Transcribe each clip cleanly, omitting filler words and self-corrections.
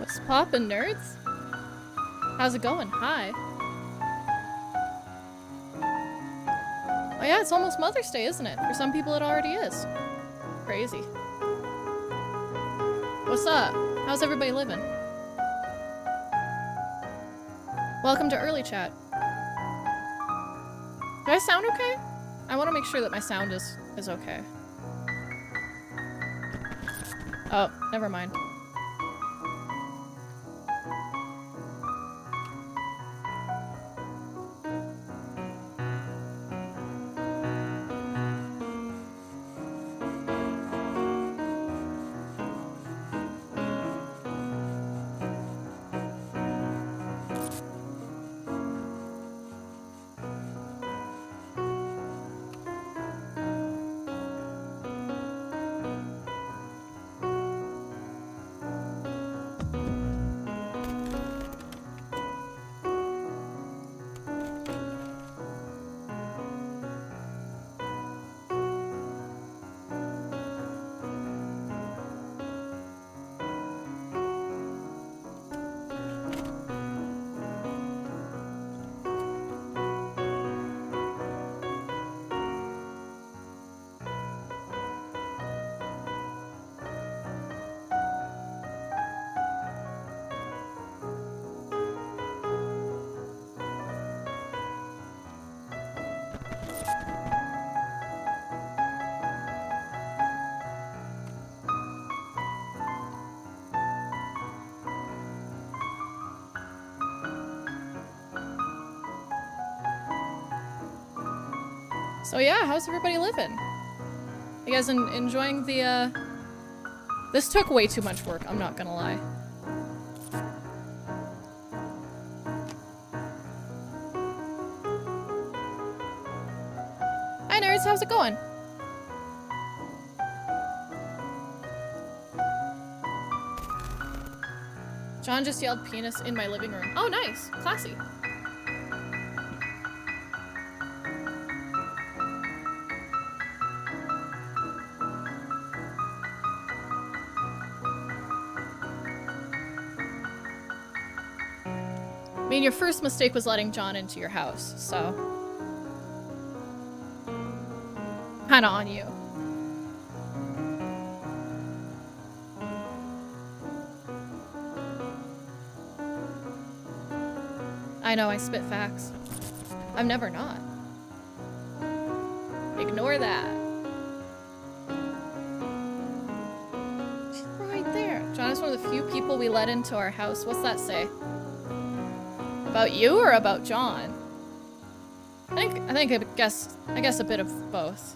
What's poppin', nerds? How's it going? Hi. Oh yeah, it's almost Mother's Day, isn't it? For some people it already is. Crazy. What's up? How's everybody living? Welcome to early chat. Do I sound okay? I want to make sure that my sound is okay. Oh, never mind. So yeah, how's everybody living? You guys enjoying the, This took way too much work, I'm not gonna lie. Hi nerds, how's it going? John just yelled penis in my living room. Oh nice, classy. I mean, your first mistake was letting John into your house, so... kinda on you. I know, I spit facts. I'm never not. Ignore that. She's right there. John is one of the few people we let into our house. What's that say? About you or about John? I guess a bit of both.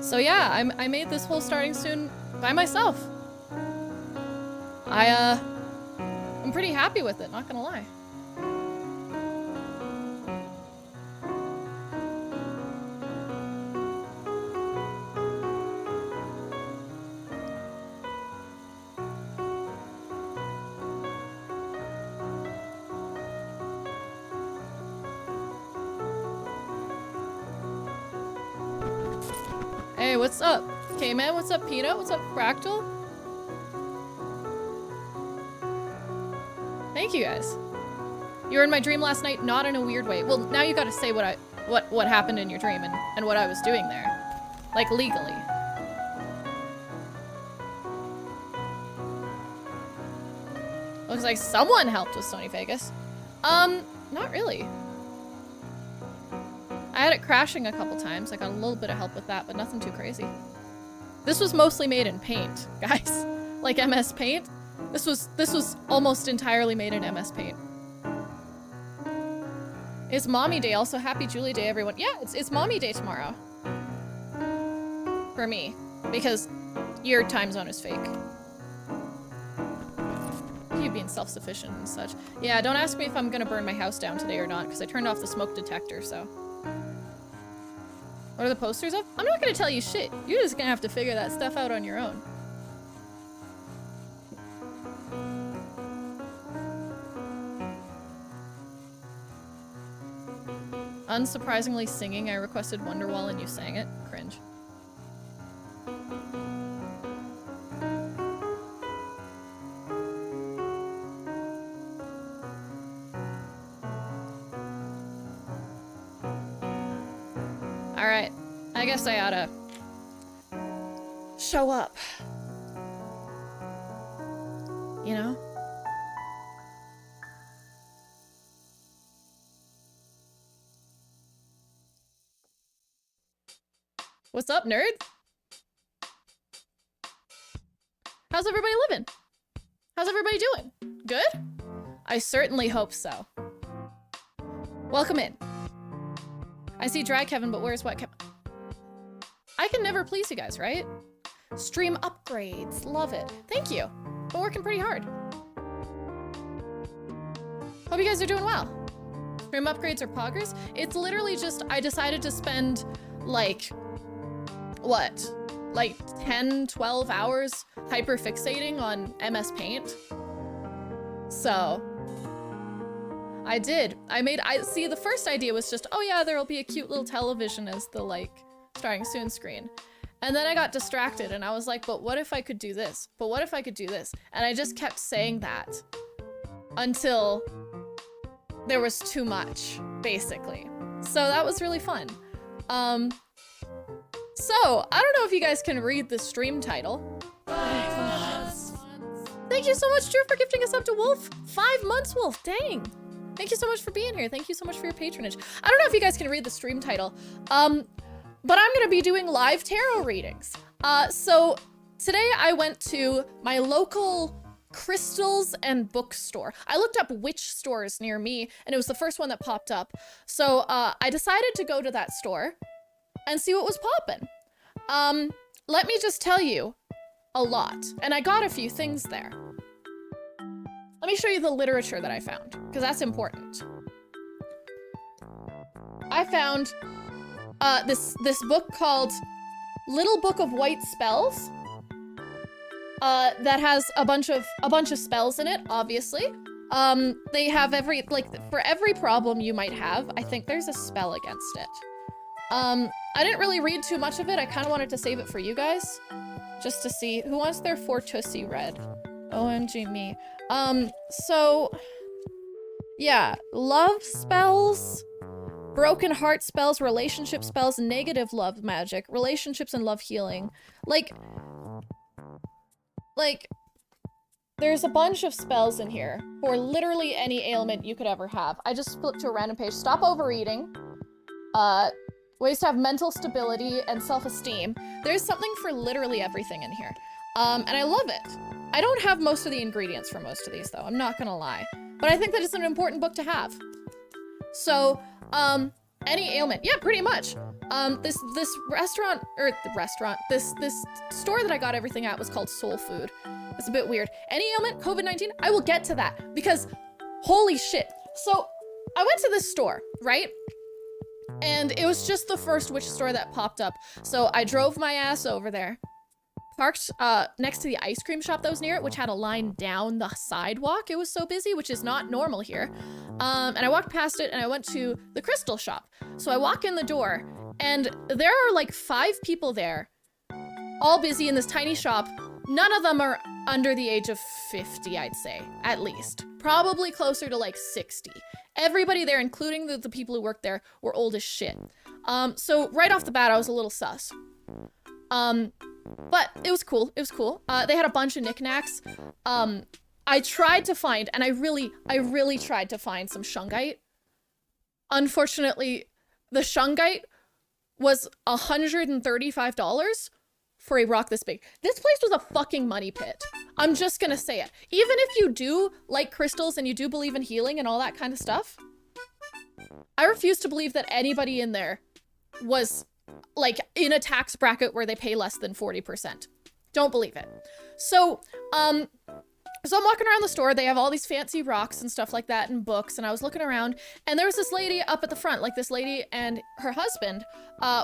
So yeah, I made this whole starting soon by myself. I'm pretty happy with it, not gonna lie. Hey, what's up? K-Man, what's up, Peanut? What's up, Fractal? Thank you guys. You were in my dream last night, not in a weird way. Well, now you gotta say what happened in your dream and what I was doing there. Like, legally. Looks like someone helped with Sony Vegas. Not really. I had it crashing a couple times. I got a little bit of help with that, but nothing too crazy. This was mostly made in Paint, guys. Like MS Paint. This was almost entirely made in MS Paint. It's Mommy Day. Also, happy Julie Day, everyone. Yeah, it's Mommy Day tomorrow. For me. Because your time zone is fake. You being self-sufficient and such. Yeah, don't ask me if I'm gonna burn my house down today or not, because I turned off the smoke detector, so... What are the posters of? I'm not gonna tell you shit. You're just gonna have to figure that stuff out on your own. unsurprisingly singing I requested Wonderwall and you sang it. Cringe. Alright, I guess I oughta show up. You know? What's up, nerd? How's everybody living? How's everybody doing? Good? I certainly hope so. Welcome in. I see dry Kevin, but where's wet Kevin? I can never please you guys, right? Stream upgrades. Love it. Thank you. Been working pretty hard. Hope you guys are doing well. Stream upgrades or poggers? It's literally just, I decided to spend like, what? Like 10, 12 hours hyperfixating on MS Paint. So I did. See, the first idea was just, oh yeah, there'll be a cute little television as the like starting soon screen. And then I got distracted and I was like, but what if I could do this? But what if I could do this? And I just kept saying that until there was too much, basically. So that was really fun. So I don't know if you guys can read the stream title. 5 months. Thank you so much, Drew, for gifting us up to Wolf. 5 months, Wolf, dang. Thank you so much for being here. Thank you so much for your patronage. I don't know if you guys can read the stream title, but I'm gonna be doing live tarot readings. So today I went to my local crystals and bookstore. I looked up which stores near me, and it was the first one that popped up. So I decided to go to that store and see what was poppin'. Let me just tell you a lot, and I got a few things there. Let me show you the literature that I found, because that's important. I found this book called Little Book of White Spells that has a bunch of spells in it, obviously. They have for every problem you might have, I think there's a spell against it. I didn't really read too much of it. I kind of wanted to save it for you guys, just to see who wants their Fortussi read. OMG me. So yeah, love spells, broken heart spells, relationship spells, negative love magic, relationships and love healing. Like, there's a bunch of spells in here for literally any ailment you could ever have. I just flipped to a random page. Stop overeating. Ways to have mental stability and self-esteem. There's something for literally everything in here. And I love it. I don't have most of the ingredients for most of these though, I'm not gonna lie. But I think that it's an important book to have. So, any ailment, yeah, pretty much. This store that I got everything at was called Soul Food. It's a bit weird. Any ailment, COVID-19, I will get to that because holy shit. So I went to this store, right? And it was just the first witch store that popped up. So I drove my ass over there, parked next to the ice cream shop that was near it, which had a line down the sidewalk. It was so busy, which is not normal here. And I walked past it and I went to the crystal shop. So I walk in the door and there are like 5 people there, all busy in this tiny shop. None of them are under the age of 50, I'd say, at least. Probably closer to like 60. Everybody there, including the people who worked there, were old as shit. So right off the bat, I was a little sus. But it was cool. It was cool. They had a bunch of knickknacks. I tried to find, and I really tried to find some shungite. Unfortunately, the shungite was $135 for a rock this big. This place was a fucking money pit. I'm just gonna say it. Even if you do like crystals and you do believe in healing and all that kind of stuff, I refuse to believe that anybody in there was like in a tax bracket where they pay less than 40%. Don't believe it. So I'm walking around the store. They have all these fancy rocks and stuff like that and books. And I was looking around and there was this lady up at the front, like this lady and her husband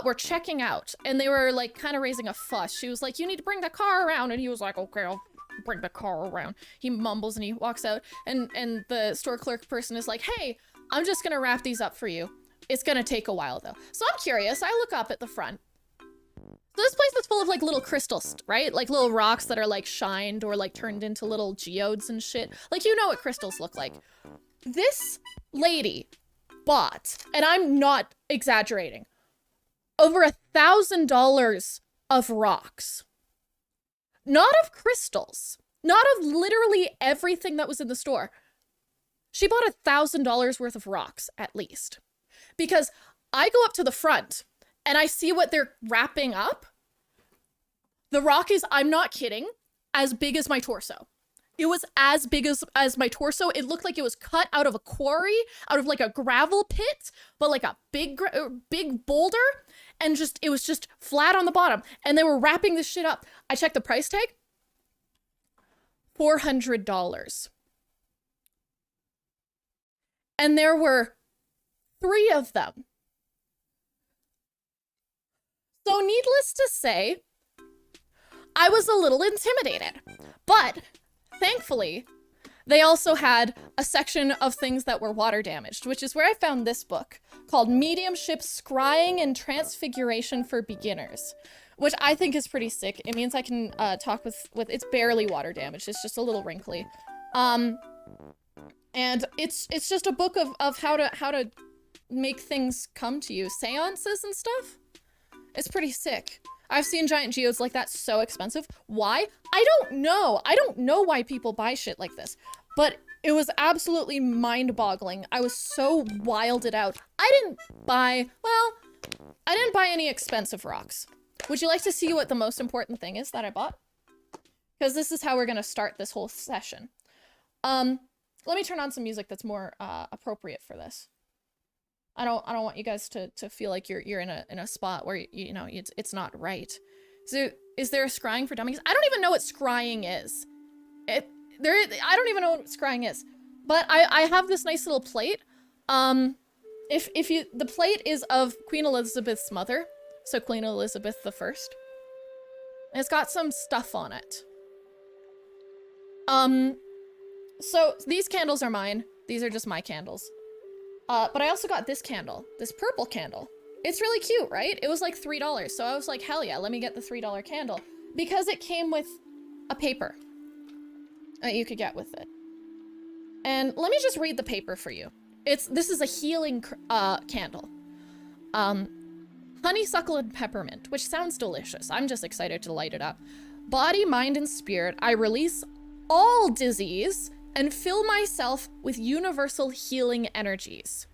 were checking out and they were like kind of raising a fuss. She was like, you need to bring the car around. And he was like, okay, I'll bring the car around. He mumbles and he walks out and the store clerk person is like, hey, I'm just gonna wrap these up for you. It's gonna take a while though. So I'm curious, I look up at the front. So this place is full of like little crystals, right? Like little rocks that are like shined or like turned into little geodes and shit. Like, you know what crystals look like. This lady bought, and I'm not exaggerating, over $1,000 of rocks. Not of crystals. Not of literally everything that was in the store. She bought $1,000 worth of rocks, at least. Because I go up to the front, and I see what they're wrapping up. The rock is, I'm not kidding, as big as my torso. It was as big as my torso. It looked like it was cut out of a quarry, out of like a gravel pit, but like a big boulder. And just, it was just flat on the bottom. And they were wrapping this shit up. I checked the price tag. $400. And there were 3 of them. So needless to say, I was a little intimidated. But thankfully, they also had a section of things that were water damaged, which is where I found this book called Mediumship Scrying and Transfiguration for Beginners, which I think is pretty sick. It means I can talk with it's barely water damaged. It's just a little wrinkly. And it's just a book of how to make things come to you. Seances and stuff. It's pretty sick. I've seen giant geodes like that, so expensive. Why? I don't know. I don't know why people buy shit like this, but it was absolutely mind-boggling. I was so wilded out. I didn't buy any expensive rocks. Would you like to see what the most important thing is that I bought? Because this is how we're gonna start this whole session. Let me turn on some music that's more appropriate for this. I don't want you guys to feel like you're in a spot where you know it's not right. So is there a scrying for dummies? I don't even know what scrying is. I don't even know what scrying is. But I have this nice little plate. The plate is of Queen Elizabeth's mother, so Queen Elizabeth I. And it's got some stuff on it. So these candles are mine. These are just my candles. But I also got this candle, this purple candle. It's really cute, right? It was like $3. So I was like, hell yeah, let me get the $3 candle. Because it came with a paper that you could get with it. And let me just read the paper for you. This is a healing candle. Honeysuckle and peppermint, which sounds delicious. I'm just excited to light it up. Body, mind, and spirit, I release all disease and fill myself with universal healing energies.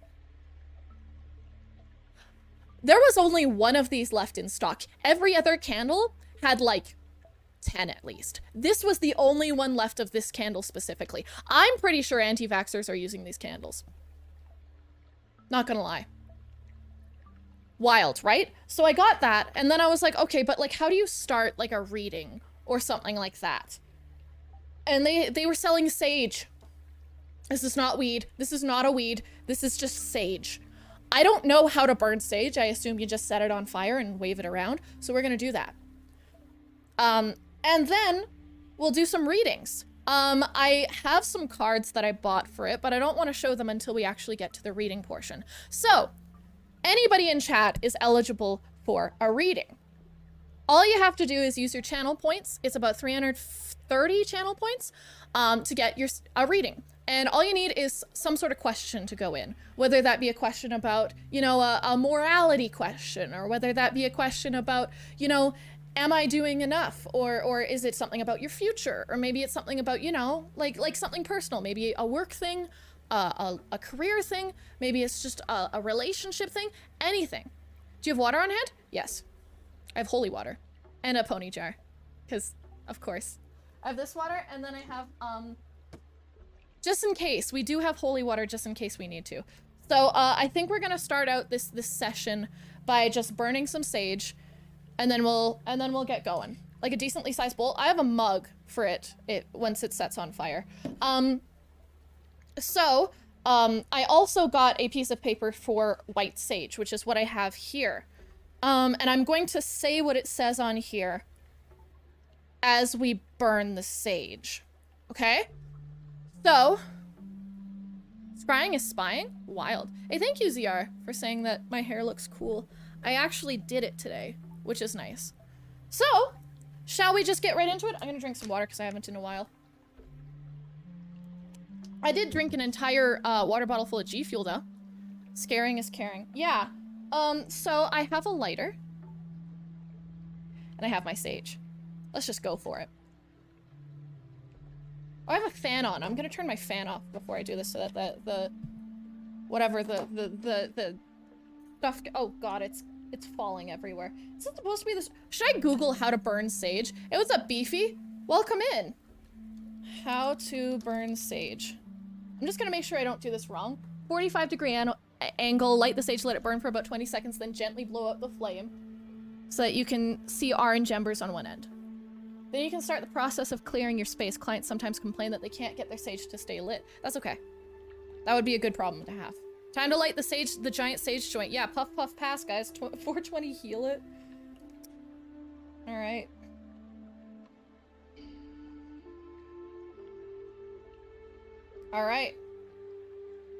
There was only one of these left in stock. Every other candle had like 10 at least. This was the only one left of this candle specifically. I'm pretty sure anti-vaxxers are using these candles. Not gonna lie. Wild, right? So I got that, and then I was like, okay, but like, how do you start like a reading or something like that? And they were selling sage. This is not weed. This is not a weed. This is just sage. I don't know how to burn sage. I assume you just set it on fire and wave it around. So we're gonna do that. And then we'll do some readings. I have some cards that I bought for it, but I don't want to show them until we actually get to the reading portion. So anybody in chat is eligible for a reading. All you have to do is use your channel points. It's about 330 channel points to get a reading. And all you need is some sort of question to go in, whether that be a question about, you know, a morality question, or whether that be a question about, you know, am I doing enough? Or is it something about your future? Or maybe it's something about, you know, like something personal, maybe a work thing, a career thing, maybe it's just a relationship thing, anything. Do you have water on hand? Yes. I have holy water and a pony jar, because of course. I have this water, and then I have, just in case, we do have holy water just in case we need to. So I think we're gonna start out this session by just burning some sage, and then we'll get going. Like a decently sized bowl. I have a mug for it once it sets on fire. I also got a piece of paper for white sage, which is what I have here. And I'm going to say what it says on here as we burn the sage. Okay? So, Scrying is spying? Wild. Hey, thank you, ZR, for saying that my hair looks cool. I actually did it today, which is nice. So, shall we just get right into it? I'm gonna drink some water because I haven't in a while. I did drink an entire water bottle full of G Fuel, though. Scaring is caring. Yeah. So I have a lighter. And I have my sage. Let's just go for it. Oh, I have a fan on. I'm gonna turn my fan off before I do this so that the stuff. Oh god, it's falling everywhere. Is it supposed to be this? Should I Google how to burn sage? Hey, what's up, Beefy? Welcome in. How to burn sage. I'm just gonna make sure I don't do this wrong. 45-degree angle, light the sage, let it burn for about 20 seconds, then gently blow out the flame so that you can see orange embers on one end. Then you can start the process of clearing your space. Clients sometimes complain that they can't get their sage to stay lit. That's okay. That would be a good problem to have. Time to light the sage, the giant sage joint. Yeah, puff, puff, pass, guys. 420 heal it. All right. All right.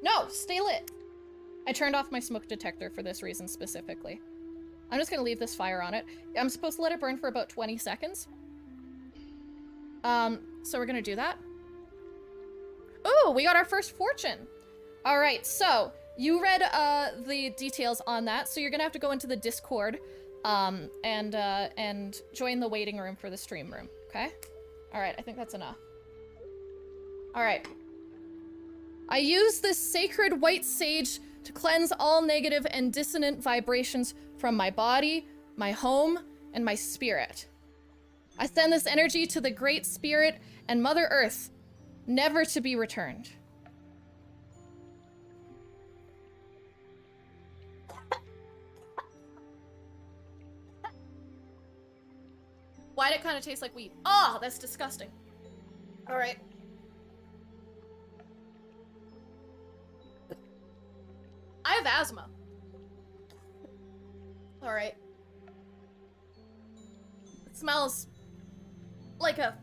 No, stay lit. I turned off my smoke detector for this reason specifically. I'm just gonna leave this fire on it. I'm supposed to let it burn for about 20 seconds. So we're gonna do that. Oh, we got our first fortune. All right, so you read the details on that, so you're gonna have to go into the Discord and join the waiting room for the stream room, okay? All right, I think that's enough. All right. I use this sacred white sage to cleanse all negative and dissonant vibrations from my body, my home, and my spirit. I send this energy to the Great Spirit and Mother Earth, never to be returned. Why'd it kind of taste like weed? Oh, that's disgusting. All right. I have asthma. All right. It smells like a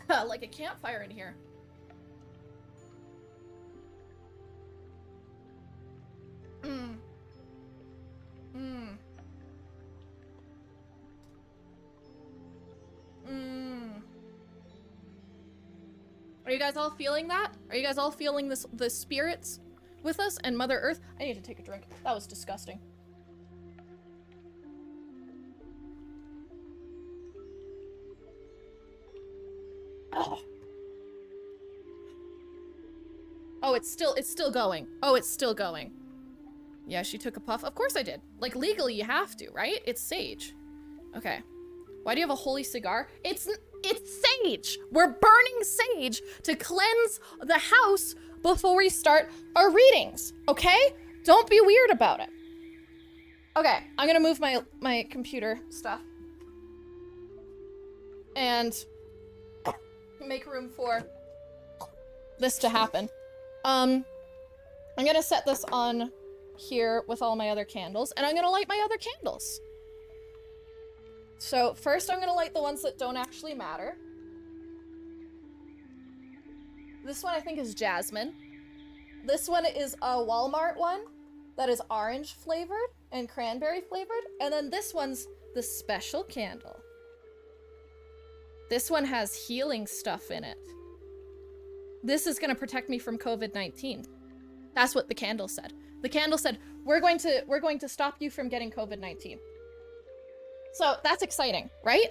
like a campfire in here. Mmm. Mmm. Mmm. Are you guys all feeling that? Are you guys all feeling this, the spirits with us and Mother Earth? I need to take a drink. That was disgusting. Oh. Oh, it's still going. Oh, it's still going. Yeah, she took a puff. Of course I did. Like, legally you have to, right? It's sage. Okay. Why do you have a holy cigar? It's sage! We're burning sage to cleanse the house before we start our readings, okay? Don't be weird about it. Okay, I'm gonna move my computer stuff. And make room for this to happen. I'm gonna set this on here with all my other candles, and I'm gonna light my other candles. So first I'm gonna light the ones that don't actually matter. This one I think is jasmine. This one is a Walmart one that is orange flavored and cranberry flavored. And then this one's the special candle. This one has healing stuff in it. This is gonna protect me from COVID-19. That's what the candle said. The candle said, we're going to stop you from getting COVID-19. So that's exciting, right?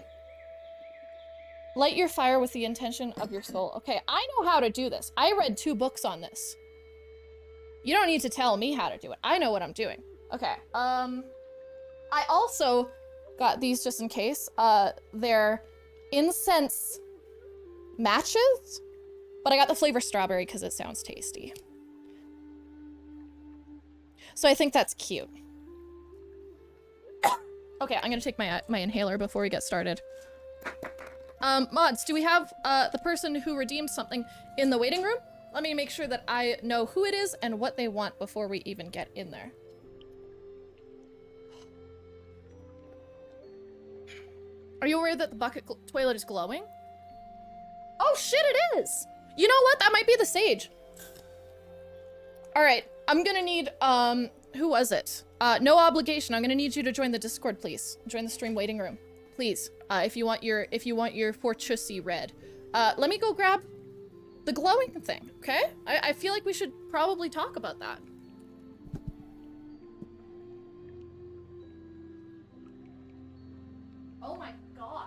Light your fire with the intention of your soul. Okay, I know how to do this. I read 2 books on this. You don't need to tell me how to do it. I know what I'm doing. Okay, I also got these just in case. They're incense matches, but I got the flavor strawberry because it sounds tasty. So I think that's cute. Okay, I'm gonna take my inhaler before we get started. Mods, do we have the person who redeemed something in the waiting room? Let me make sure that I know who it is and what they want before we even get in there. Are you aware that the bucket toilet is glowing? Oh shit, it is! You know what? That might be the sage. All right, I'm gonna need, who was it? No obligation. I'm gonna need you to join the Discord, please. Join the stream waiting room, please. If you want your Fortressy red. Let me go grab the glowing thing, okay? I feel like we should probably talk about that. Oh my god.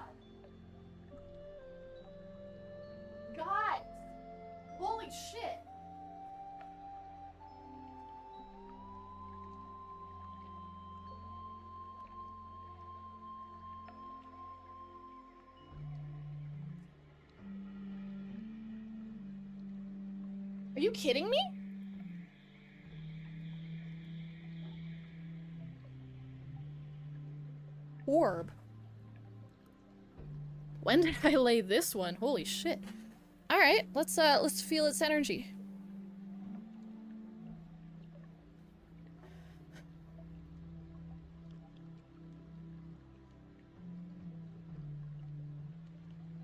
God! Holy shit! Are you kidding me? Orb. When did I lay this one? Holy shit. All right, let's feel its energy.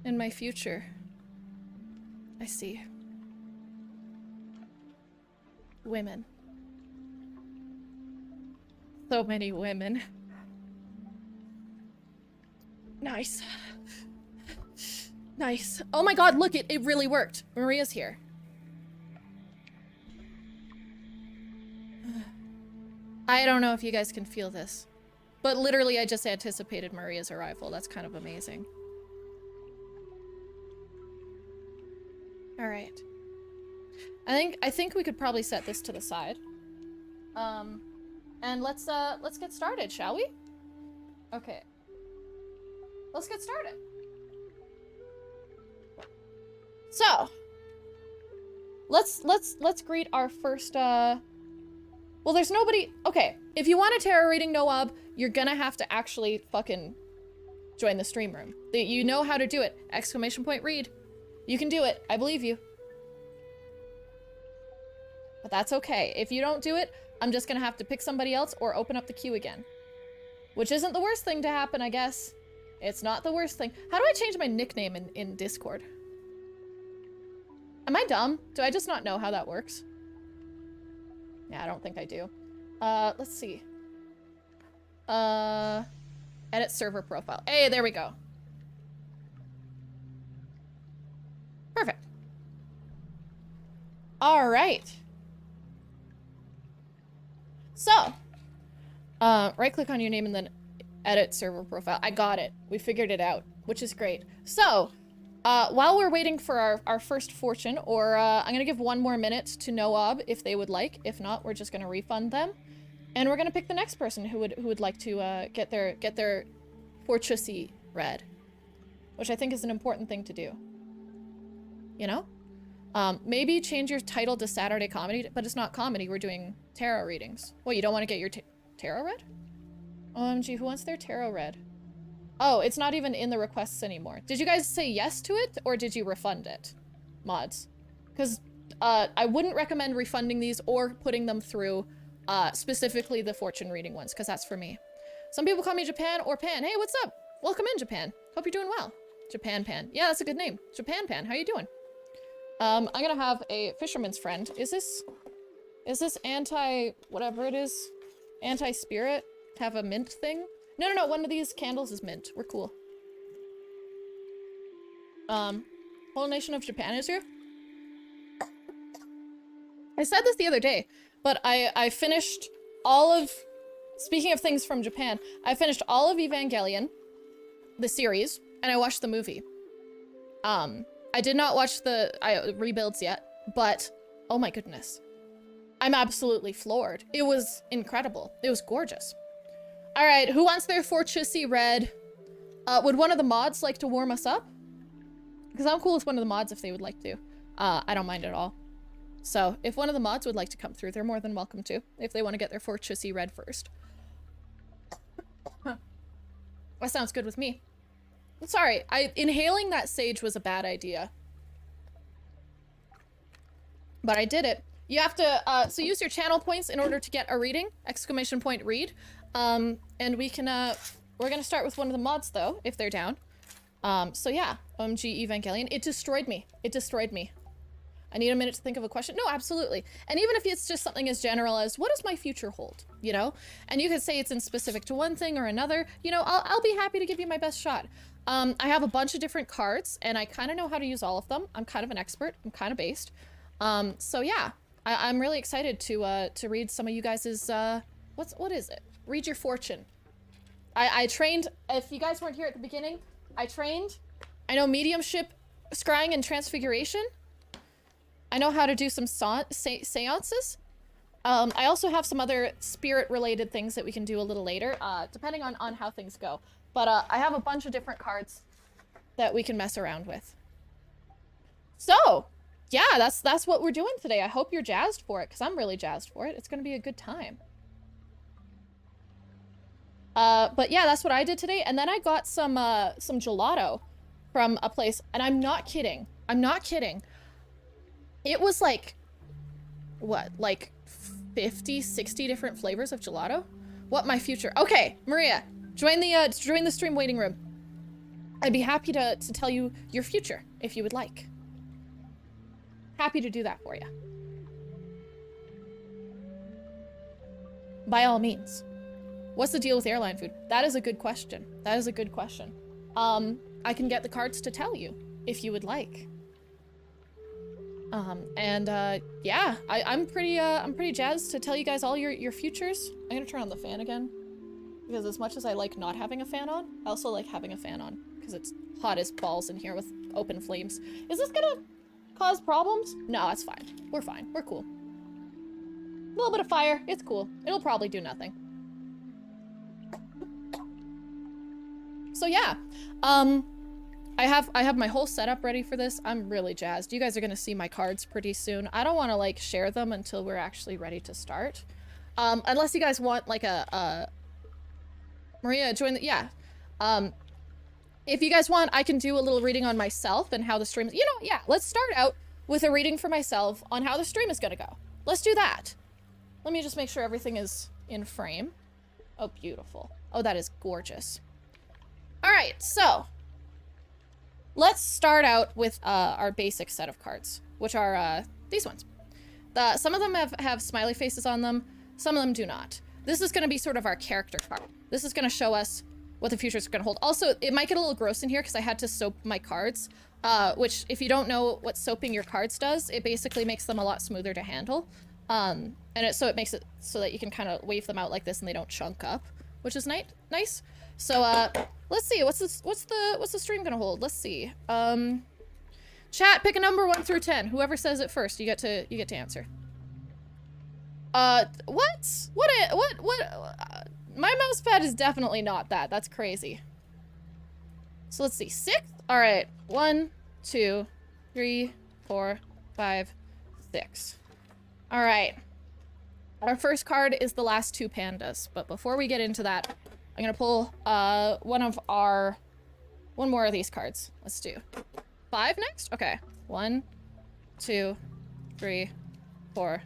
In my future. I see. Women. So many women. Nice. Nice. Oh my god, look, it really worked. Maria's here. I don't know if you guys can feel this, but literally I just anticipated Maria's arrival. That's kind of amazing. All right. I think we could probably set this to the side. And let's get started, shall we? Okay. Let's get started. So, let's greet our first, well, there's nobody, okay, if you want a tarot reading, Noab, you're gonna have to actually fucking join the stream room. You know how to do it. Exclamation point read. You can do it. I believe you. But that's okay. If you don't do it, I'm just gonna have to pick somebody else or open up the queue again. Which isn't the worst thing to happen, I guess. It's not the worst thing. How do I change my nickname in Discord? Am I dumb? Do I just not know how that works? Yeah, I don't think I do. Let's see. Edit server profile. Hey, there we go. Perfect. All right. So, right click on your name and then edit server profile. I got it. We figured it out, which is great. So, while we're waiting for our first fortune, or I'm gonna give one more minute to Noab if they would like. If not, we're just gonna refund them, and we're gonna pick the next person who would like to get their Fortressy red, which I think is an important thing to do. You know, maybe change your title to Saturday Comedy, but it's not comedy. We're doing tarot readings. Well, you don't want to get your tarot read? OMG, who wants their tarot read? Oh, it's not even in the requests anymore. Did you guys say yes to it, or did you refund it? Mods. Because I wouldn't recommend refunding these or putting them through specifically the fortune reading ones, because that's for me. Some people call me Japan or Pan. Hey, what's up? Welcome in, Japan. Hope you're doing well. Japan Pan. Yeah, that's a good name. Japan Pan, how you doing? I'm gonna have a fisherman's friend. Is this anti, whatever it is? Anti-spirit? Have a mint thing? No, one of these candles is mint. We're cool. Whole nation of Japan is here. I said this the other day, but I finished all of, speaking of things from Japan, I finished all of Evangelion, the series, and I watched the movie. I did not watch the rebuilds yet, but oh my goodness. I'm absolutely floored. It was incredible. It was gorgeous. All right, who wants their Fortressy red? Would one of the mods like to warm us up? Because I'm cool with one of the mods if they would like to. I don't mind at all. So if one of the mods would like to come through, they're more than welcome to, if they want to get their Fortressy red first. That sounds good with me. Sorry, inhaling that sage was a bad idea. But I did it. You have to, so use your channel points in order to get a reading, exclamation point read. And we can, we're gonna start with one of the mods though, if they're down. So yeah, OMG Evangelion. It destroyed me. It destroyed me. I need a minute to think of a question. No, absolutely. And even if it's just something as general as, what does my future hold? You know? And you could say it's in specific to one thing or another. You know, I'll be happy to give you my best shot. I have a bunch of different cards, and I kind of know how to use all of them. I'm kind of an expert. I'm kind of based. So yeah, I'm really excited to read some of you guys's, what is it? Read your fortune. I trained, if you guys weren't here at the beginning, I trained. I know mediumship, scrying, and transfiguration. I know how to do some seances. I also have some other spirit-related things that we can do a little later, depending on how things go. But I have a bunch of different cards that we can mess around with. So, yeah, that's what we're doing today. I hope you're jazzed for it, because I'm really jazzed for it. It's going to be a good time. But yeah, that's what I did today. And then I got some gelato from a place, and I'm not kidding. I'm not kidding. It was like, what, like 50, 60 different flavors of gelato? What my future? Okay, Maria, join the stream waiting room. I'd be happy to tell you your future if you would like. Happy to do that for you. By all means. What's the deal with airline food? That is a good question. That is a good question. I can get the cards to tell you if you would like. Yeah, I'm pretty jazzed to tell you guys all your futures. I'm gonna turn on the fan again, because as much as I like not having a fan on, I also like having a fan on, because it's hot as balls in here with open flames. Is this gonna cause problems? No, it's fine. We're fine. We're cool. A little bit of fire. It's cool. It'll probably do nothing. So yeah, I have my whole setup ready for this. I'm really jazzed. You guys are gonna see my cards pretty soon. I don't want to like share them until we're actually ready to start. Unless you guys want like Maria, join the, yeah. If you guys want, I can do a little reading on myself and how the stream is, you know, yeah, let's start out with a reading for myself on how the stream is gonna go. Let's do that. Let me just make sure everything is in frame. Oh, beautiful. Oh, that is gorgeous. All right, so let's start out with our basic set of cards, which are these ones. Some of them have smiley faces on them, some of them do not. This is going to be sort of our character card. This is going to show us what the future is going to hold. Also, it might get a little gross in here because I had to soap my cards, which if you don't know what soaping your cards does, it basically makes them a lot smoother to handle. And so it makes it so that you can kind of wave them out like this and they don't chunk up, which is nice. So let's see, what's the stream gonna hold? Let's see. Chat, pick a number 1 through 10. Whoever says it first, you get to answer. What? My mouse pad is definitely not that. That's crazy. So let's see, 6? All right, 1, 2, 3, 4, 5, 6. All right. Our first card is the last 2 pandas, but before we get into that, I'm gonna pull one more of these cards. Let's do 5 next? Okay. 1, 2, 3, 4,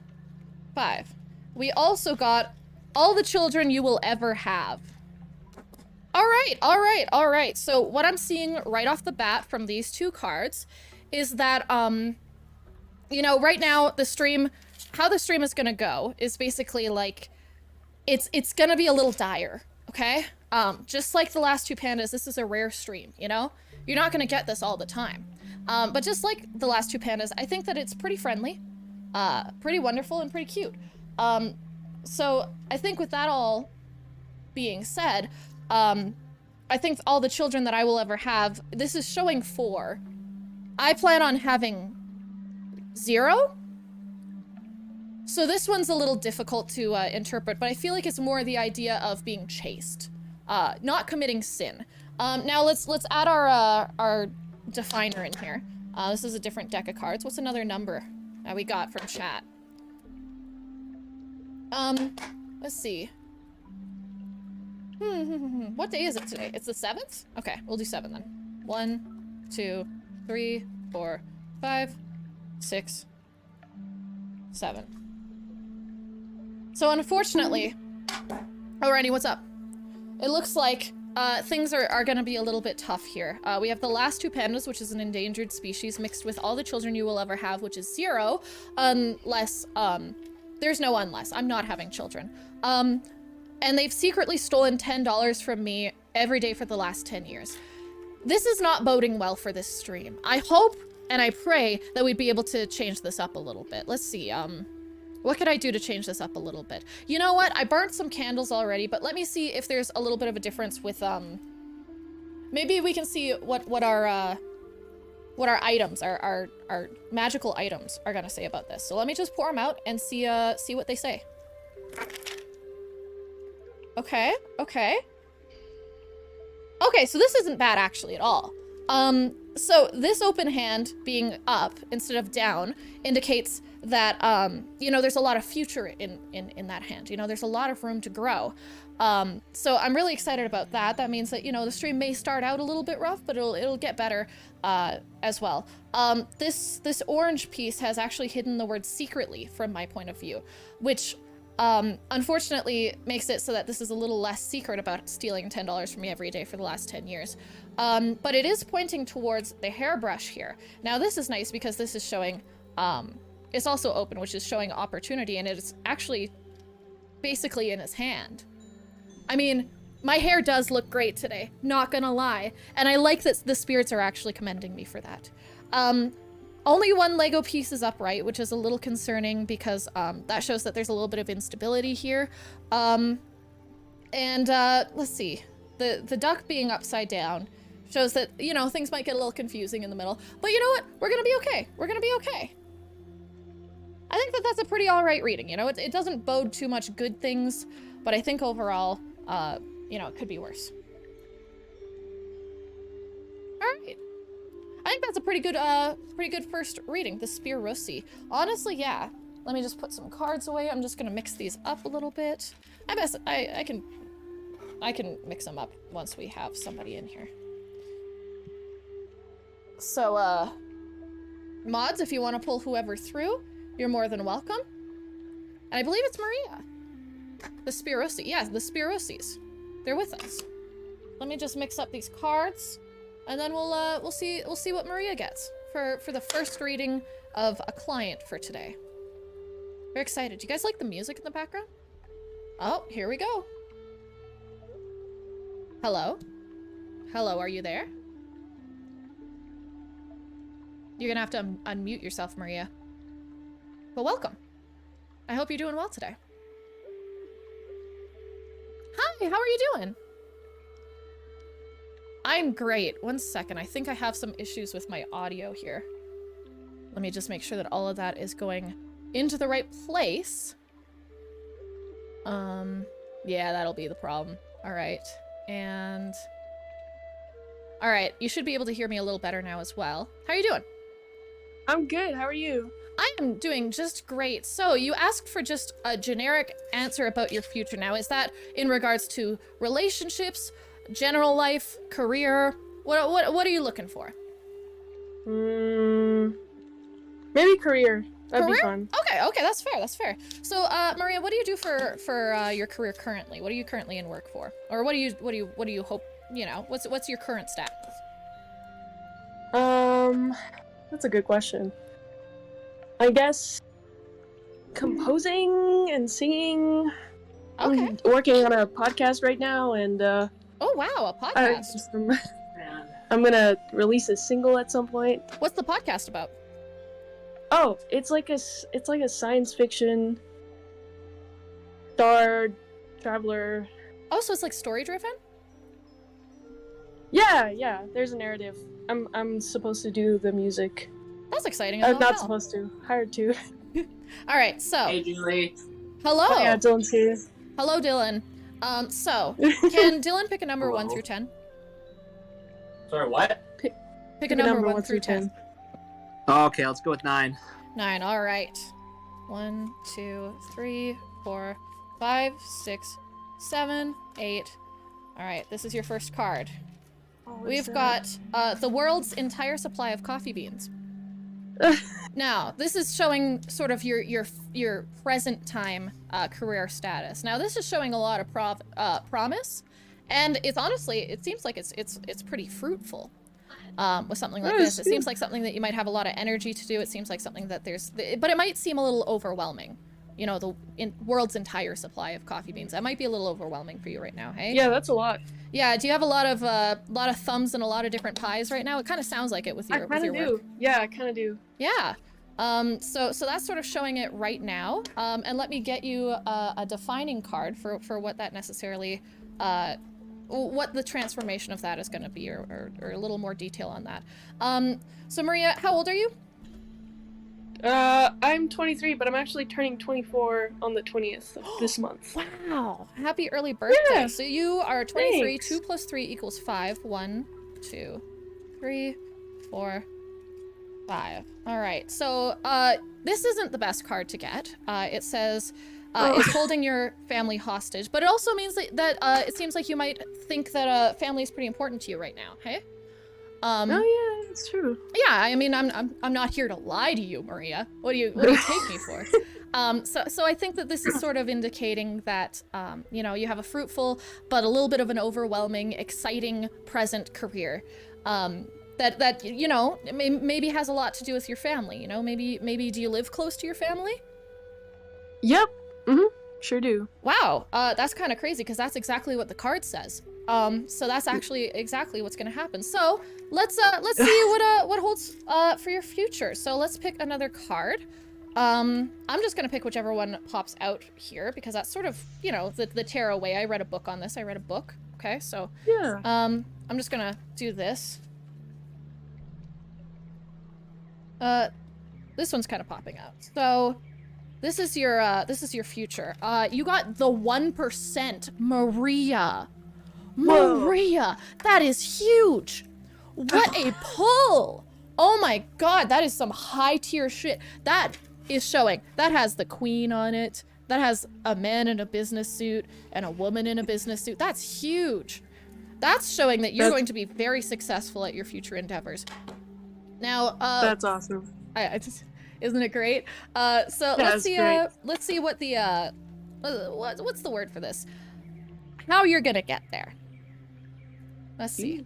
5. We also got all the children you will ever have. All right. So what I'm seeing right off the bat from these 2 cards is that, you know, right now the stream, how the stream is gonna go is basically like, it's gonna be a little dire. Okay? Just like the last 2 pandas, this is a rare stream, you know? You're not gonna get this all the time. But just like the last 2 pandas, I think that it's pretty friendly, pretty wonderful, and pretty cute. So I think with that all being said, I think all the children that I will ever have, this is showing 4. I plan on having 0. So this one's a little difficult to interpret, but I feel like it's more the idea of being chaste, not committing sin. Now let's add our definer in here. This is a different deck of cards. What's another number that we got from chat? Let's see. What day is it today? It's the 7th? Okay, we'll do 7 then. 1, 2, 3, 4, 5, 6, 7. So unfortunately, oh, Randy, what's up? It looks like things are gonna be a little bit tough here. We have the last two pandas, which is an endangered species, mixed with all the children you will ever have, which is 0, unless, there's no unless. I'm not having children. And they've secretly stolen $10 from me every day for the last 10 years. This is not boding well for this stream. I hope and I pray that we'd be able to change this up a little bit. Let's see, what could I do to change this up a little bit? You know what? I burnt some candles already, but let me see if there's a little bit of a difference with, maybe we can see what our items, our magical items are gonna say about this. So let me just pour them out and see what they say. Okay, okay. Okay, so this isn't bad actually at all. So this open hand being up instead of down indicates that, you know, there's a lot of future in that hand. You know, there's a lot of room to grow. So I'm really excited about that. That means that, you know, the stream may start out a little bit rough, but it'll get better, as well. This orange piece has actually hidden the word secretly from my point of view, which, unfortunately makes it so that this is a little less secret about stealing $10 from me every day for the last 10 years. But it is pointing towards the hairbrush here. Now this is nice because this is showing, it's also open, which is showing opportunity, and it's actually basically in his hand. I mean, my hair does look great today, not gonna lie. And I like that the spirits are actually commending me for that. Only one Lego piece is upright, which is a little concerning because that shows that there's a little bit of instability here. Let's see. The duck being upside down shows that, you know, things might get a little confusing in the middle. But you know what? We're gonna be okay. We're gonna be okay. I think that that's a pretty alright reading, you know? It doesn't bode too much good things, but I think overall, you know, it could be worse. Alright. I think that's a pretty good first reading, the Spear Rossi. Honestly, yeah. Let me just put some cards away. I'm just gonna mix these up a little bit. I can mix them up once we have somebody in here. So, mods, if you want to pull whoever through, you're more than welcome. And I believe it's Maria. The Spear Rossi. Yeah, the Spear Rossis. They're with us. Let me just mix up these cards. And then we'll see what Maria gets for the first reading of a client for today. Very excited. Do you guys like the music in the background? Oh, here we go. Hello? Hello, are you there? You're gonna have to unmute yourself, Maria. But welcome. I hope you're doing well today. Hi, how are you doing? I'm great. One second. I think I have some issues with my audio here. Let me just make sure that all of that is going into the right place. Yeah, that'll be the problem. All right. And all right, you should be able to hear me a little better now as well. How are you doing? I'm good. How are you? I am doing just great. So you asked for just a generic answer about your future. Now, is that in regards to relationships, general life, career? What are you looking for? Maybe career. That'd Career? be fun. Okay, that's fair. That's fair. So, Maria, what do you do for your career currently? What are you currently in work for, or what do you hope? You know, what's your current status? That's a good question. I guess composing and singing. Okay. I'm working on a podcast right now, and Oh wow, a podcast. I'm gonna release a single at some point. What's the podcast about? Oh, it's like a science fiction star traveler. Oh, so it's like story driven? Yeah. There's a narrative. I'm supposed to do the music. That's exciting. Not supposed to. Hired to. All right. So. Hey, Julie. Hello. Oh, yeah, Dylan's here. Hello, Dylan. So can Dylan pick a number 1 through 10? Sorry, what? Pick a number 1 through 10. Oh, okay, let's go with 9. 9. All right. 1, 2, 3, 4, 5, 6, 7, 8. All right. This is your first card. We've got the world's entire supply of coffee beans. Now, this is showing sort of your present time career status. Now, this is showing a lot of promise And it's honestly, it seems like it's pretty fruitful. With something like Yes, this, it seems like something that you might have a lot of energy to do. It seems like something that but it might seem a little overwhelming. You know, the world's entire supply of coffee beans. That might be a little overwhelming for you right now, hey? Yeah, that's a lot. Yeah. Do you have a lot of thumbs and a lot of different pies right now? It kind of sounds like it with your I kind of do. work. Yeah, I kind of do. Yeah. So that's sort of showing it right now. And let me get you a defining card for what that necessarily, what the transformation of that is going to be, or a little more detail on that. So Maria, how old are you? I'm 23, but I'm actually turning 24 on the 20th of this month. Wow. Happy early birthday. Yeah. So you are 23. Thanks. 2 + 3 = 5. 1, 2, 3, 4, 5. All right. So this isn't the best card to get. It says it's holding your family hostage, but it also means that it seems like you might think that family is pretty important to you right now. Hey. Oh yeah, it's true. Yeah, I mean, I'm not here to lie to you, Maria. What do you take me for? So I think that this is sort of indicating that you know, you have a fruitful but a little bit of an overwhelming, exciting present career. That you know, maybe has a lot to do with your family. You know, maybe do you live close to your family? Yep. Sure do. Wow, that's kind of crazy because that's exactly what the card says. So that's actually exactly what's gonna happen. So let's see what holds for your future. So let's pick another card. I'm just gonna pick whichever one pops out here because that's sort of, you know, the tarot way. I read a book on this. I read a book. Okay, so Yeah. I'm just gonna do this. This one's kind of popping out. So this is your future. You got the 1%, Maria. Whoa. Maria, that is huge. What a pull. Oh my god, that is some high tier shit. That is showing. That has the queen on it. That has a man in a business suit and a woman in a business suit. That's huge. That's showing that you're going to be very successful at your future endeavors. Now, That's awesome. I just, isn't it great? So Yeah, let's it's see. great. Let's see what the what's the word for this? How you're gonna get there? Let's see.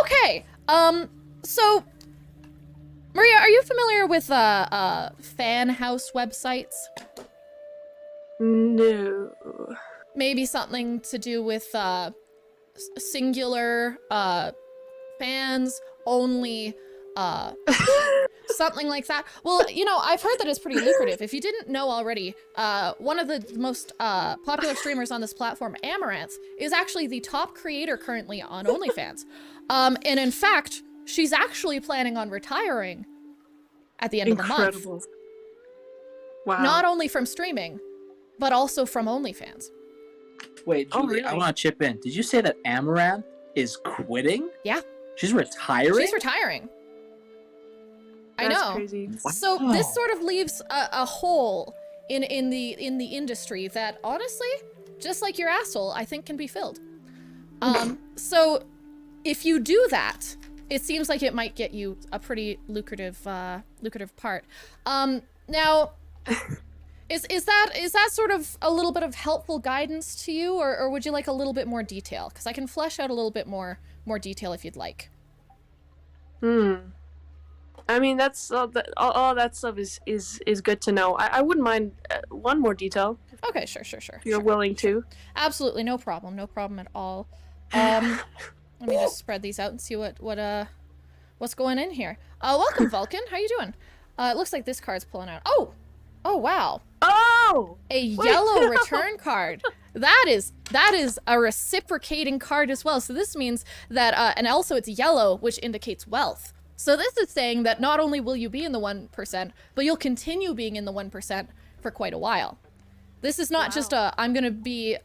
Okay. So Maria, are you familiar with fan house websites? No. Maybe something to do with singular fans only. Something like that. Well, you know, I've heard that it's pretty lucrative. If you didn't know already, one of the most popular streamers on this platform, Amaranth, is actually the top creator currently on OnlyFans. And in fact, she's actually planning on retiring at the end of the month. Incredible. Wow. Not only from streaming, but also from OnlyFans. Wait, Oh, Julie, really? I want to chip in. Did you say that Amaranth is quitting? Yeah. She's retiring? She's retiring. I That's know. crazy. So this sort of leaves a hole in the industry that honestly, just like your asshole, I think can be filled. So if you do that, it seems like it might get you a pretty lucrative part. Now, is that sort of a little bit of helpful guidance to you, or would you like a little bit more detail? Because I can flesh out a little bit more detail if you'd like. I mean, that's all that stuff is good to know. I wouldn't mind one more detail Okay, sure. if you're willing to. Absolutely, no problem at all. Let me just spread these out and see what's going in here. Welcome, Vulcan. How you doing? It looks like this card's pulling out. Oh, wow. Oh! A yellow return card. That is a reciprocating card as well. So this means that, and also it's yellow, which indicates wealth. So this is saying that not only will you be in the 1%, but you'll continue being in the 1% for quite a while. This is not just I'm gonna be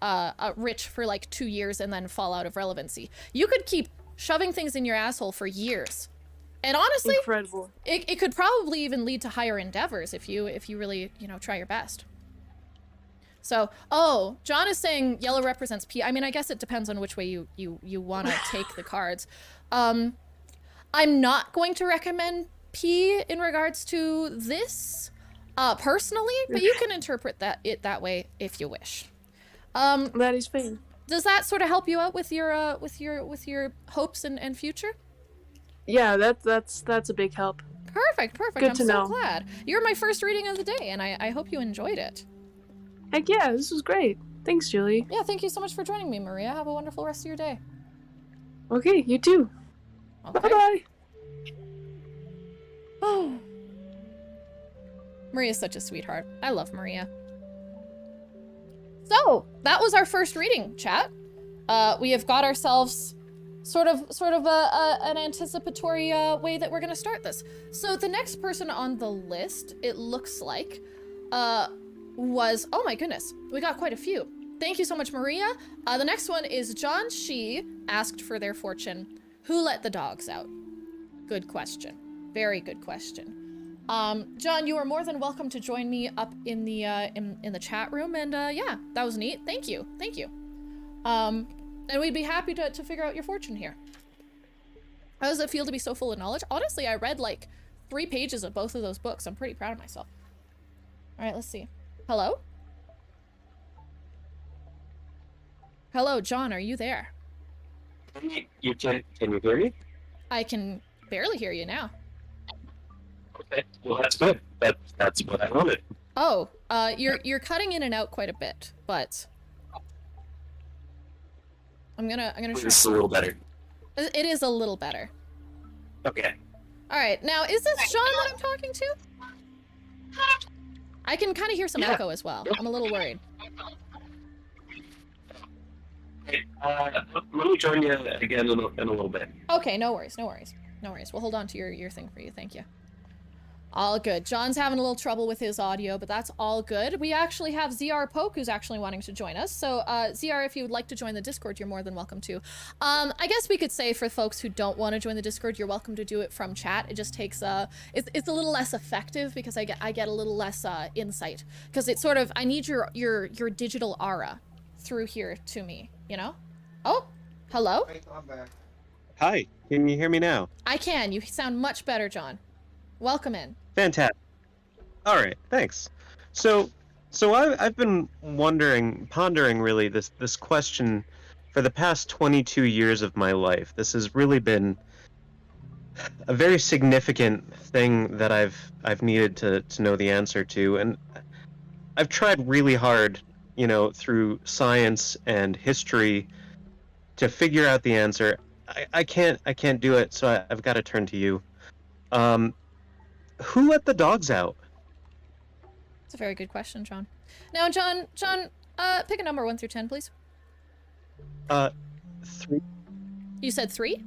rich for like 2 years and then fall out of relevancy. You could keep shoving things in your asshole for years. And honestly, Incredible. it could probably even lead to higher endeavors if you really, you know, try your best. So, John is saying yellow represents P. I mean, I guess it depends on which way you want to take the cards. I'm not going to recommend P in regards to this, personally, but you can interpret it that way if you wish. That is fine. does that sort of help you out with your hopes and future? Yeah, that's a big help. Perfect. Good I'm to so know. glad. You're my first reading of the day, and I hope you enjoyed it. Heck yeah, this was great. Thanks, Julie. Yeah, thank you so much for joining me, Maria. Have a wonderful rest of your day. Okay, you too. Okay. Bye-bye. Oh. Maria's such a sweetheart. I love Maria. So, that was our first reading, chat. We have got ourselves sort of an anticipatory way that we're gonna start this. So the next person on the list, it looks like, was, oh my goodness, we got quite a few. Thank you so much, Maria. The next one is John Shee asked for their fortune. Who let the dogs out? Good question. Very good question. John, you are more than welcome to join me up in the chat room, and yeah, that was neat. Thank you. And we'd be happy to figure out your fortune here. How does it feel to be so full of knowledge? Honestly, I read like 3 pages of both of those books. I'm pretty proud of myself. All right, let's see. Hello? Hello, John, are you there? Can you hear me? I can barely hear you now. Okay, well that's good. That's what I wanted. Oh, you're cutting in and out quite a bit, but I'm gonna try. This is a little better. It is a little better. Okay. All right, now is this Sean that I'm talking to? I can kind of hear some Yeah. echo as well. I'm a little worried. Okay, let me join you again in a little bit. Okay, no worries. We'll hold on to your thing for you. Thank you. All good. John's having a little trouble with his audio, but that's all good. We actually have ZR Poke who's actually wanting to join us. So, ZR, if you would like to join the Discord, you're more than welcome to. I guess we could say for folks who don't want to join the Discord, you're welcome to do it from chat. It just takes, it's a little less effective because I get a little less insight. Because it's sort of, I need your digital aura through here to me, you know? Oh, hello? Hi, can you hear me now? I can. You sound much better, John. Welcome in. Fantastic. All right, thanks. So I've been pondering really this question for the past 22 years of my life. This has really been a very significant thing that I've needed to know the answer to, and I've tried really hard, through science and history to figure out the answer. I can't do it, so I've got to turn to you. Who let the dogs out? It's a very good question, John. Now, John, pick a number 1 through 10, please. 3. You said 3?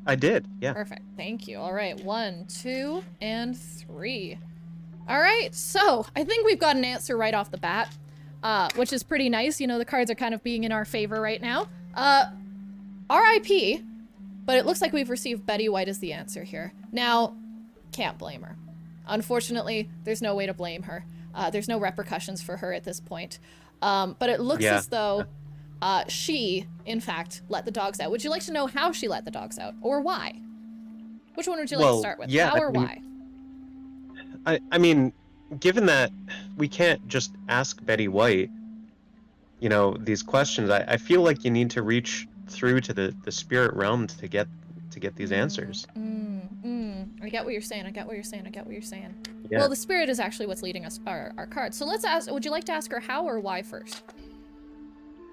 I did, yeah. Perfect. Thank you. All right, 1, 2, and 3. All right, so I think we've got an answer right off the bat, which is pretty nice. The cards are kind of being in our favor right now. R.I.P., but it looks like we've received Betty White as the answer here. Now, can't blame her. Unfortunately, there's no way to blame her. There's no repercussions for her at this point. But it looks as though she, in fact, let the dogs out. Would you like to know how she let the dogs out, or why? Which one would you like to start with? Yeah, how or why? I mean, given that we can't just ask Betty White, these questions, I feel like you need to reach through to the spirit realm to get these answers. I get what you're saying. Yeah. Well, the spirit is actually what's leading us our cards. So let's ask, would you like to ask her how or why first?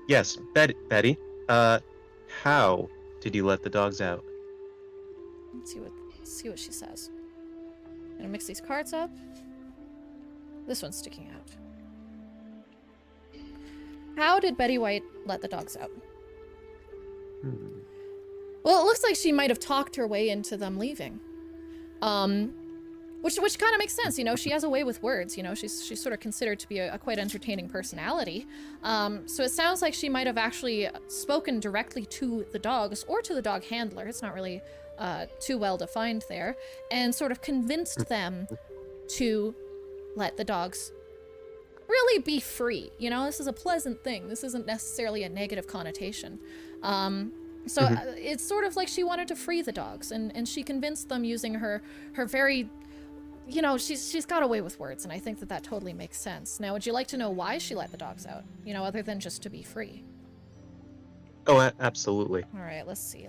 Yes, Betty. How did you let the dogs out? Let's see what she says. I'm gonna mix these cards up. This one's sticking out. How did Betty White let the dogs out? Well, it looks like she might have talked her way into them leaving. Which kind of makes sense, she has a way with words, she's sort of considered to be a quite entertaining personality. So it sounds like she might have actually spoken directly to the dogs or to the dog handler. It's not really too well defined there, and sort of convinced them to let the dogs really be free. This is a pleasant thing. This isn't necessarily a negative connotation. So it's sort of like she wanted to free the dogs, and she convinced them using her very, she's got a way with words, and I think that totally makes sense. Now, would you like to know why she let the dogs out? Other than just to be free? Oh, absolutely. All right, let's see.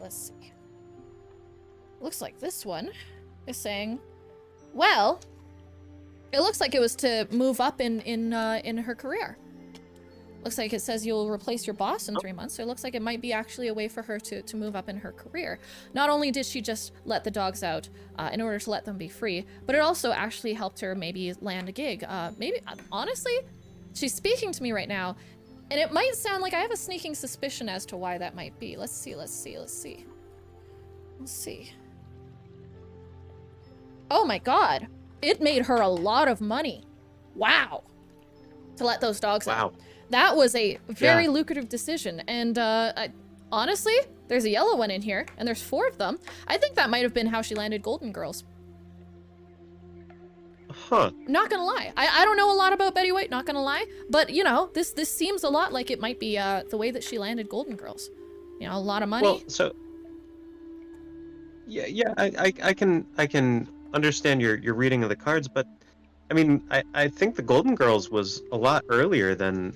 Looks like this one is saying, well, it looks like it was to move up in her career. Looks like it says you'll replace your boss in 3 months, so it looks like it might be actually a way for her to move up in her career. Not only did she just let the dogs out in order to let them be free, but it also actually helped her maybe land a gig. Maybe, honestly, she's speaking to me right now, and it might sound like I have a sneaking suspicion as to why that might be. Let's see. Oh my god. It made her a lot of money. Wow. To let those dogs out. Wow. That was a very lucrative decision. And honestly, there's a yellow one in here, and there's 4 of them. I think that might have been how she landed Golden Girls. Huh. Not gonna lie. I don't know a lot about Betty White, not gonna lie. But, you know, this seems a lot like it might be the way that she landed Golden Girls. You know, a lot of money. Well, so yeah, I can understand your reading of the cards, but I mean, I think the Golden Girls was a lot earlier than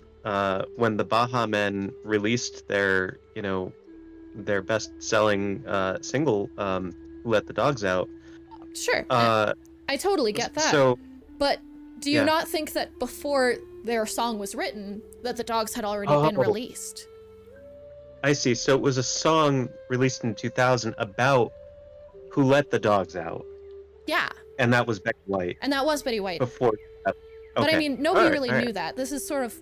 when the Baha Men released their, you know, their best-selling single, "Let the Dogs Out." Sure. I totally get that. So, but do you yeah. not think that before their song was written, that the dogs had already been released? I see. So it was a song released in 2000 about who let the dogs out, Yeah, and that was Becky White and that was Betty White. before. But I Okay. mean, nobody Alright, really alright. knew that. This is sort of,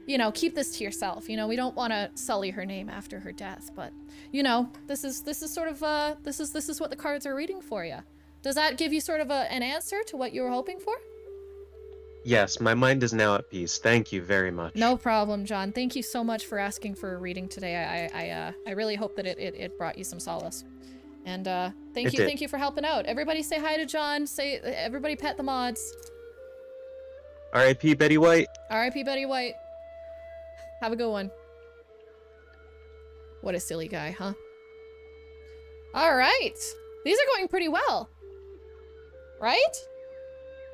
you know, keep this to yourself. You know, we don't want to sully her name after her death, but you know, this is sort of this is what the cards are reading for you. Does that give you sort of an answer to what you were hoping for? Yes, my mind is now at peace. Thank you very much. No problem, John. Thank you so much for asking for a reading today. I really hope that it brought you some solace. And thank you for helping out. Everybody say hi to John. Everybody pet the mods. R.I.P. Betty White. R.I.P. Betty White. Have a good one. What a silly guy, huh? All right. These are going pretty well. Right?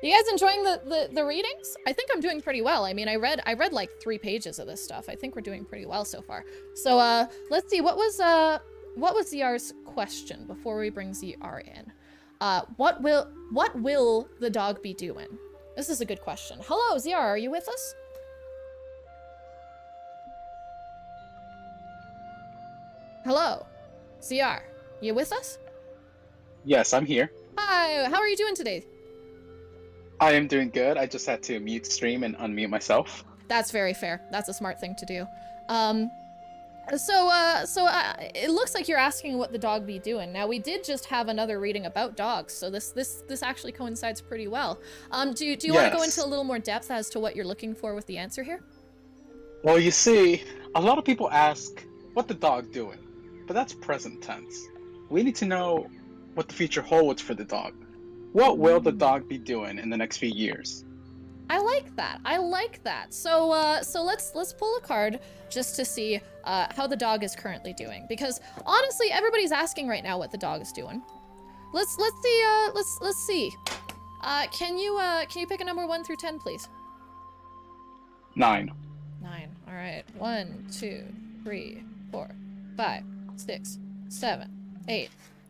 You guys enjoying the readings? I think I'm doing pretty well. I mean, I read like 3 pages of this stuff. I think we're doing pretty well so far. So let's see. What was ZR's question before we bring ZR in? What will the dog be doing? This is a good question. Hello, ZR, are you with us? Hello, ZR, you with us? Yes, I'm here. Hi, how are you doing today? I am doing good. I just had to mute stream and unmute myself. That's very fair. That's a smart thing to do. It looks like you're asking what the dog be doing. Now, we did just have another reading about dogs, so this actually coincides pretty well. Do you want to go into a little more depth as to what you're looking for with the answer here? Well, you see, a lot of people ask, what the dog doing? But that's present tense. We need to know what the future holds for the dog. What will the dog be doing in the next few years? I like that. I like that. So let's pull a card just to see how the dog is currently doing, because honestly, everybody's asking right now what the dog is doing. Let's see. Can you pick a number 1 through 10, please? 9. 9. All right. 1, 2, 3, 4, 5, 6, 7, 8,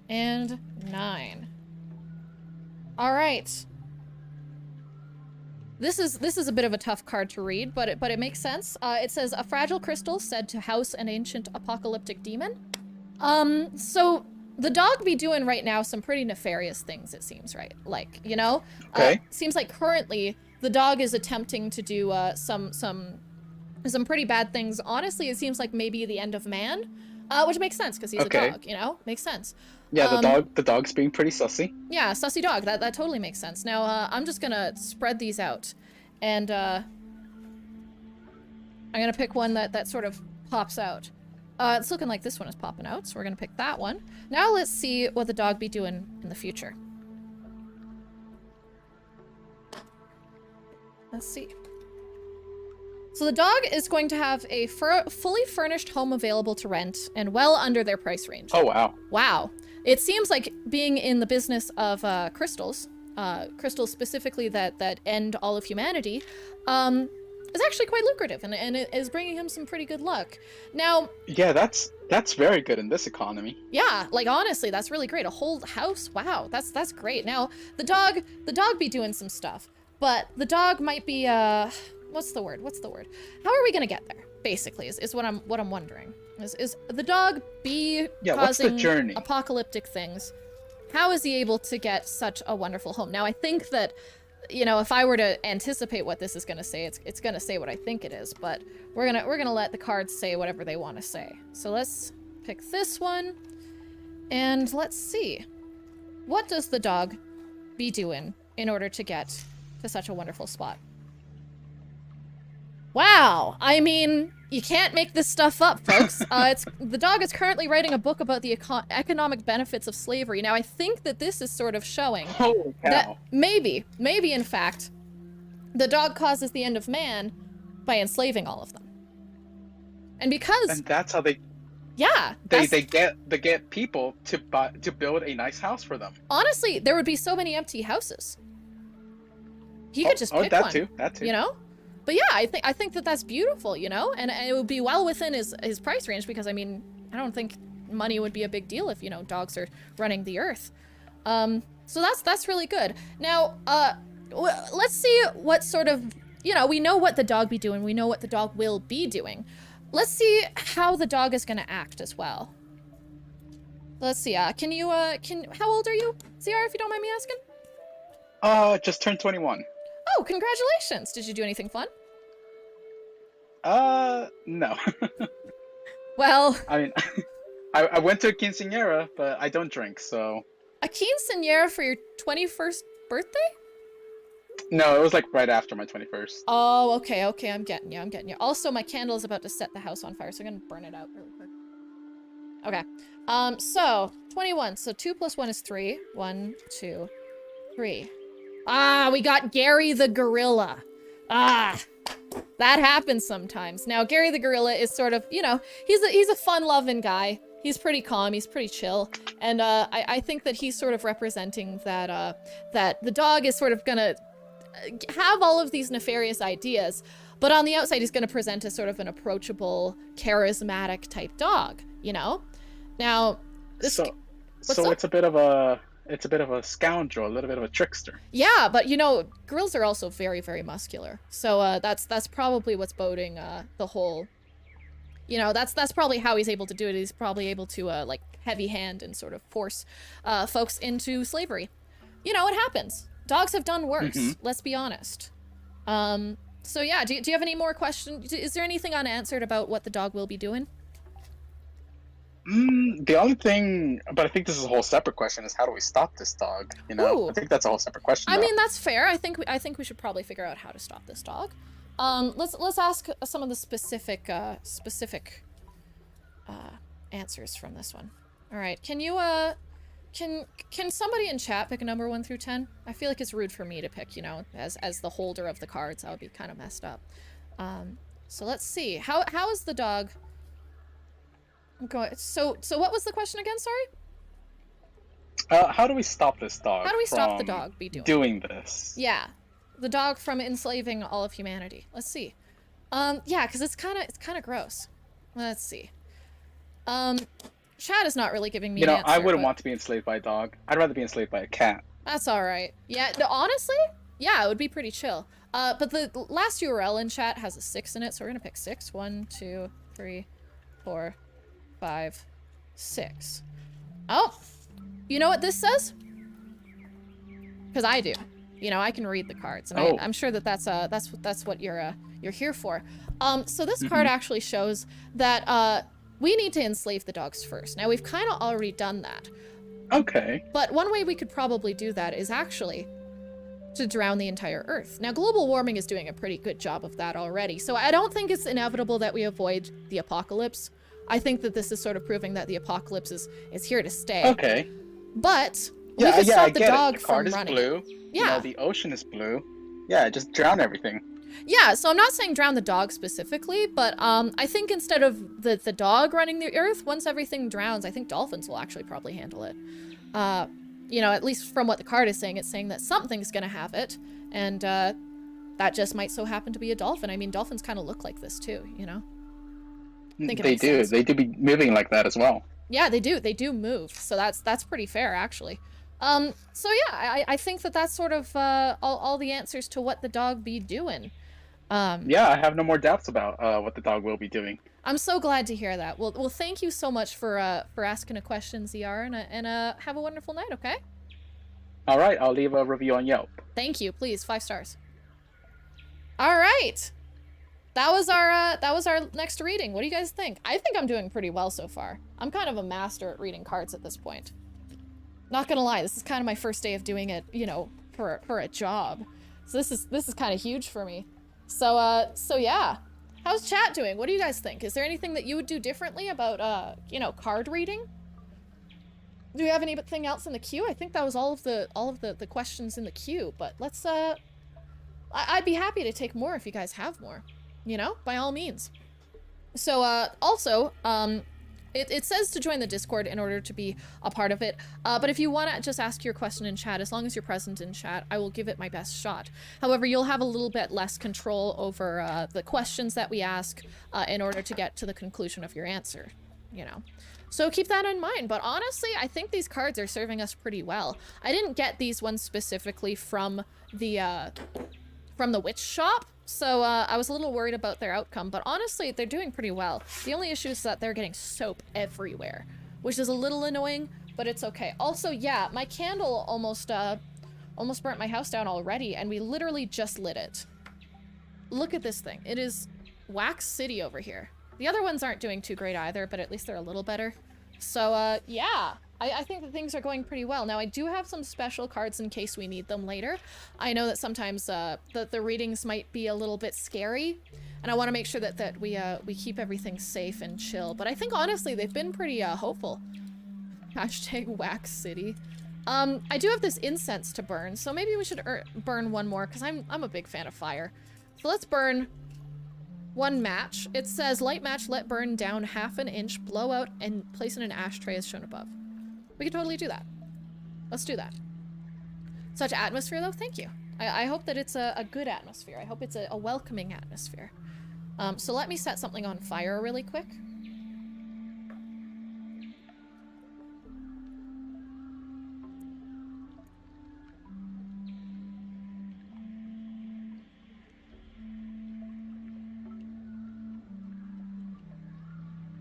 and 9. All right. This is a bit of a tough card to read, but it makes sense. It says a fragile crystal said to house an ancient apocalyptic demon. So the dog be doing right now some pretty nefarious things, it seems, right? Like, you know, Okay. Seems like currently the dog is attempting to do some pretty bad things. Honestly, it seems like maybe the end of man, which makes sense because he's a dog, you know, makes sense. Yeah, the dog's being pretty sussy. Yeah, sussy dog. That totally makes sense. Now, I'm just gonna spread these out, and I'm gonna pick one that sort of pops out. It's looking like this one is popping out, so we're gonna pick that one. Now let's see what the dog be doing in the future. Let's see. So the dog is going to have a fully furnished home available to rent and well under their price range. Oh, wow. Wow. It seems like being in the business of crystals specifically that end all of humanity, is actually quite lucrative, and it is bringing him some pretty good luck. Now, Yeah, that's very good in this economy. yeah, like honestly, that's really great. A whole house, wow, that's great. Now, the dog be doing some stuff, but the dog might be what's the word? How are we gonna get there? Basically, is what I'm wondering. Is the dog be Yeah, what's the causing journey? apocalyptic things? How is he able to get such a wonderful home? Now, I think that, you know, if I were to anticipate what this is gonna say, it's gonna say what I think it is, but we're gonna let the cards say whatever they want to say. So let's pick this one, and let's see. What does the dog be doing in order to get to such a wonderful spot? Wow, I mean, you can't make this stuff up, folks. The dog is currently writing a book about the economic benefits of slavery. Now, I think that this is sort of showing Holy cow. that maybe in fact, the dog causes the end of man by enslaving all of them. And because, And that's how they yeah, get people to build a nice house for them. honestly, there would be so many empty houses. He could just pick that one, too. That too. you know? But yeah, I think that that's beautiful, you know? And it would be well within his price range, because, I mean, I don't think money would be a big deal if, you know, dogs are running the earth. So that's really good. Now, let's see what sort of, you know, we know what the dog be doing, we know what the dog will be doing. Let's see how the dog is gonna act as well. Let's see, how old are you, ZR, if you don't mind me asking? Just turned 21. Oh, congratulations! Did you do anything fun? No. Well, I mean, I went to a quinceañera, but I don't drink, so. a quinceañera for your 21st birthday? No, it was like right after my 21st. Oh, okay, I'm getting you. Also, my candle is about to set the house on fire, so I'm gonna burn it out really quick. Okay, so, 21, so 2 plus 1 is 3. 1, 2, 3. Ah, we got Gary the gorilla. Ah, that happens sometimes. Now, Gary the gorilla is sort of, you know, he's a fun-loving guy. He's pretty calm, he's pretty chill, and I think that he's sort of representing that that the dog is sort of gonna have all of these nefarious ideas, but on the outside he's gonna present as sort of an approachable, charismatic type dog, you know? Now, this So up? it's a bit of a scoundrel, a little bit of a trickster. yeah, but you know, gorillas are also very, very muscular. So that's probably what's boding the whole. You know, that's probably how he's able to do it. He's probably able to like heavy hand and sort of force folks into slavery. You know, it happens. Dogs have done worse. Let's be honest. So yeah, do you have any more questions? Is there anything unanswered about what the dog will be doing? The only thing, but I think this is a whole separate question, is how do we stop this dog? You know, Ooh. I think that's a whole separate question. I though. mean, that's fair. I think we should probably figure out how to stop this dog. Let's ask some of the specific answers from this one. All right, can you can somebody in chat pick a number 1 through 10? I feel like it's rude for me to pick, you know, as the holder of the cards. That would be kind of messed up. So let's see. How is the dog? So what was the question again? Sorry. How do we stop this dog? How do we stop the from dog be doing this? Yeah, the dog from enslaving all of humanity. Let's see. Yeah, because it's kind of gross. Let's see. Chad is not really giving me You know, an answer, I wouldn't but want to be enslaved by a dog. I'd rather be enslaved by a cat. that's all right. Yeah, no, honestly, yeah, it would be pretty chill. But the last URL in chat has a 6 in it, so we're gonna pick 6. 1, 2, 3, 4, 5, 6. Oh, you know what this says? Because I do. You know, I can read the cards, and Oh. I'm sure that that's what you're here for. So this card actually shows that we need to enslave the dogs first. Now we've kind of already done that, Okay. but one way we could probably do that is actually to drown the entire Earth. Now global warming is doing a pretty good job of that already, so I don't think it's inevitable that we avoid the apocalypse. I think that this is sort of proving that the apocalypse is here to stay. Okay. But we Yeah, could I stop the get dog it. The card from is running. blue. Yeah. You know, the ocean is blue. Yeah, just drown everything. Yeah, so I'm not saying drown the dog specifically, but I think instead of the dog running the earth, once everything drowns, I think dolphins will actually probably handle it. You know, at least from what the card is saying, it's saying that something's gonna have it, and that just might so happen to be a dolphin. I mean, dolphins kind of look like this too, you know? Think it They makes do. sense. They do be moving like that as well. Yeah, they do. They do move. So that's pretty fair, actually. So yeah, I think that's sort of all the answers to what the dog be doing. Yeah, I have no more doubts about what the dog will be doing. I'm so glad to hear that. Well, thank you so much for asking a question, ZR, and have a wonderful night. Okay. All right, I'll leave a review on Yelp. Thank you. Please, 5 stars. All right. That was our next reading. What do you guys think? I think I'm doing pretty well so far. I'm kind of a master at reading cards at this point. Not gonna lie, this is kind of my first day of doing it, you know, for a job. So this is kind of huge for me. So yeah. How's chat doing? What do you guys think? Is there anything that you would do differently about you know, card reading? Do we have anything else in the queue? I think that was all of the questions in the queue, but let's I'd be happy to take more if you guys have more. You know, by all means. So, also, it says to join the Discord in order to be a part of it. But if you want to just ask your question in chat, as long as you're present in chat, I will give it my best shot. However, you'll have a little bit less control over the questions that we ask in order to get to the conclusion of your answer, you know. So keep that in mind. But honestly, I think these cards are serving us pretty well. I didn't get these ones specifically from the witch shop. So I was a little worried about their outcome, but honestly, they're doing pretty well. The only issue is that they're getting soap everywhere, which is a little annoying, but it's okay. Also, yeah, my candle almost burnt my house down already, and we literally just lit it. Look at this thing. It is Wax City over here. The other ones aren't doing too great either, but at least they're a little better. So, yeah. I think that things are going pretty well. Now, I do have some special cards in case we need them later. I know that sometimes the readings might be a little bit scary, and I want to make sure that we keep everything safe and chill. But I think, honestly, they've been pretty hopeful. Hashtag Wax City. I do have this incense to burn, so maybe we should burn one more, because I'm a big fan of fire. So let's burn one match. It says, light match, let burn down 1/2 inch, blow out, and place in an ashtray as shown above. We could totally do that. Let's do that. Such atmosphere, though. Thank you. I hope that it's a good atmosphere. I hope it's a welcoming atmosphere. So let me set something on fire really quick.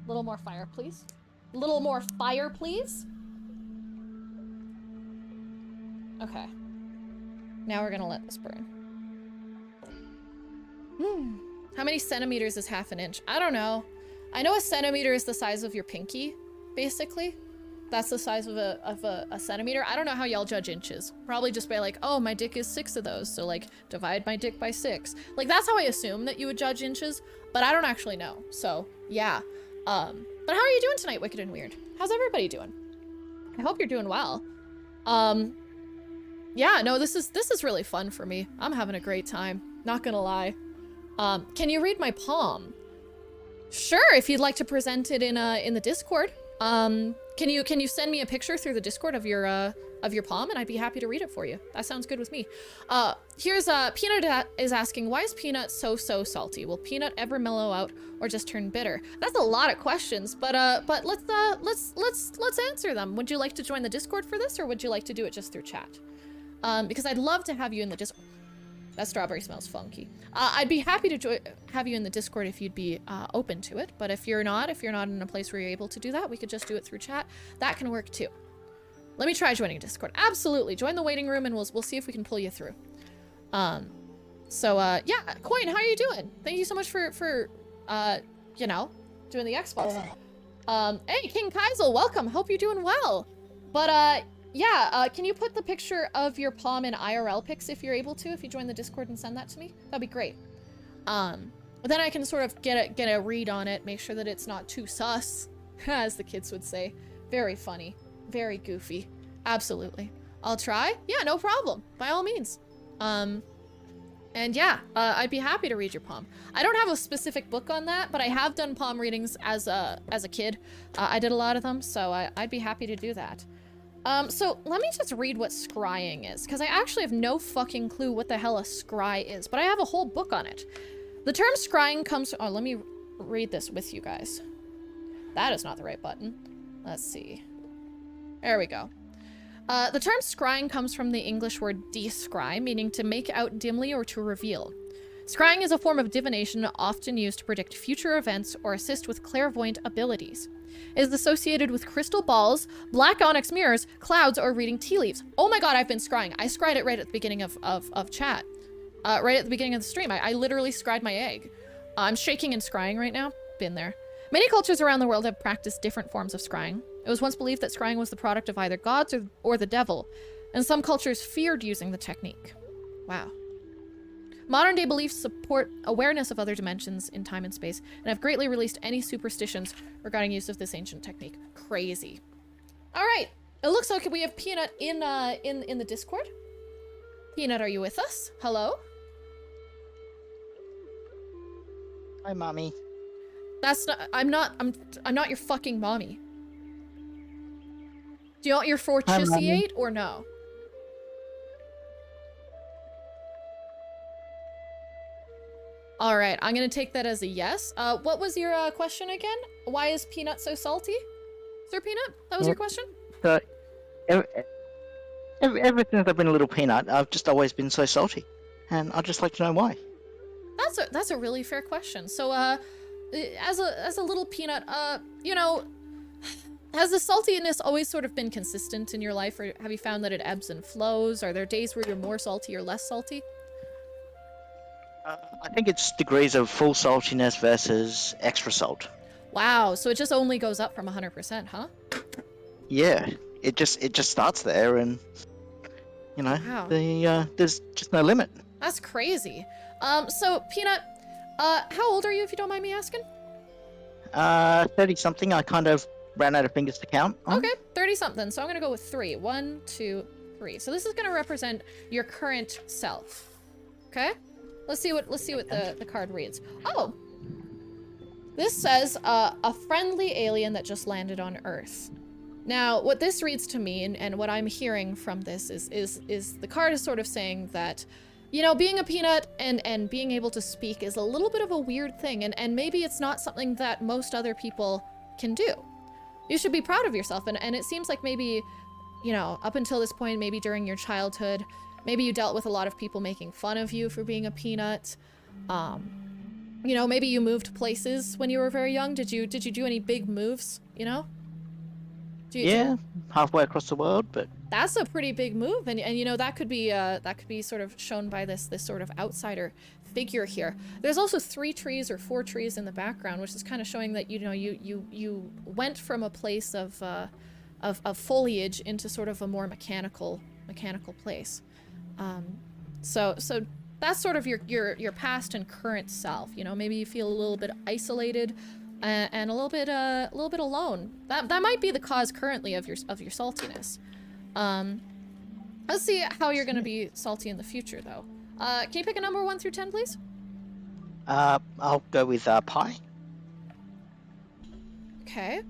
Little more fire, please. Little more fire, please. Okay. Now we're gonna let this burn. How many centimeters is 1/2 inch? I don't know. I know a centimeter is the size of your pinky, basically. That's the size of a centimeter. I don't know how y'all judge inches. Probably just by like, oh, my dick is 6 of those, so like divide my dick by 6. Like that's how I assume that you would judge inches, but I don't actually know. So yeah. But how are you doing tonight, Wicked and Weird? How's everybody doing? I hope you're doing well. Yeah, no, this is really fun for me. I'm having a great time. Not gonna lie. Can you read my palm? Sure, if you'd like to present it in the Discord. Can you send me a picture through the Discord of your palm, and I'd be happy to read it for you. That sounds good with me. Here's Peanut is asking, why is Peanut so salty? Will Peanut ever mellow out or just turn bitter? That's a lot of questions, but let's answer them. Would you like to join the Discord for this, or would you like to do it just through chat? Because I'd love to have you in the Discord. That strawberry smells funky. I'd be happy to have you in the Discord if you'd be open to it, but if you're not in a place where you're able to do that, we could just do it through chat. That can work too. Let me try joining Discord. Absolutely. Join the waiting room and we'll see if we can pull you through. Yeah, Coin, how are you doing? Thank you so much for you know, doing the Xbox. Hey, King Kaisel, welcome. Hope you're doing well. But yeah, can you put the picture of your palm in IRL pics if you're able to, if you join the Discord and send that to me? That'd be great. Then I can sort of get a read on it, make sure that it's not too sus, as the kids would say. Very funny, very goofy. Absolutely. I'll try. Yeah, no problem. By all means. And yeah, I'd be happy to read your palm. I don't have a specific book on that, but I have done palm readings as a kid. I did a lot of them, so I'd be happy to do that. So let me just read what scrying is, because I actually have no fucking clue what the hell a scry is, but I have a whole book on it. The term scrying comes... Oh, let me read this with you guys. That is not the right button. Let's see. There we go. The term scrying comes from the English word descry, meaning to make out dimly or to reveal. Scrying is a form of divination often used to predict future events or assist with clairvoyant abilities. It is associated with crystal balls, black onyx mirrors, clouds, or reading tea leaves. Oh my god, I've been scrying. I scryed it right at the beginning of chat. Right at the beginning of the stream. I literally scryed my egg. I'm shaking and scrying right now. Been there. Many cultures around the world have practiced different forms of scrying. It was once believed that scrying was the product of either gods or the devil, and some cultures feared using the technique. Wow. Modern day beliefs support awareness of other dimensions in time and space, and have greatly released any superstitions regarding use of this ancient technique. Crazy. All right. It looks like we have Peanut in the Discord. Peanut, are you with us? Hello? Hi, mommy. That's not. I'm not your fucking mommy. Do you want your forticiate or no? All right, I'm gonna take that as a yes. What was your question again? Why is Peanut so salty? Sir Peanut, that was your question? So, ever since I've been a little peanut, I've just always been so salty, and I'd just like to know why. That's a really fair question. So, as a little peanut, you know, has the saltiness always sort of been consistent in your life, or have you found that it ebbs and flows? Are there days where you're more salty or less salty? I think it's degrees of full saltiness versus extra salt. Wow, so it just only goes up from 100%, huh? Yeah, it just starts there, and you know, Wow. there's just no limit. That's crazy. So Peanut, how old are you, if you don't mind me asking? 30 something. I kind of ran out of fingers to count. Okay, 30 something. So I'm gonna go with 3. 1, 2, 3. So this is gonna represent your current self. Okay? Let's see what the card reads. Oh, this says a friendly alien that just landed on Earth. Now, what this reads to me, and what I'm hearing from this is the card is sort of saying that, you know, being a peanut and being able to speak is a little bit of a weird thing, and maybe it's not something that most other people can do. You should be proud of yourself, and it seems like maybe, you know, up until this point, maybe during your childhood, maybe you dealt with a lot of people making fun of you for being a peanut. You know, maybe you moved places when you were very young. Did you do any big moves, you know? Yeah, halfway across the world, but that's a pretty big move, and you know, that could be sort of shown by this sort of outsider figure here. There's also 3 trees or 4 trees in the background, which is kind of showing that, you know, you went from a place of foliage into sort of a more mechanical place. So that's sort of your past and current self. You know, maybe you feel a little bit isolated and a little bit alone. That might be the cause currently of your saltiness. Let's see how you're gonna be salty in the future, though. Can you pick a number 1 through 10, please? I'll go with pi. Okay.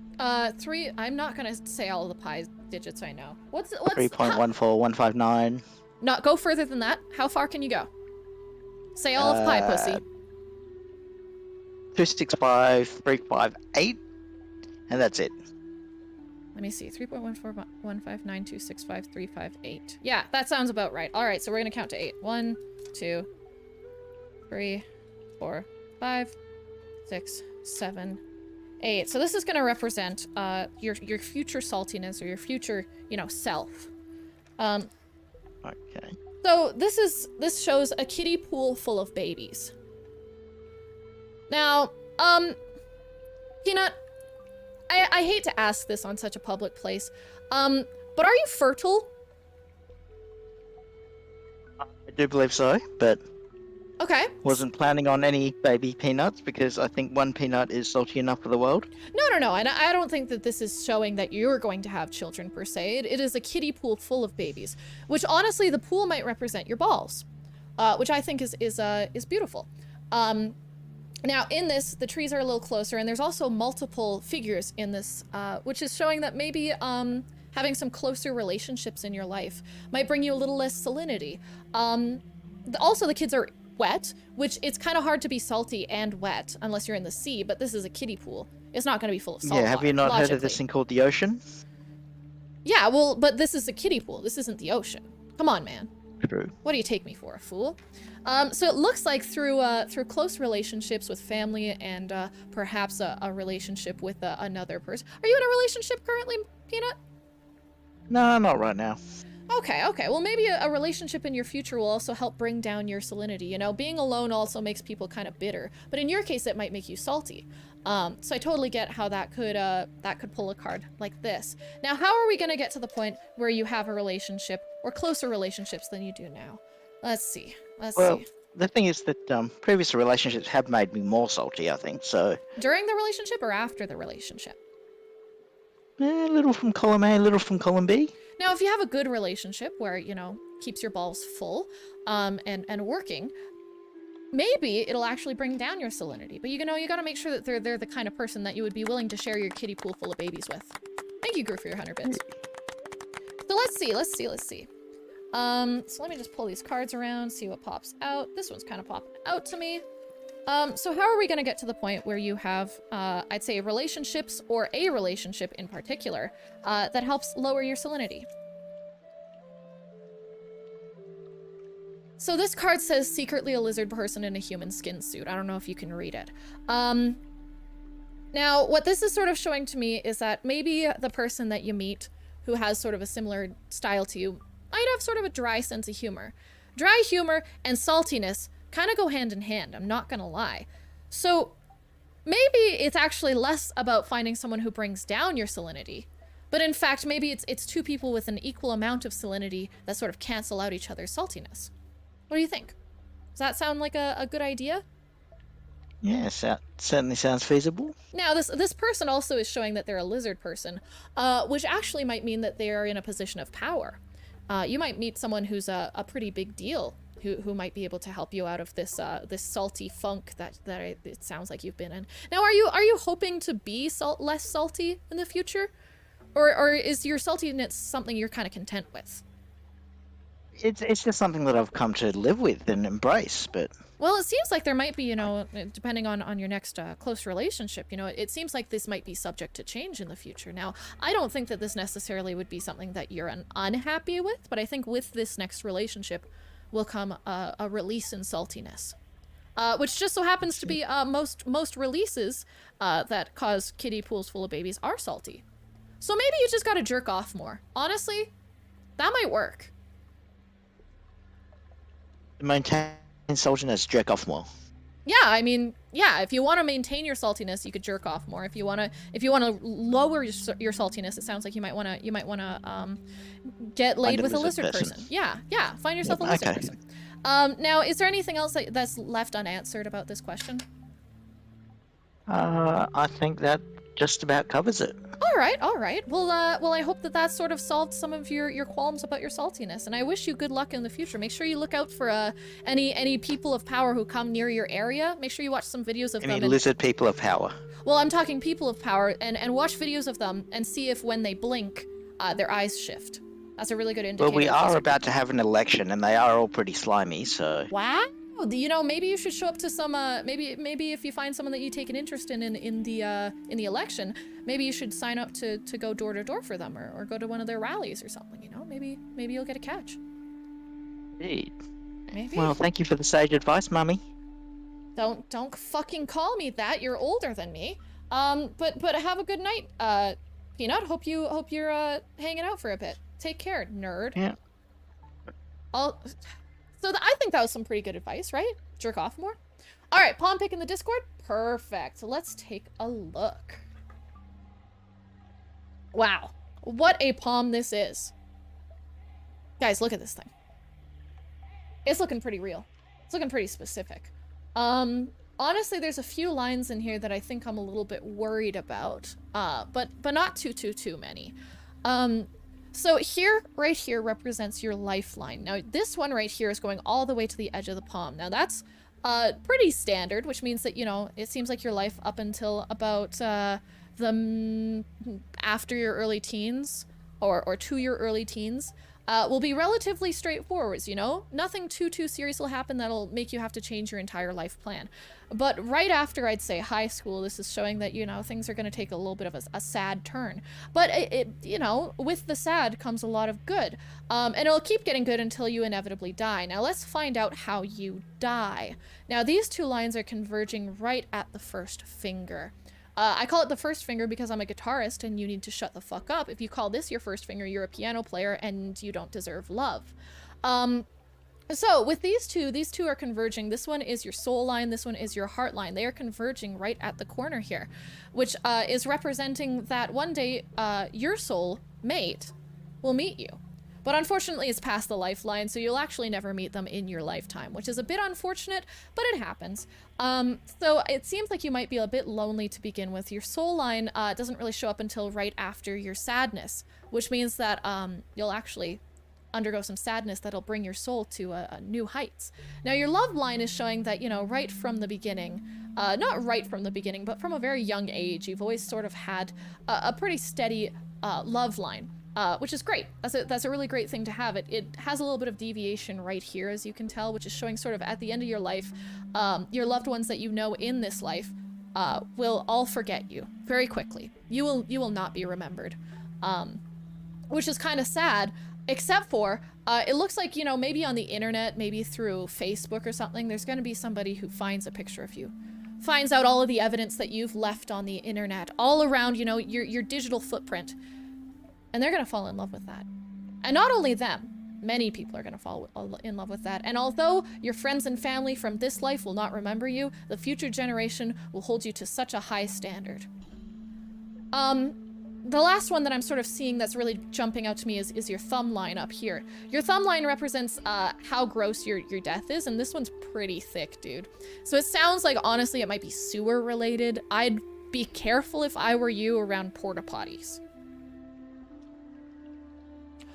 3. I'm not gonna say all of the pi digits I know. What's 3.14159. No, go further than that. How far can you go? Say all of pi, pussy. 265,358, and that's it. Let me see. 3.14159265358. Yeah, that sounds about right. All right, so we're gonna count to 8. 1, 2, 3, 4, 5, 6, 7, 8. So this is gonna represent your future saltiness, or your future, you know, self. Okay. So this shows a kiddie pool full of babies. Now, Peanut, I hate to ask this on such a public place, but are you fertile? I do believe so, but Okay. wasn't planning on any baby peanuts because I think one peanut is salty enough for the world. No, and I don't think that this is showing that you're going to have children per se. It is a kiddie pool full of babies, which honestly, the pool might represent your balls, which I think is beautiful. Now in this, the trees are a little closer, and there's also multiple figures in this, which is showing that maybe having some closer relationships in your life might bring you a little less salinity. Also, the kids are wet, which it's kind of hard to be salty and wet unless you're in the sea, but this is a kiddie pool. It's not going to be full of salt Yeah, have water, you not heard of this logically. thing called the ocean? Yeah, well, but this is a kiddie pool. This isn't the ocean. Come on, man. True. What do you take me for, a fool? So it looks like through close relationships with family and perhaps a relationship with another person. Are you in a relationship currently, Peanut? No, not right now. Okay. Well, maybe a relationship in your future will also help bring down your salinity. You know, being alone also makes people kind of bitter, but in your case, it might make you salty. So I totally get how that could pull a card like this. Now, how are we gonna get to the point where you have a relationship or closer relationships than you do now? Let's see. Well, the thing is that previous relationships have made me more salty, I think, so... During the relationship or after the relationship? A little from column A, a little from column B. Now, if you have a good relationship where, you know, keeps your balls full and working, maybe it'll actually bring down your salinity. But you know, you gotta make sure that they're the kind of person that you would be willing to share your kiddie pool full of babies with. Thank you, Gru, for your 100 bits. So let's see. So let me just pull these cards around, see what pops out. This one's kind of popping out to me. So how are we gonna get to the point where you have, I'd say relationships, or a relationship in particular, that helps lower your salinity? So this card says secretly a lizard person in a human skin suit. I don't know if you can read it. Now, what this is sort of showing to me is that maybe the person that you meet who has sort of a similar style to you might have sort of a dry sense of humor. Dry humor and saltiness kind of go hand in hand, I'm not gonna lie. So maybe it's actually less about finding someone who brings down your salinity, but in fact, maybe it's two people with an equal amount of salinity that sort of cancel out each other's saltiness. What do you think? Does that sound like a good idea? Yes, that certainly sounds feasible. Now, this person also is showing that they're a lizard person, which actually might mean that they are in a position of power. You might meet someone who's a pretty big deal, who might be able to help you out of this this salty funk that it sounds like you've been in. Now, are you hoping to be less salty in the future, or is your saltiness something you're kind of content with? It's just something that I've come to live with and embrace, but... Well, it seems like there might be, you know, depending on your next close relationship, you know, it seems like this might be subject to change in the future. Now, I don't think that this necessarily would be something that you're unhappy with, but I think with this next relationship will come a release in saltiness. Which just so happens to be most releases that cause kiddie pools full of babies are salty. So maybe you just gotta jerk off more. Honestly, that might work. Maintain saltiness, jerk off more. Yeah, I mean, yeah, if you want to maintain your saltiness, you could jerk off more. If you want to lower your saltiness, it sounds like you might want to get laid with a lizard person. Yeah, find yourself a lizard person. Now, is there anything else that's left unanswered about this question? I think that just about covers it. All right. Well, I hope that sort of solved some of your qualms about your saltiness, and I wish you good luck in the future. Make sure you look out for any people of power who come near your area. Make sure you watch some videos of them. Any lizard people of power. Well, I'm talking people of power, and watch videos of them and see if when they blink, their eyes shift. That's a really good indicator. Well, we are about to have an election, and they are all pretty slimy, so... Wow. You know, maybe you should show up to some. Maybe if you find someone that you take an interest in the election, maybe you should sign up to go door to door for them, or go to one of their rallies or something. You know, maybe you'll get a catch. Indeed. Maybe. Well, thank you for the sage advice, Mummy. Don't fucking call me that. You're older than me. But have a good night, Peanut. Hope you're hanging out for a bit. Take care, nerd. Yeah. I think that was some pretty good advice, right? Jerk off more. All right, palm pick in the Discord. Perfect. Let's take a look. Wow, what a palm this is. Guys, look at this thing. It's looking pretty real. It's looking pretty specific. Honestly, there's a few lines in here that I think I'm a little bit worried about. But not too many. So right here represents your lifeline. Now this one right here is going all the way to the edge of the palm. Now that's pretty standard, which means that, you know, it seems like your life up until about after your early teens or to your early teens will be relatively straightforward, you know? Nothing too serious will happen that'll make you have to change your entire life plan. But right after, I'd say, high school, this is showing that, you know, things are going to take a little bit of a sad turn. But, you know, with the sad comes a lot of good. And it'll keep getting good until you inevitably die. Now, let's find out how you die. Now, these two lines are converging right at the first finger. I call it the first finger because I'm a guitarist and you need to shut the fuck up. If you call this your first finger, you're a piano player and you don't deserve love. So with these two are converging. This one is your soul line, this one is your heart line. They are converging right at the corner here, which is representing that one day your soul mate will meet you. But unfortunately, it's past the lifeline, so you'll actually never meet them in your lifetime, which is a bit unfortunate, but it happens. So it seems like you might be a bit lonely to begin with. Your soul line doesn't really show up until right after your sadness, which means that you'll actually undergo some sadness that'll bring your soul to new heights. Now, your love line is showing that, you know, right from the beginning, not right from the beginning, but from a very young age, you've always sort of had a pretty steady love line. Which is great. That's a really great thing to have. It has a little bit of deviation right here, as you can tell, which is showing sort of at the end of your life, your loved ones that you know in this life will all forget you very quickly. You will not be remembered, which is kind of sad. Except for, it looks like, you know, maybe on the internet, maybe through Facebook or something, there's going to be somebody who finds a picture of you, finds out all of the evidence that you've left on the internet, all around, you know, your digital footprint. And they're going to fall in love with that. And not only them, many people are going to fall in love with that. And although your friends and family from this life will not remember you, the future generation will hold you to such a high standard. The last one that I'm sort of seeing that's really jumping out to me is your thumb line up here. Your thumb line represents how gross your death is, and this one's pretty thick, dude. So it sounds like, honestly, it might be sewer related. I'd be careful if I were you around porta potties.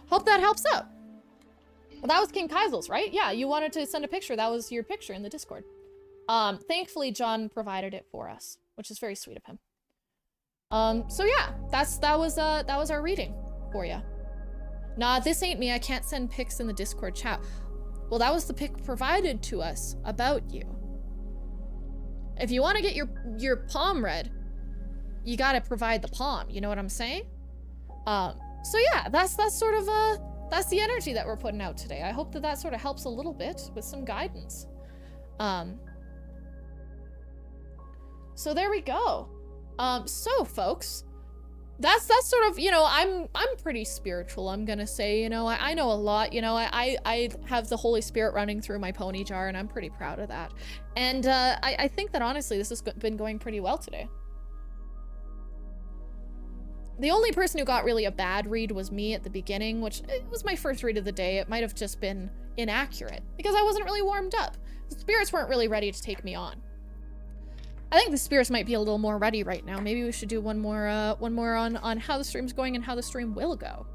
Hope that helps out. Well, that was King Kaisel's, right? Yeah, you wanted to send a picture. That was your picture in the Discord. Thankfully, John provided it for us, which is very sweet of him. So yeah, that was our reading for you. Nah, this ain't me. I can't send pics in the Discord chat. Well, that was the pic provided to us about you. If you want to get your palm read, you gotta provide the palm. You know what I'm saying? So yeah, that's sort of that's the energy that we're putting out today. I hope that sort of helps a little bit with some guidance. So there we go. So folks, that's sort of, you know, I'm pretty spiritual, I'm gonna say, you know, I know a lot, you know, I have the Holy Spirit running through my pony jar, and I'm pretty proud of that. And I think that honestly, this has been going pretty well today. The only person who got really a bad read was me at the beginning, which it was my first read of the day. It might have just been inaccurate because I wasn't really warmed up. The spirits weren't really ready to take me on. I think the spirits might be a little more ready right now. Maybe we should do one more on how the stream's going and how the stream will go.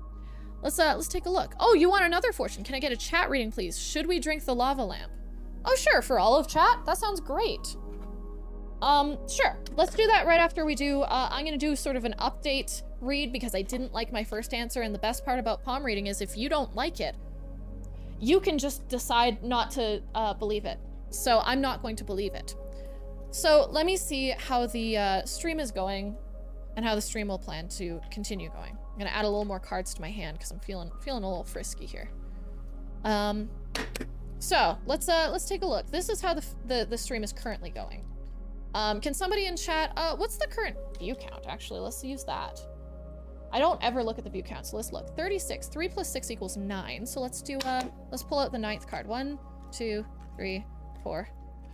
Let's take a look. Oh, you want another fortune? Can I get a chat reading, please? Should we drink the lava lamp? Oh, sure, for all of chat? That sounds great. Sure. Let's do that right after we do, I'm gonna do sort of an update read because I didn't like my first answer, and the best part about palm reading is if you don't like it, you can just decide not to believe it. So I'm not going to believe it. So let me see how the stream is going and how the stream will plan to continue going. I'm gonna add a little more cards to my hand because I'm feeling a little frisky here. So let's take a look. This is how the stream is currently going. Can somebody in chat, what's the current view count? Actually, let's use that. I don't ever look at the view count, so let's look. 36, 3 plus 6 equals 9. So let's do, let's pull out the 9th card. 1, 2, 3, 4,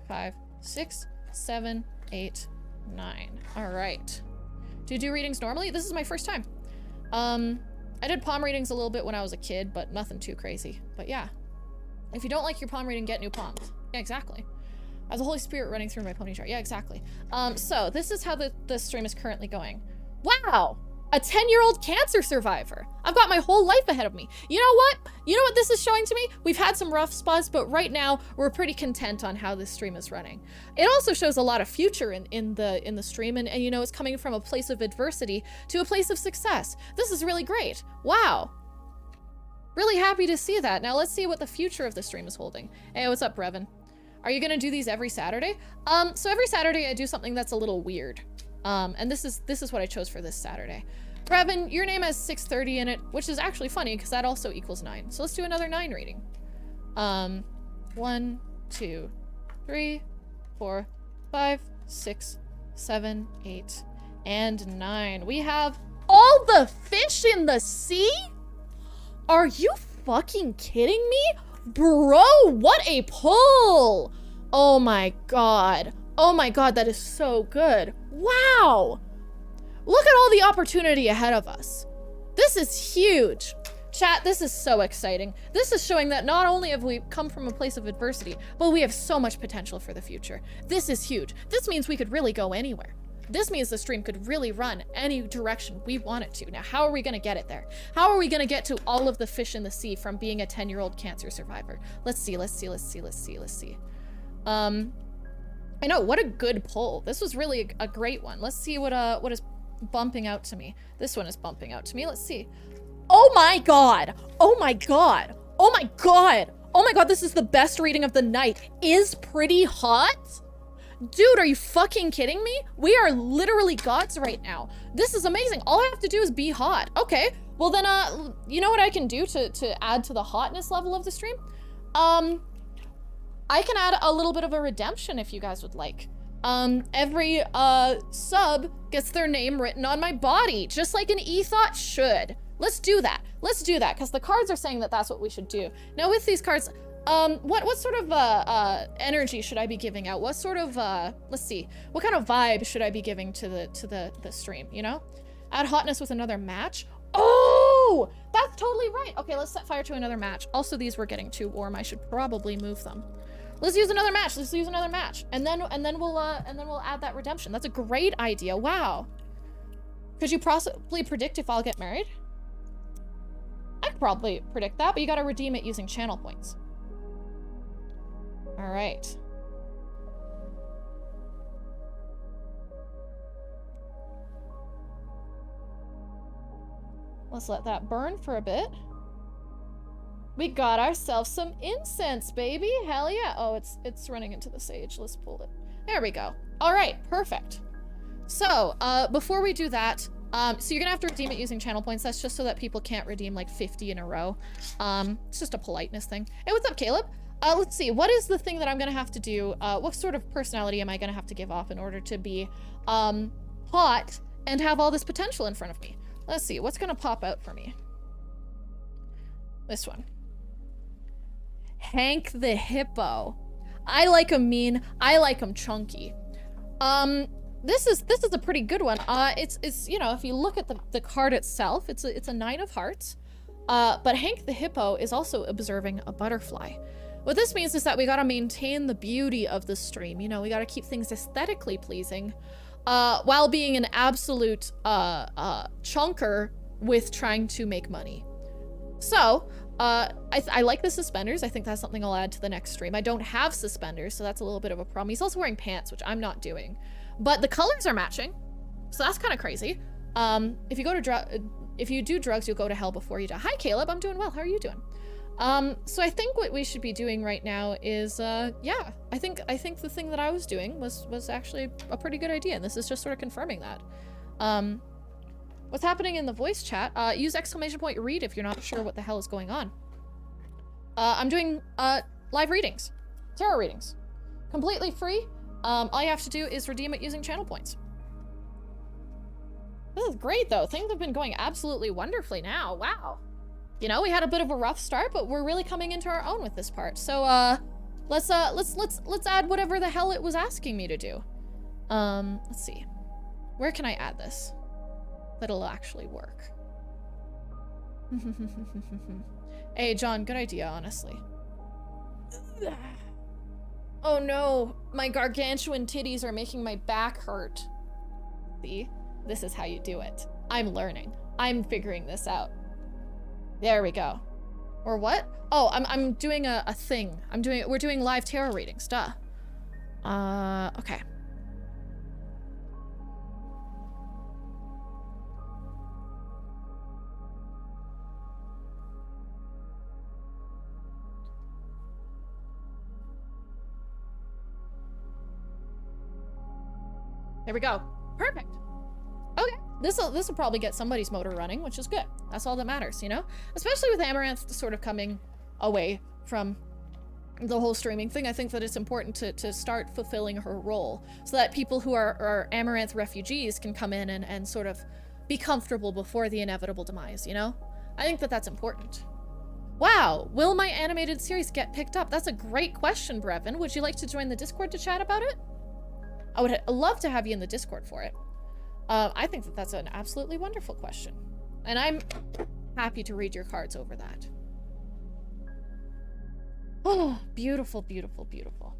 5, 6, 7, 8, 9. All right. Do you do readings normally? This is my first time. I did palm readings a little bit when I was a kid, but nothing too crazy. But yeah, if you don't like your palm reading, get new palms. Yeah, exactly. I have the Holy Spirit running through my pony jar. Yeah, exactly. So this is how the stream is currently going. Wow! A 10-year-old cancer survivor. I've got my whole life ahead of me. You know what? You know what this is showing to me? We've had some rough spots, but right now we're pretty content on how this stream is running. It also shows a lot of future in the stream, and you know, it's coming from a place of adversity to a place of success. This is really great. Wow. Really happy to see that. Now let's see what the future of the stream is holding. Hey, what's up, Brevin? Are you gonna do these every Saturday? So every Saturday I do something that's a little weird. And this is what I chose for this Saturday. Brevin, your name has 630 in it, which is actually funny because that also equals 9. So let's do another 9 reading. 1, 2, 3, 4, 5, 6, 7, 8, and 9. We have all the fish in the sea? Are you fucking kidding me? Bro, what a pull! Oh my god. Oh my god, that is so good. Wow! Look at all the opportunity ahead of us. This is huge. Chat, this is so exciting. This is showing that not only have we come from a place of adversity, but we have so much potential for the future. This is huge. This means we could really go anywhere. This means the stream could really run any direction we want it to. Now, how are we gonna get it there? How are we gonna get to all of the fish in the sea from being a 10-year-old cancer survivor? Let's see. I know, what a good pull. This was really a great one. Let's see what is bumping out to me. This one is bumping out to me. Let's see. Oh my god. Oh my god. Oh my god. Oh my god, this is the best reading of the night. Is pretty hot? Dude, are you fucking kidding me? We are literally gods right now. This is amazing. All I have to do is be hot. Okay, well then, you know what I can do to add to the hotness level of the stream? I can add a little bit of a redemption if you guys would like. Every sub gets their name written on my body, just like an ethot should. Let's do that. Let's do that, because the cards are saying that that's what we should do. Now with these cards, what sort of energy should I be giving out? What sort of let's see, what kind of vibe should I be giving to the stream? You know, add hotness with another match. Oh, that's totally right. Okay, let's set fire to another match. Also, these were getting too warm. I should probably move them. Let's use another match. Let's use another match, and then we'll add that redemption. That's a great idea. Wow. Could you possibly predict if I'll get married? I could probably predict that, but you gotta redeem it using channel points. All right. Let's let that burn for a bit. We got ourselves some incense, baby. Hell yeah. Oh, it's running into the sage. Let's pull it. There we go. All right, perfect. So, before we do that, so you're gonna have to redeem it using channel points. That's just so that people can't redeem like 50 in a row. It's just a politeness thing. Hey, what's up, Caleb? Let's see. What is the thing that I'm gonna have to do? What sort of personality am I gonna have to give off in order to be hot and have all this potential in front of me? Let's see. What's gonna pop out for me? This one. Hank the Hippo. I like him mean. I like him chunky. This is a pretty good one. It's you know, if you look at the card itself, it's a 9 of hearts. But Hank the Hippo is also observing a butterfly. What this means is that we gotta maintain the beauty of the stream. You know, we gotta keep things aesthetically pleasing, while being an absolute chunker with trying to make money. So, I like the suspenders. I think that's something I'll add to the next stream. I don't have suspenders, so that's a little bit of a problem. He's also wearing pants, which I'm not doing. But the colors are matching, so that's kind of crazy. If you do drugs, you'll go to hell before you die. Hi, Caleb. I'm doing well. How are you doing? So I think what we should be doing right now is, yeah, I think the thing that I was doing was actually a pretty good idea, and this is just sort of confirming that. What's happening in the voice chat? Use ! read if you're not sure what the hell is going on. I'm doing live readings, tarot readings, completely free. All you have to do is redeem it using channel points. This is great though. Things have been going absolutely wonderfully now. Wow. You know, we had a bit of a rough start, but we're really coming into our own with this part. So let's add whatever the hell it was asking me to do. Let's see. Where can I add this? That'll actually work. Hey, John, good idea, honestly. Oh no, my gargantuan titties are making my back hurt. See? This is how you do it. I'm learning. I'm figuring this out. There we go. Or what? Oh, I'm doing a thing. We're doing live tarot readings, duh. Okay. There we go. Perfect. Okay. This will probably get somebody's motor running, which is good. That's all that matters, you know? Especially with Amaranth sort of coming away from the whole streaming thing, I think that it's important to start fulfilling her role so that people who are Amaranth refugees can come in and sort of be comfortable before the inevitable demise, you know? I think that that's important. Wow, will my animated series get picked up? That's a great question, Brevin. Would you like to join the Discord to chat about it? I would love to have you in the Discord for it. I think that that's an absolutely wonderful question. And I'm happy to read your cards over that. Oh, beautiful, beautiful, beautiful.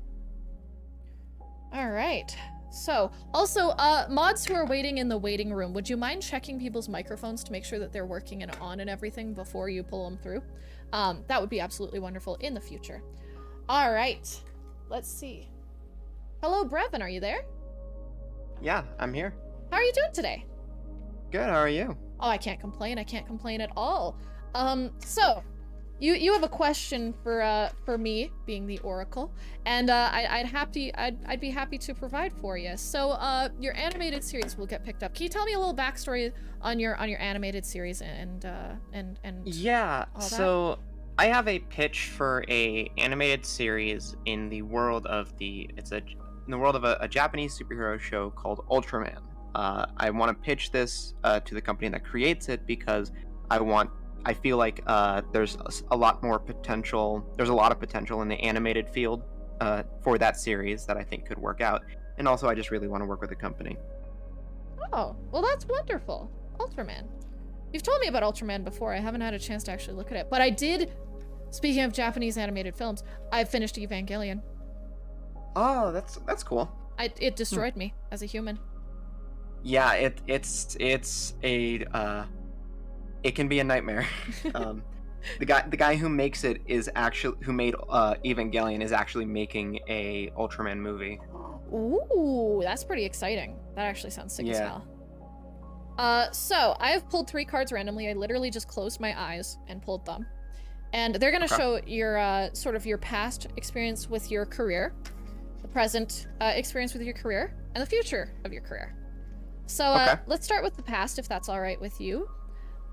All right. So, also, mods who are waiting in the waiting room, would you mind checking people's microphones to make sure that they're working and on and everything before you pull them through? That would be absolutely wonderful in the future. All right. Let's see. Hello, Brevin, are you there? Yeah, I'm here. How are you doing today? Good, how are you? Oh, I can't complain. I can't complain at all. So, you have a question for me, being the Oracle, and I'd be happy to provide for you. So, your animated series will get picked up. Can you tell me a little backstory on your animated series and Yeah, all that? so I have a pitch for a animated series in the world of a Japanese superhero show called Ultraman. I want to pitch this to the company that creates it because I feel like there's a lot more potential. There's a lot of potential in the animated field for that series that I think could work out. And also, I just really want to work with the company. Oh, well, that's wonderful. Ultraman. You've told me about Ultraman before. I haven't had a chance to actually look at it, but I did. Speaking of Japanese animated films, I finished Evangelion. Oh, that's cool. It destroyed me as a human. Yeah, it can be a nightmare. The guy who made Evangelion is actually making a Ultraman movie. Ooh, that's pretty exciting. That actually sounds sick as Yeah. hell. So I have pulled 3 cards randomly. I literally just closed my eyes and pulled them, and they're gonna show your sort of your past experience with your career, the present experience with your career, and the future of your career. So let's start with the past, if that's all right with you.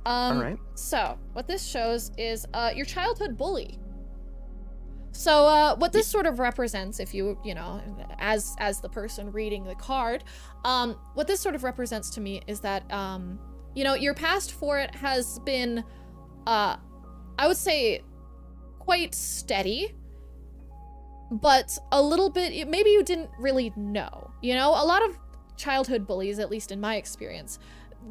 All right. So what this shows is your childhood bully. So what this sort of represents, if you know, as the person reading the card, what this sort of represents to me is that you know, your past for it has been I would say quite steady, but a little bit maybe you didn't really know. You know, a lot of childhood bullies, at least in my experience,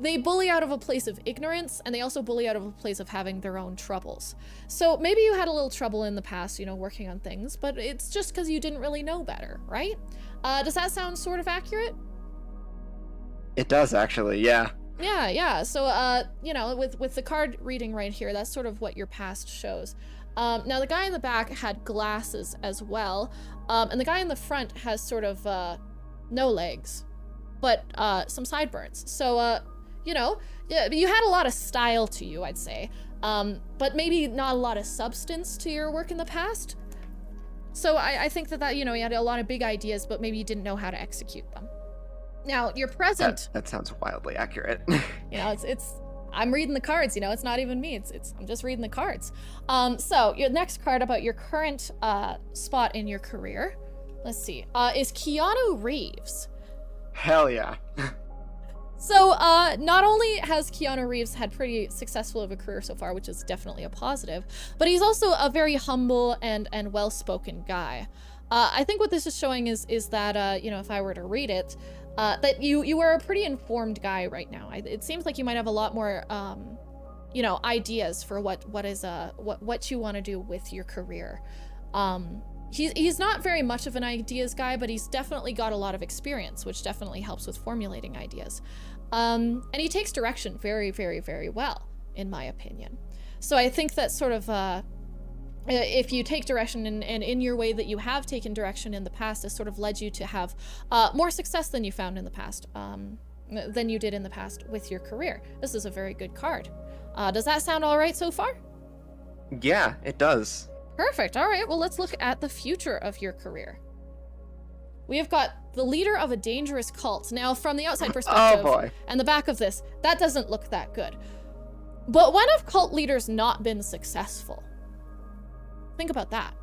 they bully out of a place of ignorance, and they also bully out of a place of having their own troubles. So maybe you had a little trouble in the past, you know, working on things, but it's just because you didn't really know better, right? Does that sound sort of accurate? It does actually, yeah. Yeah. So, you know, with the card reading right here, that's sort of what your past shows. Now, the guy in the back had glasses as well, and the guy in the front has sort of no legs, but some sideburns. So, you know, you had a lot of style to you, I'd say, but maybe not a lot of substance to your work in the past. So I think that, you know, you had a lot of big ideas, but maybe you didn't know how to execute them. Now, your present... That sounds wildly accurate. You know, it's I'm reading the cards, you know, it's not even me, I'm just reading the cards. So your next card about your current spot in your career, let's see, is Keanu Reeves. Hell yeah. So not only has Keanu Reeves had pretty successful of a career so far, which is definitely a positive, but he's also a very humble and well-spoken guy. I think what this is showing is that, you know, if I were to read it, that you are a pretty informed guy right now. It seems like you might have a lot more, you know, ideas for what you want to do with your career. he's not very much of an ideas guy, but he's definitely got a lot of experience, which definitely helps with formulating ideas. And he takes direction very, very, very well, in my opinion. So I think that sort of, if you take direction and in your way that you have taken direction in the past has sort of led you to have more success than you found in the past, than you did in the past with your career. This is a very good card. Does that sound all right so far? Yeah, it does. Perfect. All right, well, let's look at the future of your career. We have got the leader of a dangerous cult. Now, from the outside perspective, Oh boy. and the back of this, that doesn't look that good. But when have cult leaders not been successful? Think about that.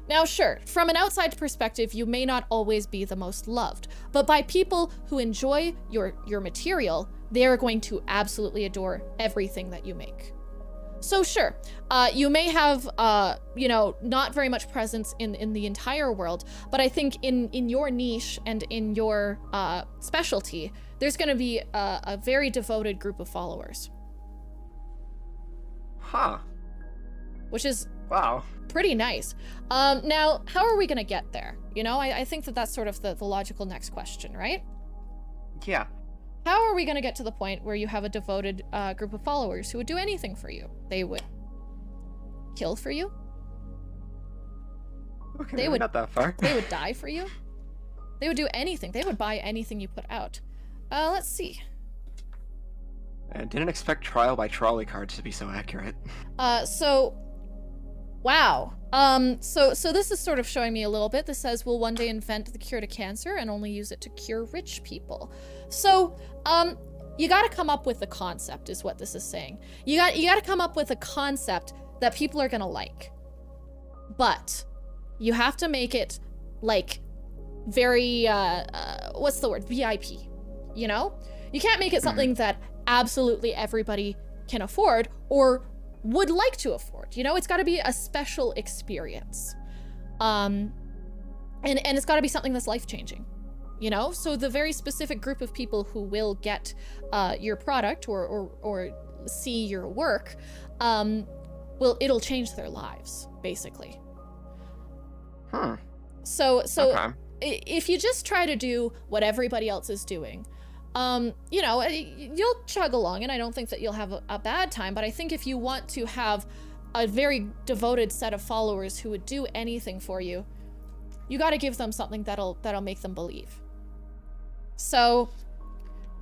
Now, sure, from an outside perspective, you may not always be the most loved, but by people who enjoy your material, they are going to absolutely adore everything that you make. So sure, you may have, not very much presence in the entire world, but I think in your niche and in your specialty, there's going to be a very devoted group of followers. Huh. Which is Wow. pretty nice. Now, how are we going to get there? You know, I think that that's sort of the logical next question, right? Yeah. How are we going to get to the point where you have a devoted group of followers who would do anything for you? They would kill for you. Okay, They maybe would- not that far. They would die for you. They would do anything. They would buy anything you put out. Let's see. I didn't expect trial by trolley cards to be so accurate. Wow. So this is sort of showing me a little bit. This says we'll one day invent the cure to cancer and only use it to cure rich people. So, you got to come up with a concept, is what this is saying. You got to come up with a concept that people are gonna like, but you have to make it like very what's the word? VIP. You know, you can't make it something that absolutely everybody can afford or would like to afford. You know, it's got to be a special experience, and it's got to be something that's life-changing. You know, so the very specific group of people who will get your product or see your work, it'll change their lives, basically. So Okay. if you just try to do what everybody else is doing, you'll chug along, and I don't think that you'll have a bad time. But I think if you want to have a very devoted set of followers who would do anything for you, you got to give them something that'll make them believe. So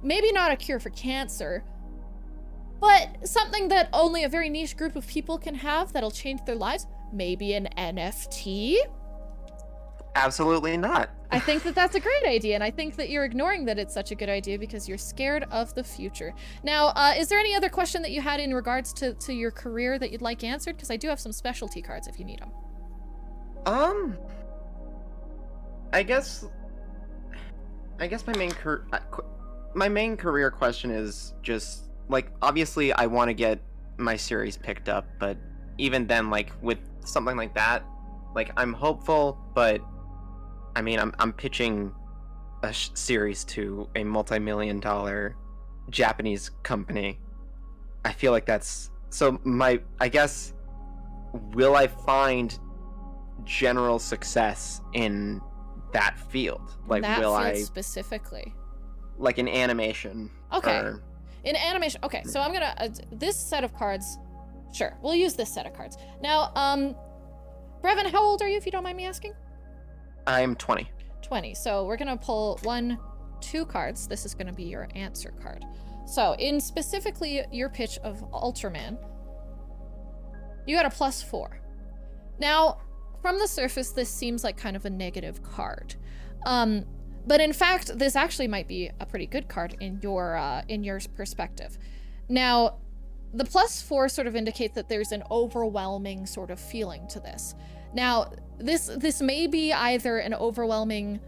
maybe not a cure for cancer, but something that only a very niche group of people can have that'll change their lives. Maybe an NFT. Absolutely not. I think that that's a great idea, and I think that you're ignoring that it's such a good idea because you're scared of the future. Now, is there any other question that you had in regards to your career that you'd like answered? Because I do have some specialty cards if you need them. I guess my main career question is just like, obviously I want to get my series picked up, but even then, like with something like that, like I'm hopeful, but I mean, I'm pitching a series to a multi-million-dollar Japanese company. I feel like that's so. I guess, will I find general success in that field? Like, that will field I specifically? like in animation? Okay. or- In animation, okay, so I'm gonna, this set of cards, sure, we'll use this set of cards. Now, Brevin, how old are you, if you don't mind me asking? I'm 20. 20, so we're gonna pull 2 cards. This is gonna be your answer card. So, in specifically your pitch of Ultraman, you got a +4. Now, from the surface, this seems like kind of a negative card. But in fact, this actually might be a pretty good card in your perspective. Now, the +4 sort of indicates that there's an overwhelming sort of feeling to this. Now, this may be either an overwhelming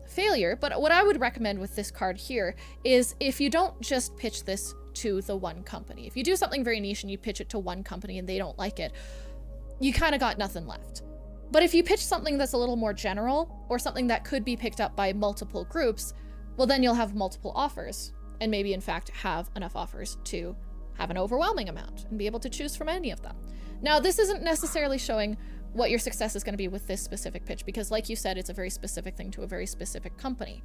failure, but what I would recommend with this card here is if you don't just pitch this to the one company. If you do something very niche and you pitch it to one company and they don't like it, you kind of got nothing left. But if you pitch something that's a little more general, or something that could be picked up by multiple groups, well, then you'll have multiple offers, and maybe in fact have enough offers to have an overwhelming amount and be able to choose from any of them. Now, this isn't necessarily showing what your success is going to be with this specific pitch, because like you said, it's a very specific thing to a very specific company.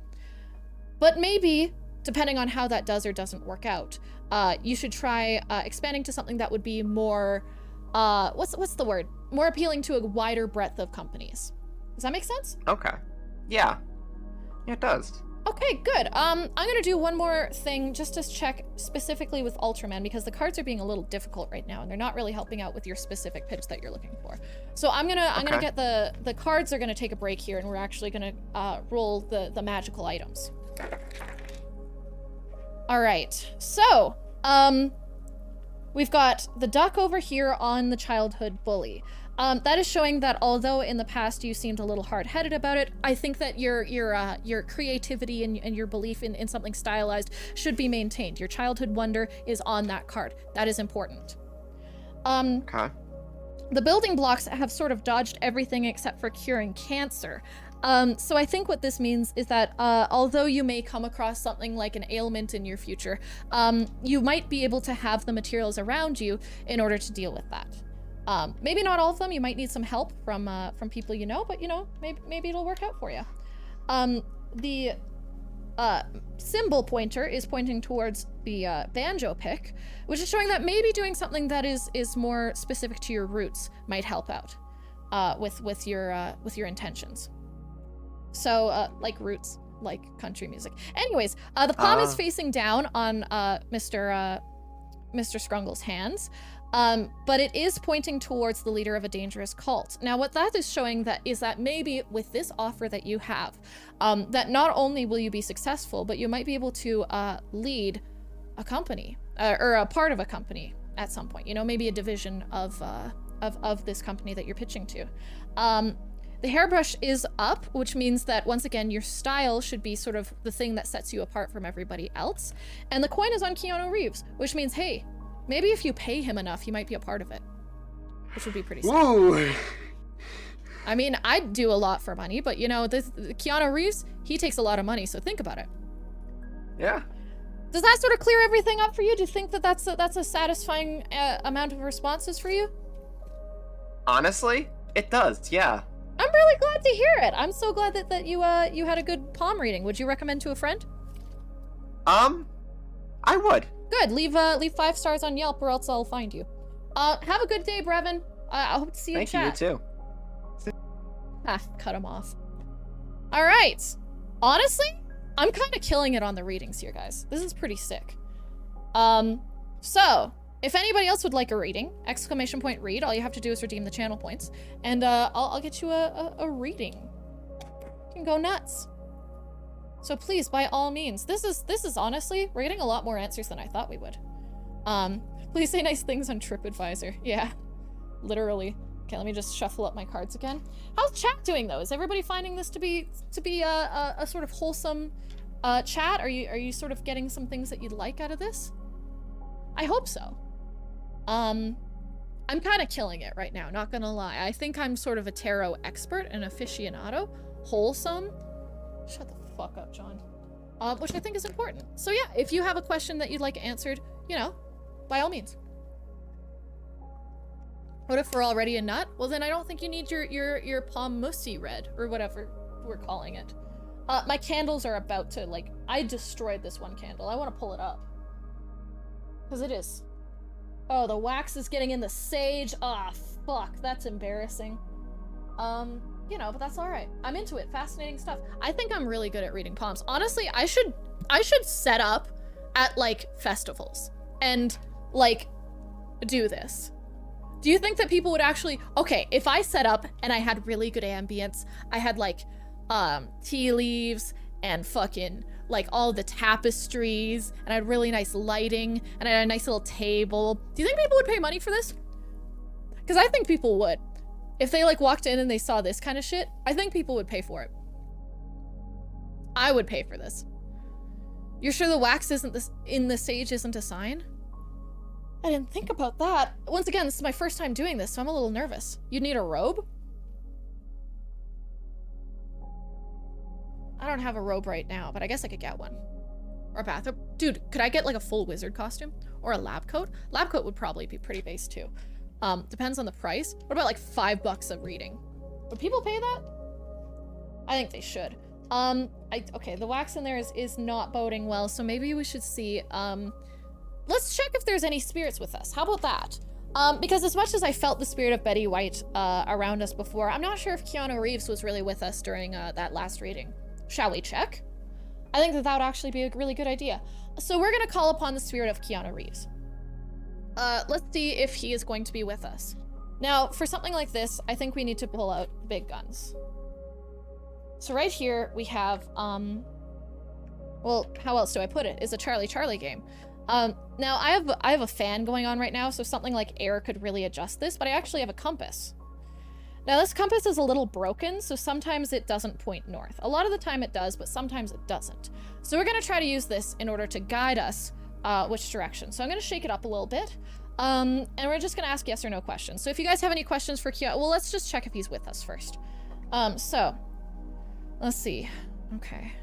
But maybe, depending on how that does or doesn't work out, you should try expanding to something that would be more, what's the word? More appealing to a wider breadth of companies. Does that make sense? Okay. Yeah. Yeah, it does. Okay, good. I'm gonna do one more thing just to check specifically with Ultraman, because the cards are being a little difficult right now and they're not really helping out with your specific pitch that you're looking for. So I'm gonna get the cards are gonna take a break here, and we're actually gonna roll the magical items. All right, so we've got the duck over here on the childhood bully. That is showing that although in the past you seemed a little hard-headed about it, I think that your creativity and your belief in something stylized should be maintained. Your childhood wonder is on that card. That is important. Okay. The building blocks have sort of dodged everything except for curing cancer. So I think what this means is that although you may come across something like an ailment in your future, you might be able to have the materials around you in order to deal with that. Maybe not all of them. You might need some help from people you know, but you know, maybe it'll work out for you. The symbol pointer is pointing towards the banjo pick, which is showing that maybe doing something that is more specific to your roots might help out with your intentions. So like roots, like country music. Anyways, the palm is facing down on Mr. Scrungle's hands. But it is pointing towards the leader of a dangerous cult. Now, what that is showing is that maybe with this offer that you have, that not only will you be successful, but you might be able to lead a company or a part of a company at some point. You know, maybe a division of this company that you're pitching to. The hairbrush is up, which means that once again, your style should be sort of the thing that sets you apart from everybody else. And the coin is on Keanu Reeves, which means, hey, maybe if you pay him enough, he might be a part of it, which would be pretty sick. Whoa. I mean, I'd do a lot for money, but you know, Keanu Reeves, he takes a lot of money, so think about it. Yeah. Does that sort of clear everything up for you? Do you think that that's a satisfying amount of responses for you? Honestly, it does, yeah. I'm really glad to hear it. I'm so glad that you had a good palm reading. Would you recommend to a friend? I would. Good. Leave 5 stars on Yelp, or else I'll find you. Have a good day, Brevin. I hope to see you in chat. Thank you, you too. Cut him off. All right. Honestly, I'm kind of killing it on the readings here, guys. This is pretty sick. So if anybody else would like a reading, !read. All you have to do is redeem the channel points, and I'll get you a reading. You can go nuts. So please, by all means, this is honestly, we're getting a lot more answers than I thought we would. Please say nice things on TripAdvisor. Yeah, literally. Okay, let me just shuffle up my cards again. How's chat doing though? Is everybody finding this to be a sort of wholesome chat? Are you sort of getting some things that you'd like out of this? I hope so. I'm kind of killing it right now, not gonna lie. I think I'm sort of a tarot expert and aficionado. Wholesome. Shut the fuck up, John. Which I think is important. So yeah, if you have a question that you'd like answered, you know, by all means. What if we're already a nut? Well, then I don't think you need your palm mussy red, or whatever we're calling it. My candles are about to, like, I destroyed this one candle. I want to pull it up. Because it is. Oh, the wax is getting in the sage. Ah, fuck, that's embarrassing. You know, but that's all right. I'm into it. Fascinating stuff. I think I'm really good at reading palms. Honestly, I should set up at like festivals and like do this. Do you think that people would actually, okay, if I set up and I had really good ambience, I had like tea leaves and fucking like all the tapestries, and I had really nice lighting, and I had a nice little table. Do you think people would pay money for this? Because I think people would. If they like walked in and they saw this kind of shit, I think people would pay for it. I would pay for this. You're sure the wax isn't this in the sage isn't a sign? I didn't think about that. Once again, this is my first time doing this, so I'm a little nervous. You'd need a robe? I don't have a robe right now, but I guess I could get one. Or a bathrobe. Dude, could I get like a full wizard costume? Or a lab coat? Lab coat would probably be pretty base too. Depends on the price. What about like $5 a reading? Would people pay that? I think they should. Okay, the wax in there is not boding well, so maybe we should see, let's check if there's any spirits with us. How about that? Because as much as I felt the spirit of Betty White, around us before, I'm not sure if Keanu Reeves was really with us during, that last reading. Shall we check? I think that would actually be a really good idea. So we're gonna call upon the spirit of Keanu Reeves. Let's see if he is going to be with us. Now, for something like this, I think we need to pull out big guns. So right here, we have, well, how else do I put it? It's a Charlie Charlie game. Now, I have a fan going on right now, so something like air could really adjust this, but I actually have a compass. Now, this compass is a little broken, so sometimes it doesn't point north. A lot of the time it does, but sometimes it doesn't. So we're gonna try to use this in order to guide us which direction. So I'm gonna shake it up a little bit, and we're just gonna ask yes or no questions. So if you guys have any questions for Keanu, well, let's just check if he's with us first. So, let's see. Okay.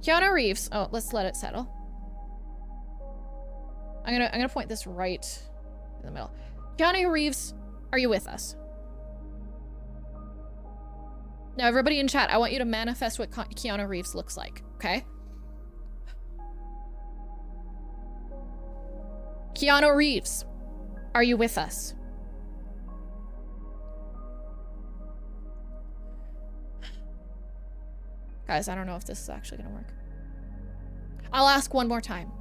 Keanu Reeves. Oh, let's let it settle. I'm gonna point this right in the middle. Keanu Reeves, are you with us? Now, everybody in chat, I want you to manifest what Keanu Reeves looks like, okay? Keanu Reeves, are you with us? Guys, I don't know if this is actually gonna work. I'll ask one more time.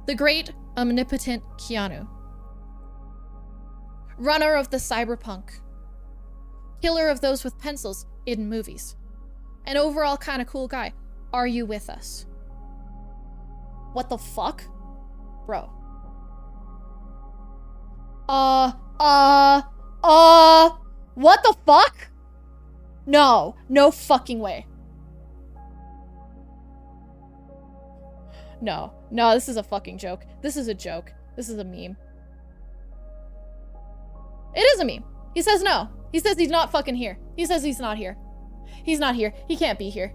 The great, omnipotent Keanu. Runner of the cyberpunk. Killer of those with pencils in movies. An overall kind of cool guy. Are you with us? What the fuck? Bro. What the fuck? No. No fucking way. No. No, this is a fucking joke. This is a joke. This is a meme. It is a meme. He says no. He says he's not fucking here. He says he's not here. He's not here. He can't be here.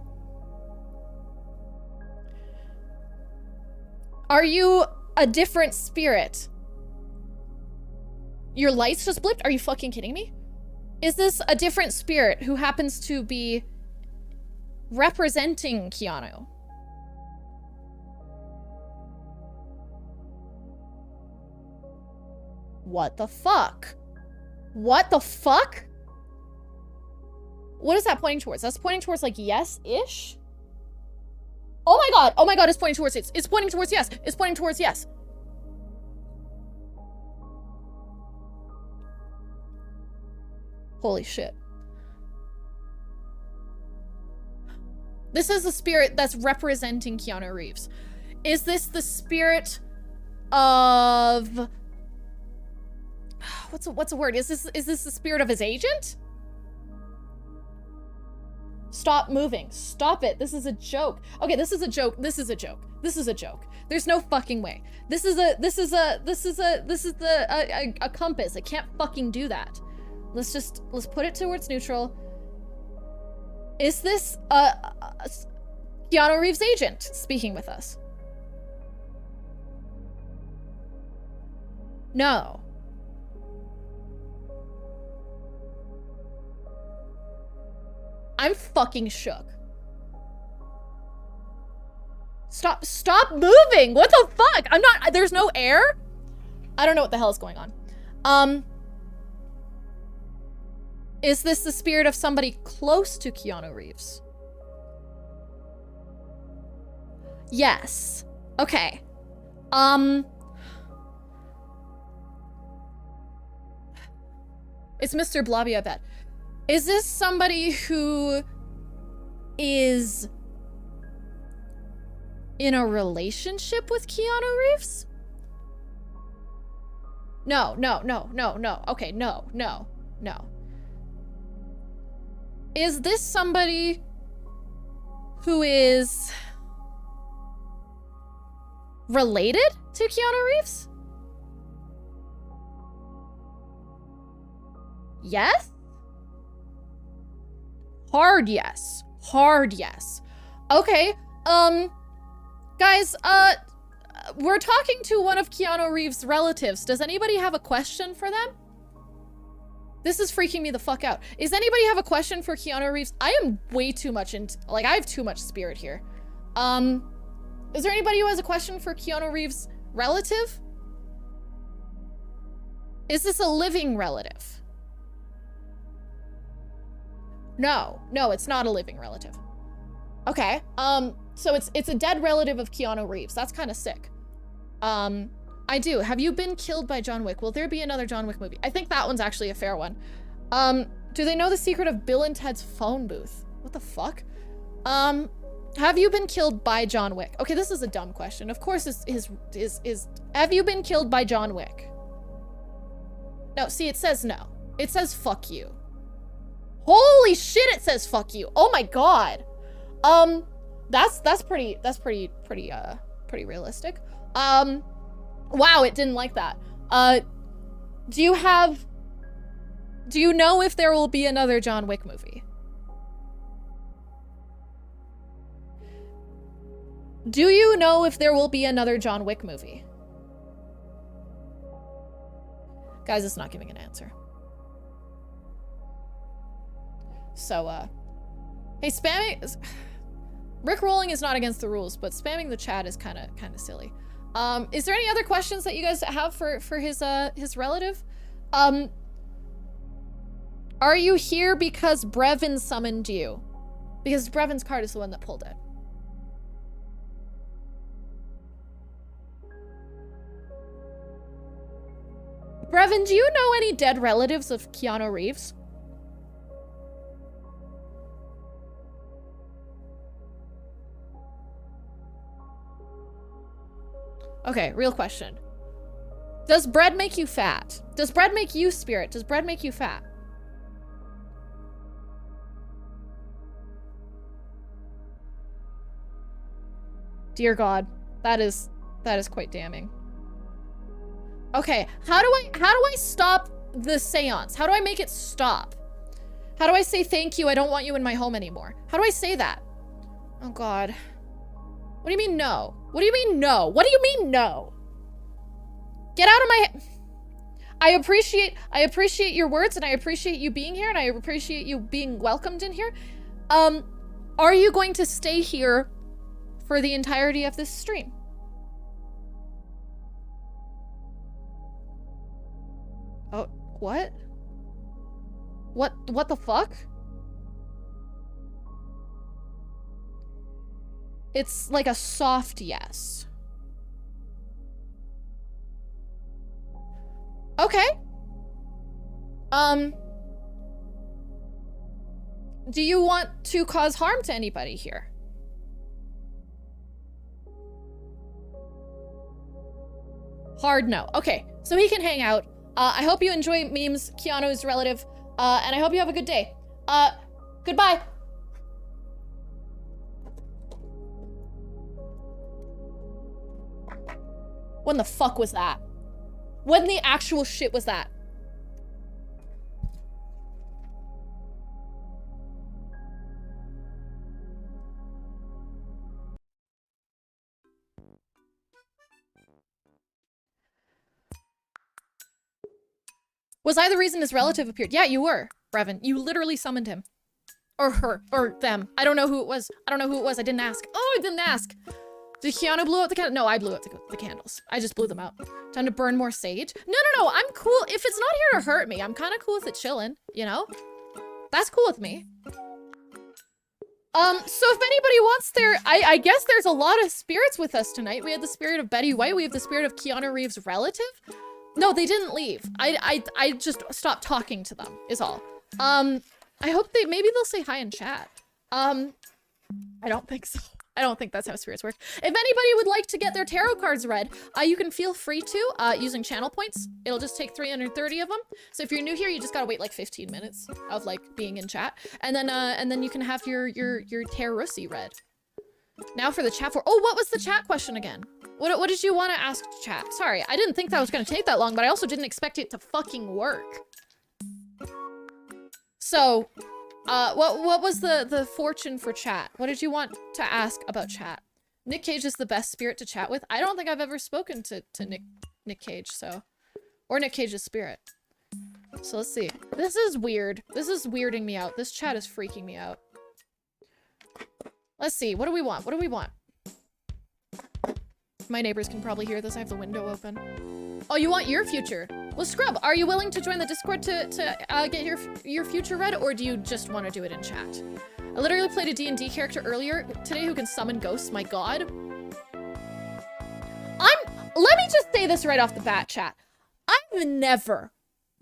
Are you a different spirit? Your lights just blipped? Are you fucking kidding me? Is this a different spirit who happens to be representing Keanu? What the fuck? What the fuck? What is that pointing towards? That's pointing towards like yes-ish? Oh my god! Oh my god, it's pointing towards it. It's pointing towards yes. It's pointing towards yes. Holy shit. This is the spirit that's representing Keanu Reeves. Is this the spirit of... What's a word? Is this the spirit of his agent? Stop moving. Stop it. This is a joke. Okay, this is a joke. This is a joke. This is a joke. There's no fucking way. This is a compass. It can't fucking do that. Let's put it towards neutral. Is this Keanu Reeves' agent speaking with us? No. I'm fucking shook. Stop moving! What the fuck? There's no air? I don't know what the hell is going on. Is this the spirit of somebody close to Keanu Reeves? Yes. Okay. It's Mr. Blobby, I bet. Is this somebody who is in a relationship with Keanu Reeves? No. Okay, no. Is this somebody who is related to Keanu Reeves? Yes? Hard yes. Okay, guys, we're talking to one of Keanu Reeves' relatives. Does anybody have a question for them? This is freaking me the fuck out. Is anybody have a question for Keanu Reeves? I am way too much into, like, I have too much spirit here. Is there anybody who has a question for Keanu Reeves' relative? Is this a living relative? No, it's not a living relative. Okay, so it's a dead relative of Keanu Reeves. That's kind of sick. I do. Have you been killed by John Wick? Will there be another John Wick movie? I think that one's actually a fair one. Do they know the secret of Bill and Ted's phone booth? What the fuck? Have you been killed by John Wick? Okay, this is a dumb question. Of course, have you been killed by John Wick? No, see, it says no. It says fuck you. Holy shit, it says fuck you. Oh my god. That's pretty realistic. Wow, it didn't like that. Do you know if there will be another John Wick movie? Do you know if there will be another John Wick movie? Guys, it's not giving an answer. So, hey, spamming... Rickrolling is not against the rules, but spamming the chat is kind of silly. Is there any other questions that you guys have for his relative? Are you here because Brevin summoned you? Because Brevin's card is the one that pulled it. Brevin, do you know any dead relatives of Keanu Reeves? Okay, real question. Does bread make you fat? Does bread make you spirit? Does bread make you fat? Dear God, that is quite damning. Okay, how do I stop the seance? How do I make it stop? How do I say thank you? I don't want you in my home anymore. How do I say that? Oh God. What do you mean no? What do you mean no? What do you mean no? Get out of my I appreciate your words, and I appreciate you being here, and I appreciate you being welcomed in here. Are you going to stay here for the entirety of this stream? Oh, what? What the fuck? It's like a soft yes. Okay. Do you want to cause harm to anybody here? Hard no. Okay, so he can hang out. I hope you enjoy memes, Keanu's relative, and I hope you have a good day. Goodbye. When the fuck was that? When the actual shit was that? Was I the reason his relative appeared? Yeah, you were, Brevin. You literally summoned him. Or her. Or them. I don't know who it was. I didn't ask. Oh, I didn't ask. Did Keanu blow out the candles? No, I blew out the candles. I just blew them out. Time to burn more sage? No, I'm cool. If it's not here to hurt me, I'm kind of cool with it chilling, you know? That's cool with me. So if anybody wants their... I guess there's a lot of spirits with us tonight. We had the spirit of Betty White. We have the spirit of Keanu Reeves' relative. No, they didn't leave. I just stopped talking to them, is all. I hope maybe they'll say hi in chat. I don't think so. I don't think that's how spirits work. If anybody would like to get their tarot cards read, you can feel free to, using channel points. It'll just take 330 of them. So if you're new here, you just gotta wait like 15 minutes of like being in chat. And then you can have your Tarot-y read. Now for the chat oh, what was the chat question again? What did you want to ask chat? Sorry, I didn't think that was gonna take that long, but I also didn't expect it to fucking work. So, what was the fortune for chat? What did you want to ask about chat? Nick Cage is the best spirit to chat with. I don't think I've ever spoken to Nick Cage, so. Or Nick Cage's spirit. So let's see. This is weird. This is weirding me out. This chat is freaking me out. Let's see. What do we want? What do we want? My neighbors can probably hear this. I have the window open. Oh, you want your future? Well, Scrub, are you willing to join the Discord to get your future read, or do you just want to do it in chat? I literally played a D&D character earlier today who can summon ghosts. My god. Let me just say this right off the bat, chat. I've never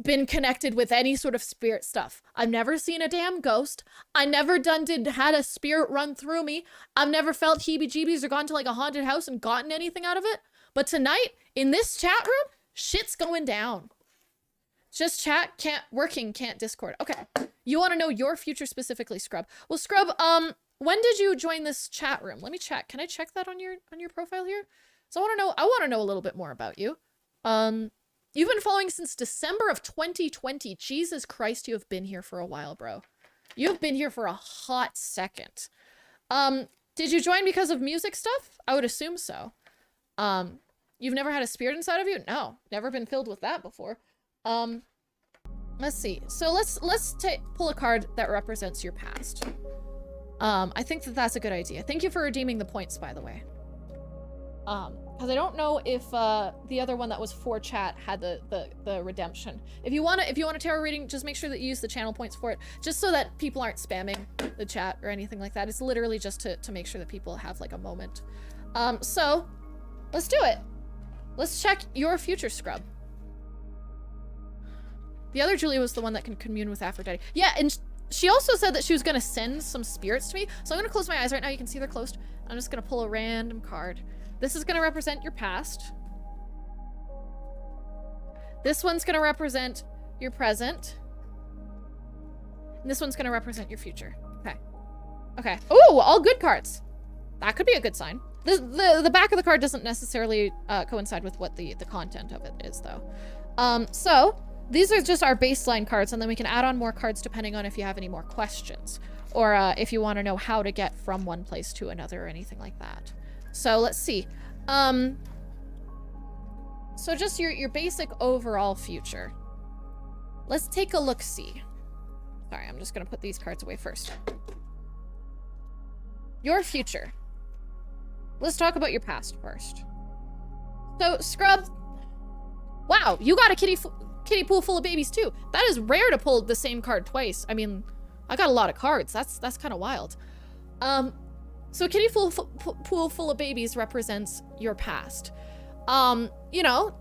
been connected with any sort of spirit stuff. I've never seen a damn ghost. I never had a spirit run through me. I've never felt heebie-jeebies or gone to like a haunted house and gotten anything out of it. But tonight, in this chat room, shit's going down. Just chat, can't Discord. Okay, you want to know your future specifically, Scrub. Well, Scrub, when did you join this chat room? Let me check. Can I check that on your profile here? So I want to know a little bit more about you. You've been following since December of 2020. Jesus Christ, you have been here for a while, bro. You've been here for a hot second. Did you join because of music stuff? I would assume so. You've never had a spirit inside of you? No, never been filled with that before. Let's see. So let's pull a card that represents your past. I think that's a good idea. Thank you for redeeming the points, by the way. Because I don't know if the other one that was for chat had the redemption. If you want a tarot reading, just make sure that you use the channel points for it, just so that people aren't spamming the chat or anything like that. It's literally just to make sure that people have like a moment. So let's do it. Let's check your future, Scrub. The other Julia was the one that can commune with Aphrodite. Yeah, and she also said that she was gonna send some spirits to me. So I'm gonna close my eyes right now. You can see they're closed. I'm just gonna pull a random card. This is gonna represent your past. This one's gonna represent your present. And this one's gonna represent your future. Okay. Okay. Ooh, all good cards. That could be a good sign. The back of the card doesn't necessarily coincide with what the content of it is, though. So these are just our baseline cards, and then we can add on more cards depending on if you have any more questions, or if you want to know how to get from one place to another or anything like that. So let's see. So just your basic overall future. Let's take a look-see. Sorry, I'm just gonna put these cards away first. Your future. Let's talk about your past first. So, Scrub, wow, you got a kiddie pool full of babies too. That is rare to pull the same card twice. I mean, I got a lot of cards. That's kind of wild. So kiddie pool full of babies represents your past. You know,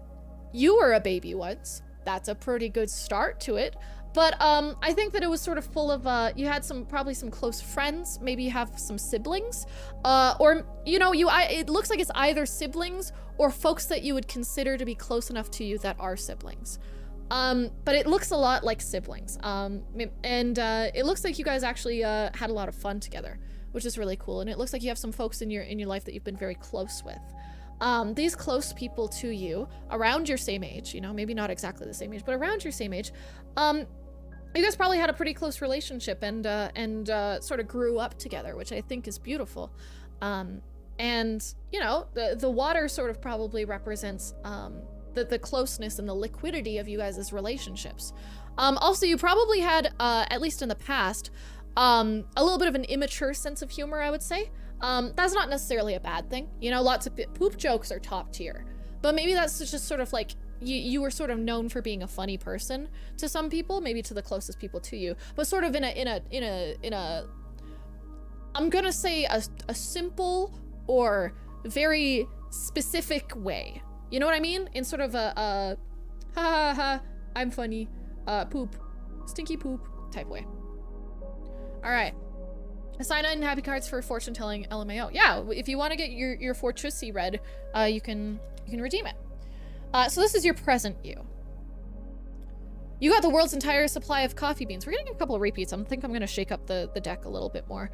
you were a baby once. That's a pretty good start to it. But I think that it was sort of full of, you had probably some close friends. Maybe you have some siblings. Or, you know, it looks like it's either siblings or folks that you would consider to be close enough to you that are siblings. But it looks a lot like siblings. And it looks like you guys actually had a lot of fun together, which is really cool. And it looks like you have some folks in your life that you've been very close with. These close people to you, around your same age, you know, maybe not exactly the same age, but around your same age, you guys probably had a pretty close relationship and sort of grew up together, which I think is beautiful. And, you know, the water sort of probably represents the closeness and the liquidity of you guys' relationships. Also, you probably had, at least in the past, a little bit of an immature sense of humor, I would say. That's not necessarily a bad thing. You know, lots of poop jokes are top tier. But maybe that's just sort of like, you were sort of known for being a funny person to some people, maybe to the closest people to you, but sort of in a I'm gonna say a simple or very specific way. You know what I mean? In sort of a ha ha ha, I'm funny, poop, stinky poop type way. All right. Assign 9 happy cards for fortune telling LMAO. Yeah, if you want to get your Fortressi read, you can redeem it. So this is your present you. You got the world's entire supply of coffee beans. We're getting a couple of repeats. I think I'm going to shake up the deck a little bit more.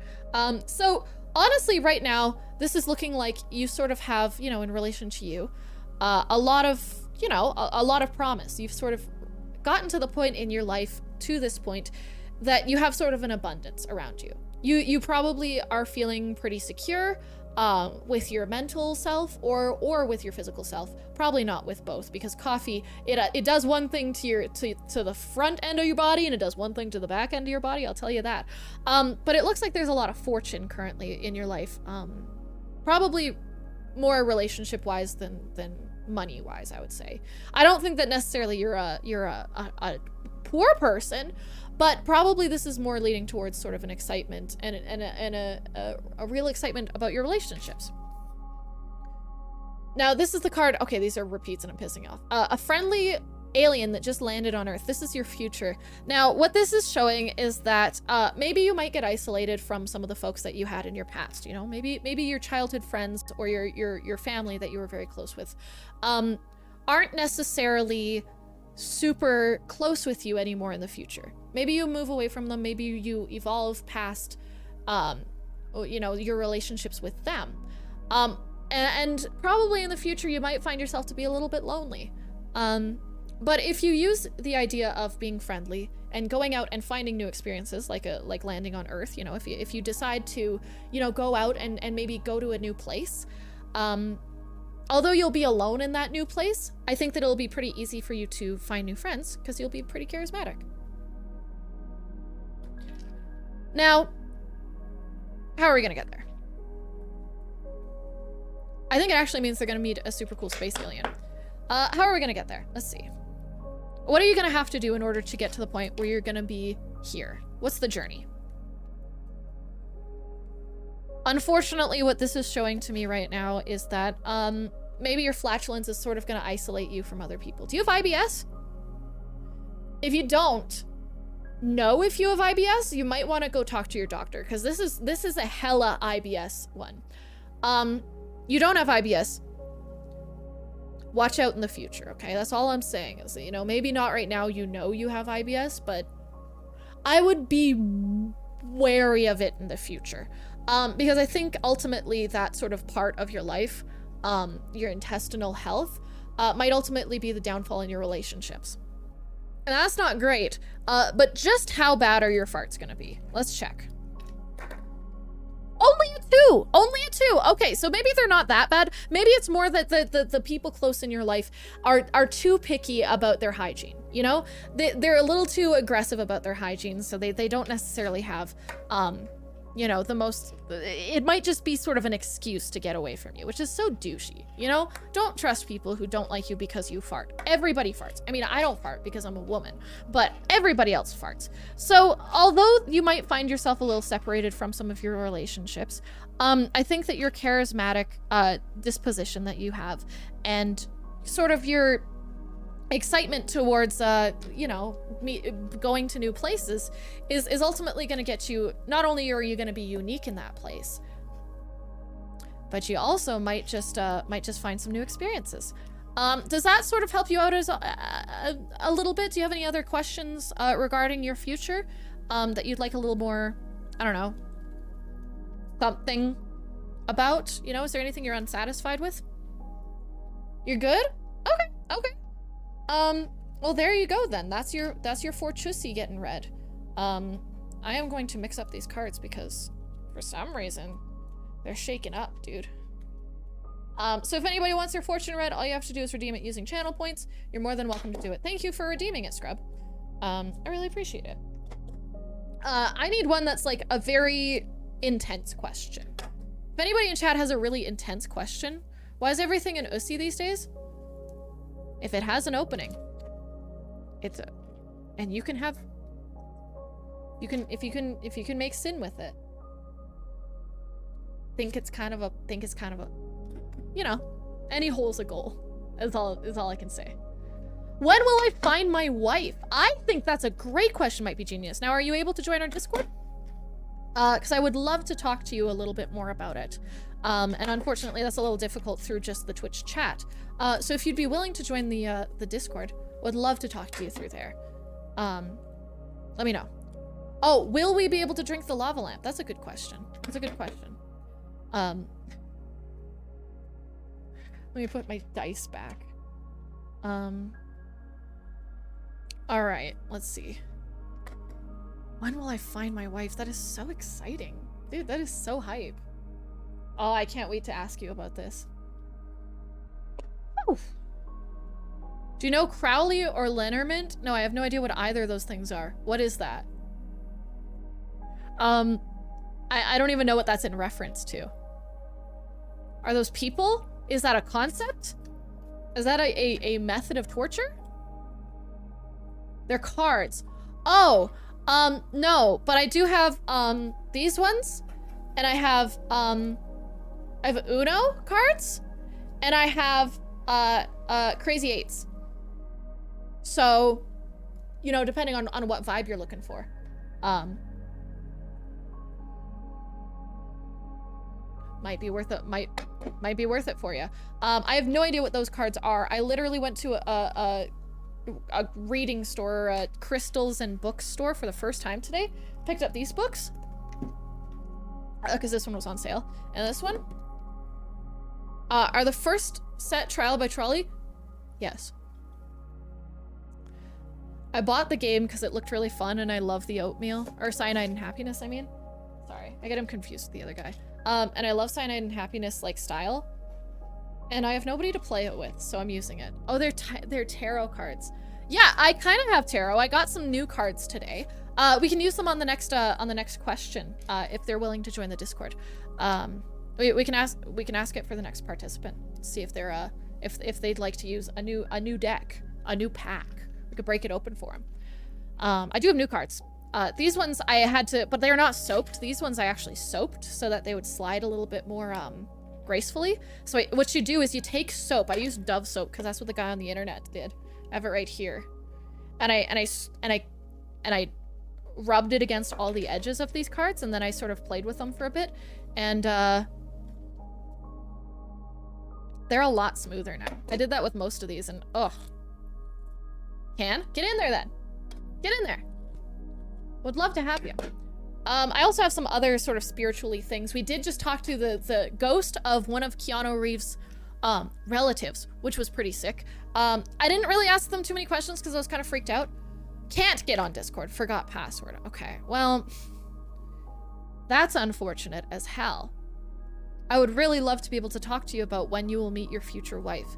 So honestly, right now, this is looking like you sort of have, you know, in relation to you, a lot of, you know, a lot of promise. You've sort of gotten to the point in your life, to this point, that you have sort of an abundance around you. You probably are feeling pretty secure. with your mental self or with your physical self. Probably not with both, because coffee, it does one thing to the front end of your body, and it does one thing to the back end of your body, I'll tell you that. But it looks like there's a lot of fortune currently in your life. Probably more relationship wise than money wise, I would say. I don't think that necessarily you're a poor person, but probably this is more leading towards sort of an excitement and a real excitement about your relationships. Now, this is the card. Okay, these are repeats and I'm pissing off. A friendly alien that just landed on Earth. This is your future. Now, what this is showing is that maybe you might get isolated from some of the folks that you had in your past. You know, maybe your childhood friends or your family that you were very close with aren't necessarily super close with you anymore in the future. Maybe you move away from them. Maybe you evolve past, you know, your relationships with them. And probably in the future, you might find yourself to be a little bit lonely. But if you use the idea of being friendly and going out and finding new experiences, like landing on Earth, you know, if you decide to, you know, go out and maybe go to a new place, although you'll be alone in that new place, I think that it'll be pretty easy for you to find new friends because you'll be pretty charismatic. Now, how are we gonna get there? I think it actually means they're gonna meet a super cool space alien. How are we gonna get there? Let's see. What are you gonna have to do in order to get to the point where you're gonna be here? What's the journey? Unfortunately, what this is showing to me right now is that maybe your flatulence is sort of gonna isolate you from other people. Do you have IBS? If you don't know if you have IBS, you might want to go talk to your doctor, because this is a hella IBS one. You don't have IBS. Watch out in the future, okay? That's all I'm saying is that, you know, maybe not right now you know you have IBS, but I would be wary of it in the future. Because I think ultimately that sort of part of your life, your intestinal health, might ultimately be the downfall in your relationships. And that's not great, but just how bad are your farts gonna be? Let's check. Only a 2! Only a 2! Okay, so maybe they're not that bad. Maybe it's more that the people close in your life are too picky about their hygiene, you know? They're a little too aggressive about their hygiene, so they don't necessarily have, you know, the most... It might just be sort of an excuse to get away from you, which is so douchey, you know? Don't trust people who don't like you because you fart. Everybody farts. I mean, I don't fart because I'm a woman, but everybody else farts. So, although you might find yourself a little separated from some of your relationships, I think that your charismatic disposition that you have and sort of your excitement towards, you know, going to new places is ultimately going to get you, not only are you going to be unique in that place, but you also might just find some new experiences. Does that sort of help you out as a little bit? Do you have any other questions regarding your future that you'd like a little more, I don't know, something about? You know, is there anything you're unsatisfied with? You're good? Okay. Well, there you go then. That's your Fortusi getting read. I am going to mix up these cards because for some reason they're shaken up, dude. So if anybody wants their fortune read, all you have to do is redeem it using channel points. You're more than welcome to do it. Thank you for redeeming it, Scrub. I really appreciate it. I need one that's like a very intense question. If anybody in chat has a really intense question, why is everything in Ussi these days? If it has an opening, it's a, and you can have, if you can make sin with it. Think it's kind of a, you know, any hole's a goal. Is all I can say. When will I find my wife? I think that's a great question, Might Be Genius. Now, are you able to join our Discord? Because I would love to talk to you a little bit more about it. And unfortunately, that's a little difficult through just the Twitch chat. So if you'd be willing to join the Discord, would love to talk to you through there. Let me know. Oh, will we be able to drink the lava lamp? That's a good question. That's a good question. Let me put my dice back. All right, let's see. When will I find my wife? That is so exciting. Dude, that is so hype. Oh, I can't wait to ask you about this. Oh. Do you know Crowley or Lenormand? No, I have no idea what either of those things are. What is that? I don't even know what that's in reference to. Are those people? Is that a concept? Is that a method of torture? They're cards. Oh, no, but I do have, these ones, and I have Uno cards, and I have, Crazy Eights. So, you know, depending on what vibe you're looking for. Might be worth it, might be worth it for you. I have no idea what those cards are. I literally went to a reading store, a crystals and books store for the first time today. Picked up these books because this one was on sale, and this one are the first set Trial by Trolley. Yes, I bought the game because it looked really fun, and I love the oatmeal or Cyanide and Happiness. I mean, sorry, I get him confused with the other guy. And I love Cyanide and Happiness like style, and I have nobody to play it with, so I'm using it. Oh, they're tarot cards. Yeah, I kind of have tarot. I got some new cards today. We can use them on the next question if they're willing to join the Discord. We can ask it for the next participant. See if they're if they'd like to use a new deck, a new pack. We could break it open for them. I do have new cards. These ones I had to, but they're not soaped. These ones I actually soaped so that they would slide a little bit more gracefully. So what you do is you take soap. I use Dove soap because that's what the guy on the internet did. I have it right here, and I rubbed it against all the edges of these cards, and then I sort of played with them for a bit, and they're a lot smoother now. I did that with most of these, and ugh. Get in there then. Get in there. Would love to have you. I also have some other sort of spiritually things. We did just talk to the ghost of one of Keanu Reeves' relatives, which was pretty sick. I didn't really ask them too many questions because I was kind of freaked out. Can't get on Discord. Forgot password. Okay, well, that's unfortunate as hell. I would really love to be able to talk to you about when you will meet your future wife.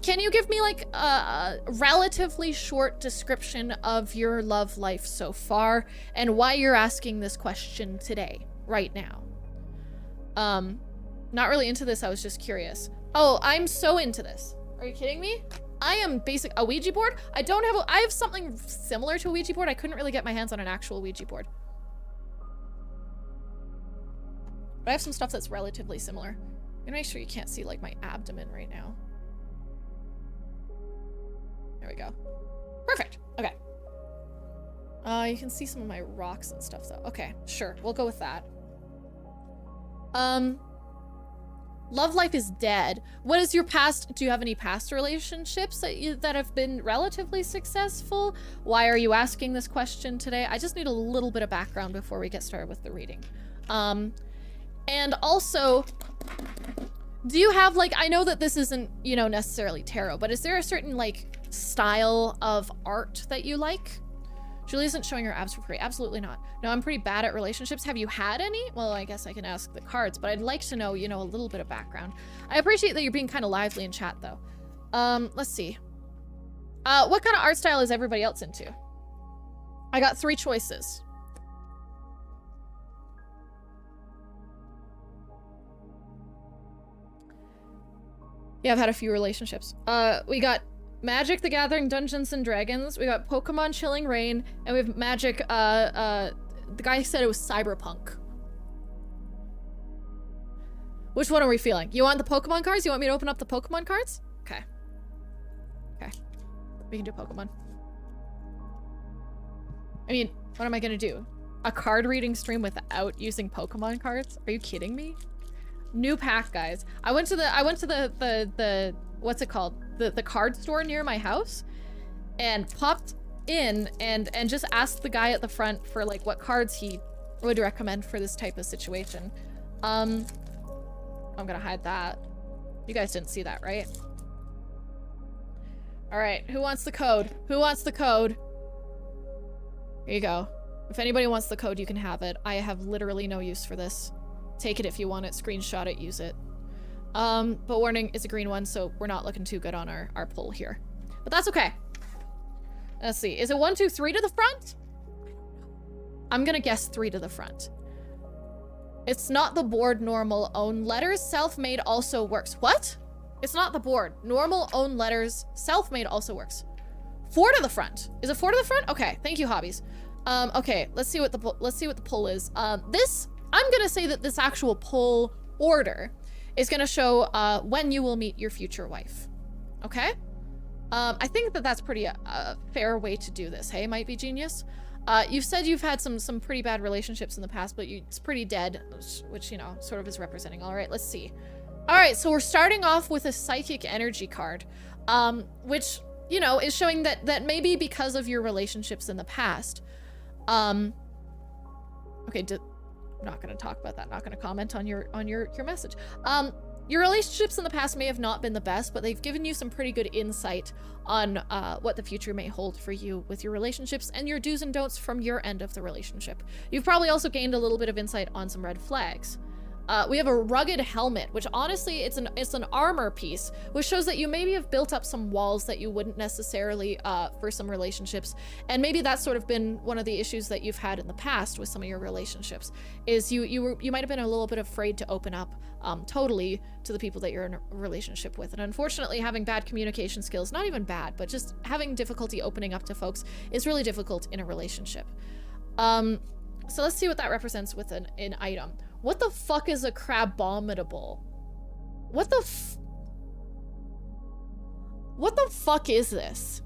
Can you give me like a relatively short description of your love life so far and why you're asking this question today, right now? Not really into this, I was just curious. Oh, I'm so into this. Are you kidding me? I am a Ouija board? I have something similar to a Ouija board. I couldn't really get my hands on an actual Ouija board. But I have some stuff that's relatively similar. I'm gonna make sure you can't see like my abdomen right now. There we go. Perfect. Okay. You can see some of my rocks and stuff though. Okay, sure. We'll go with that. Love life is dead. What is your past? Do you have any past relationships that have been relatively successful? Why are you asking this question today? I just need a little bit of background before we get started with the reading. And also, do you have like, I know that this isn't, you know, necessarily tarot, but is there a certain like style of art that you like? Julie isn't showing her abs for free. Absolutely not. No, I'm pretty bad at relationships. Have you had any? Well, I guess I can ask the cards, but I'd like to know, you know, a little bit of background. I appreciate that you're being kind of lively in chat, though. Let's see. What kind of art style is everybody else into? I got 3 choices. Yeah, I've had a few relationships. We got Magic the Gathering Dungeons and Dragons, we got Pokemon Chilling Reign, and we have Magic, the guy said it was Cyberpunk. Which one are we feeling? You want the Pokemon cards? You want me to open up the Pokemon cards? Okay. Okay. We can do Pokemon. I mean, what am I gonna do? A card reading stream without using Pokemon cards? Are you kidding me? New pack, guys. I went to the what's it called? The card store near my house and popped in and just asked the guy at the front for like what cards he would recommend for this type of situation. I'm gonna hide that. You guys didn't see that, right? All right, who wants the code? Who wants the code? Here you go. If anybody wants the code, you can have it. I have literally no use for this. take it if you want it, screenshot it, use it. But warning, it's a green one, so we're not looking too good on our poll here. But that's okay. Let's see. Is it 1, 2, 3 to the front? I'm gonna guess 3 to the front. It's not the board normal own letters. Self-made also works. What? It's not the board. Normal own letters. Self-made also works. 4 to the front. Is it 4 to the front? Okay. Thank you, hobbies. Okay. Let's see what the poll is. I'm gonna say that this actual poll order is gonna show when you will meet your future wife. Okay? I think that that's pretty fair way to do this. Hey, Might Be Genius. You've said you've had some pretty bad relationships in the past, but it's pretty dead, which, you know, sort of is representing. All right, let's see. All right, so we're starting off with a psychic energy card, which, you know, is showing that maybe because of your relationships in the past, okay, I'm not going to talk about that. Not going to comment on your message. Your relationships in the past may have not been the best, but they've given you some pretty good insight on what the future may hold for you with your relationships and your do's and don'ts from your end of the relationship. You've probably also gained a little bit of insight on some red flags. We have a rugged helmet, which honestly, it's an armor piece, which shows that you maybe have built up some walls that you wouldn't necessarily for some relationships. And maybe that's sort of been one of the issues that you've had in the past with some of your relationships, is you might have been a little bit afraid to open up totally to the people that you're in a relationship with. And unfortunately, having bad communication skills, not even bad, but just having difficulty opening up to folks is really difficult in a relationship. So let's see what that represents with an item. What the fuck is a crabominable? What the fuck is this?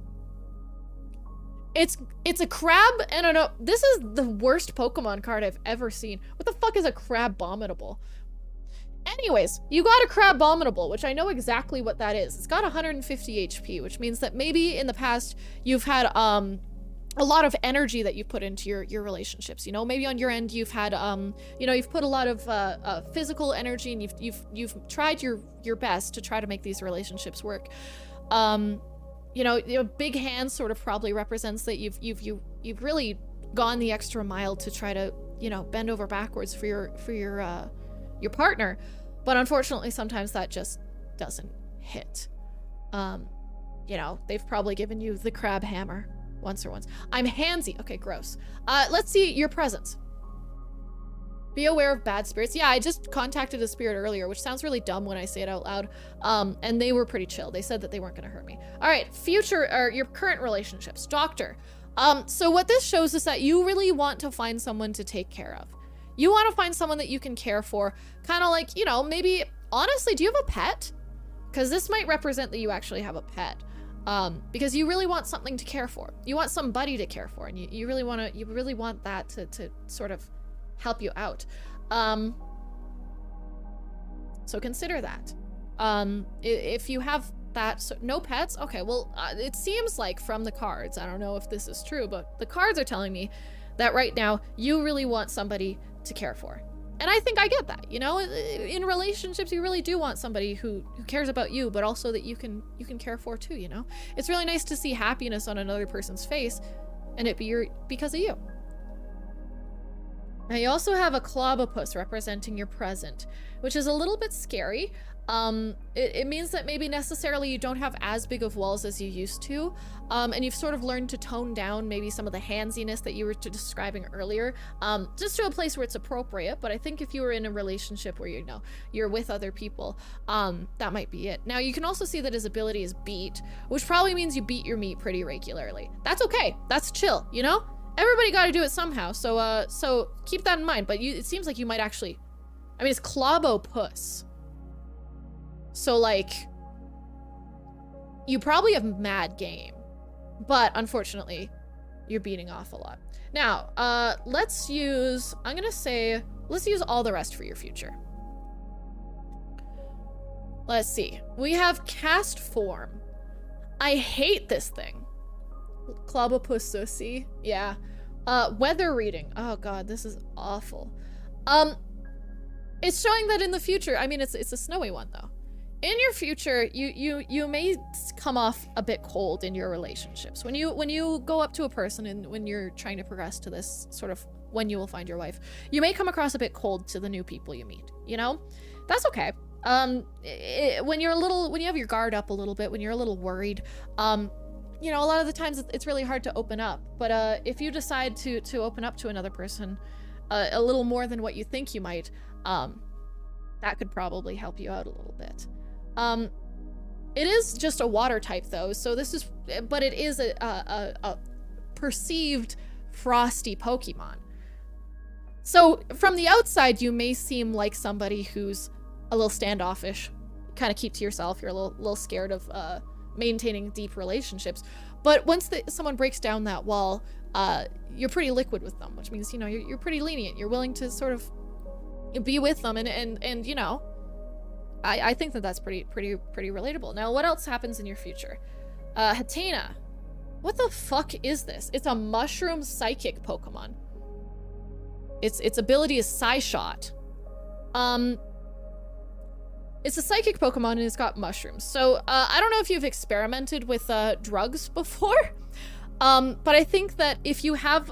It's a crab, and I know this is the worst Pokemon card I've ever seen. What the fuck is a crabominable? Anyways, you got a crabominable, which I know exactly what that is. It's got 150 HP, which means that maybe in the past you've had a lot of energy that you put into your relationships. You know, maybe on your end you've had you know, you've put a lot of physical energy, and you've tried your best to try to make these relationships work. You know, big hands sort of probably represents that you've really gone the extra mile to try to, you know, bend over backwards for your partner, but unfortunately sometimes that just doesn't hit. You know, they've probably given you the crab hammer once. I'm handsy. Okay, gross. Let's see your presence. Be aware of bad spirits. Yeah, I just contacted a spirit earlier, which sounds really dumb when I say it out loud. And they were pretty chill. They said that they weren't gonna hurt me. All right, your current relationships. Doctor. So what this shows is that you really want to find someone to take care of. You want to find someone that you can care for. Kind of like, you know, maybe, honestly, do you have a pet? Because this might represent that you actually have a pet. Because you really want something to care for. You want somebody to care for, and you really want that to sort of help you out. So consider that. If you have that, so no pets, okay, well, it seems like from the cards, I don't know if this is true, but the cards are telling me that right now you really want somebody to care for. And I think I get that, you know, in relationships, you really do want somebody who cares about you, but also that you can care for too, you know? It's really nice to see happiness on another person's face and it be because of you. Now you also have a Clobopus representing your present, which is a little bit scary. It means that maybe necessarily you don't have as big of walls as you used to, and you've sort of learned to tone down maybe some of the handsiness that you were describing earlier, just to a place where it's appropriate. But I think if you were in a relationship where, you know, you're with other people, that might be it. Now you can also see that his ability is beat, which probably means you beat your meat pretty regularly. That's okay. That's chill, you know? Everybody got to do it somehow, so keep that in mind. But it seems like you might actually, I mean, it's Clobopus. So, like, you probably have mad game, but unfortunately, you're beating off a lot. Now, let's use all the rest for your future. Let's see. We have cast form. I hate this thing. Clobopus, yeah. Weather reading. Oh god, this is awful. It's showing that in the future, I mean, it's a snowy one though. In your future, you may come off a bit cold in your relationships. When you go up to a person and when you're trying to progress to this sort of when you will find your wife. You may come across a bit cold to the new people you meet, you know? That's okay. When you have your guard up a little bit, when you're a little worried, you know, a lot of the times it's really hard to open up. But if you decide to open up to another person a little more than what you think you might, that could probably help you out a little bit. It is just a water type though, so but it is a perceived frosty Pokemon. So from the outside, you may seem like somebody who's a little standoffish, kind of keep to yourself. You're a little scared of maintaining deep relationships. But once someone breaks down that wall, you're pretty liquid with them, which means, you know, you're pretty lenient. You're willing to sort of be with them, and you know, I think that's pretty relatable. Now, what else happens in your future? Hatena. What the fuck is this? It's a mushroom psychic Pokemon. Its ability is Psyshot. It's a psychic Pokemon and it's got mushrooms. So I don't know if you've experimented with drugs before, but I think that if you have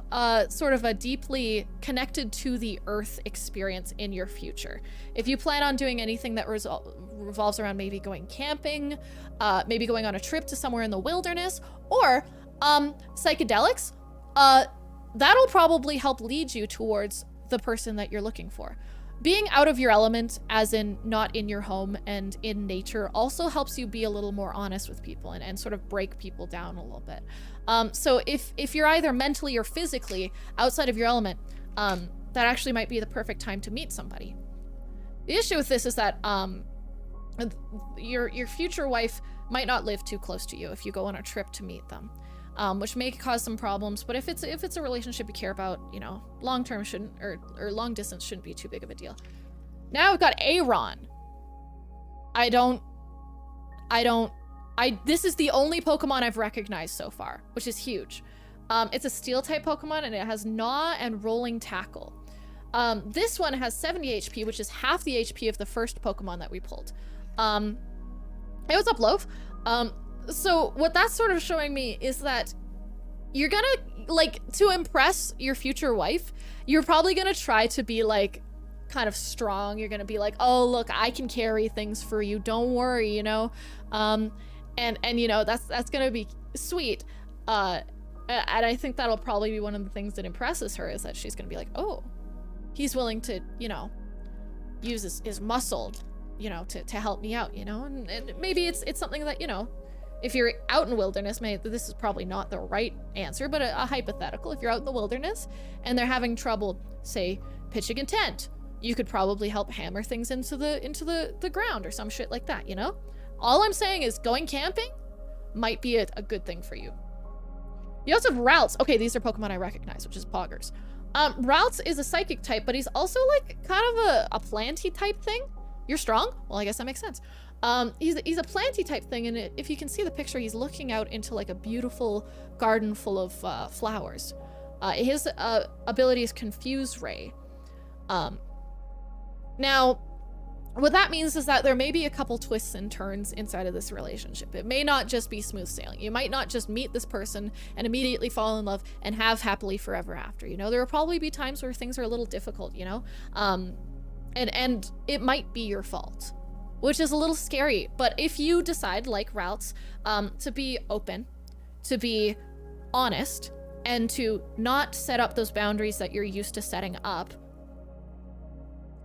sort of a deeply connected to the earth experience in your future, if you plan on doing anything that revolves around maybe going camping, maybe going on a trip to somewhere in the wilderness, or psychedelics, that'll probably help lead you towards the person that you're looking for. Being out of your element, as in not in your home and in nature, also helps you be a little more honest with people and sort of break people down a little bit. So if you're either mentally or physically outside of your element, that actually might be the perfect time to meet somebody. The issue with this is that your future wife might not live too close to you if you go on a trip to meet them, which may cause some problems. But if it's a relationship you care about, you know, long term shouldn't, or long distance shouldn't be too big of a deal. Now I've got Aron. This is the only Pokemon I've recognized so far, which is huge. It's a steel type Pokemon and it has Gnaw and Rolling Tackle. This one has 70 HP, which is half the HP of the first Pokemon that we pulled. Hey, what's up, Loaf? So what that's sort of showing me is that you're gonna, like, to impress your future wife, you're probably gonna try to be, like, kind of strong. You're gonna be like, oh, look, I can carry things for you. Don't worry, you know? And you know, that's gonna be sweet. And I think that'll probably be one of the things that impresses her, is that she's gonna be like, oh, he's willing to, you know, use his muscle, you know, to help me out, you know? And maybe it's something that, you know, if you're out in wilderness, this is probably not the right answer, but a hypothetical. If you're out in the wilderness and they're having trouble, say, pitching a tent, you could probably help hammer things into the ground or some shit like that, you know? All I'm saying is going camping might be a good thing for you. You also have Ralts. Okay, these are Pokemon I recognize, which is Poggers. Ralts is a psychic type, but he's also like kind of a planty type thing. You're strong? Well, I guess that makes sense. He's a planty type thing, and if you can see the picture, he's looking out into like a beautiful garden full of flowers. His ability is Confuse Ray. Now, what that means is that there may be a couple twists and turns inside of this relationship. It may not just be smooth sailing. You might not just meet this person and immediately fall in love and have happily forever after. You know, there will probably be times where things are a little difficult, you know? And it might be your fault, which is a little scary. But if you decide, like Ralts, to be open, to be honest, and to not set up those boundaries that you're used to setting up,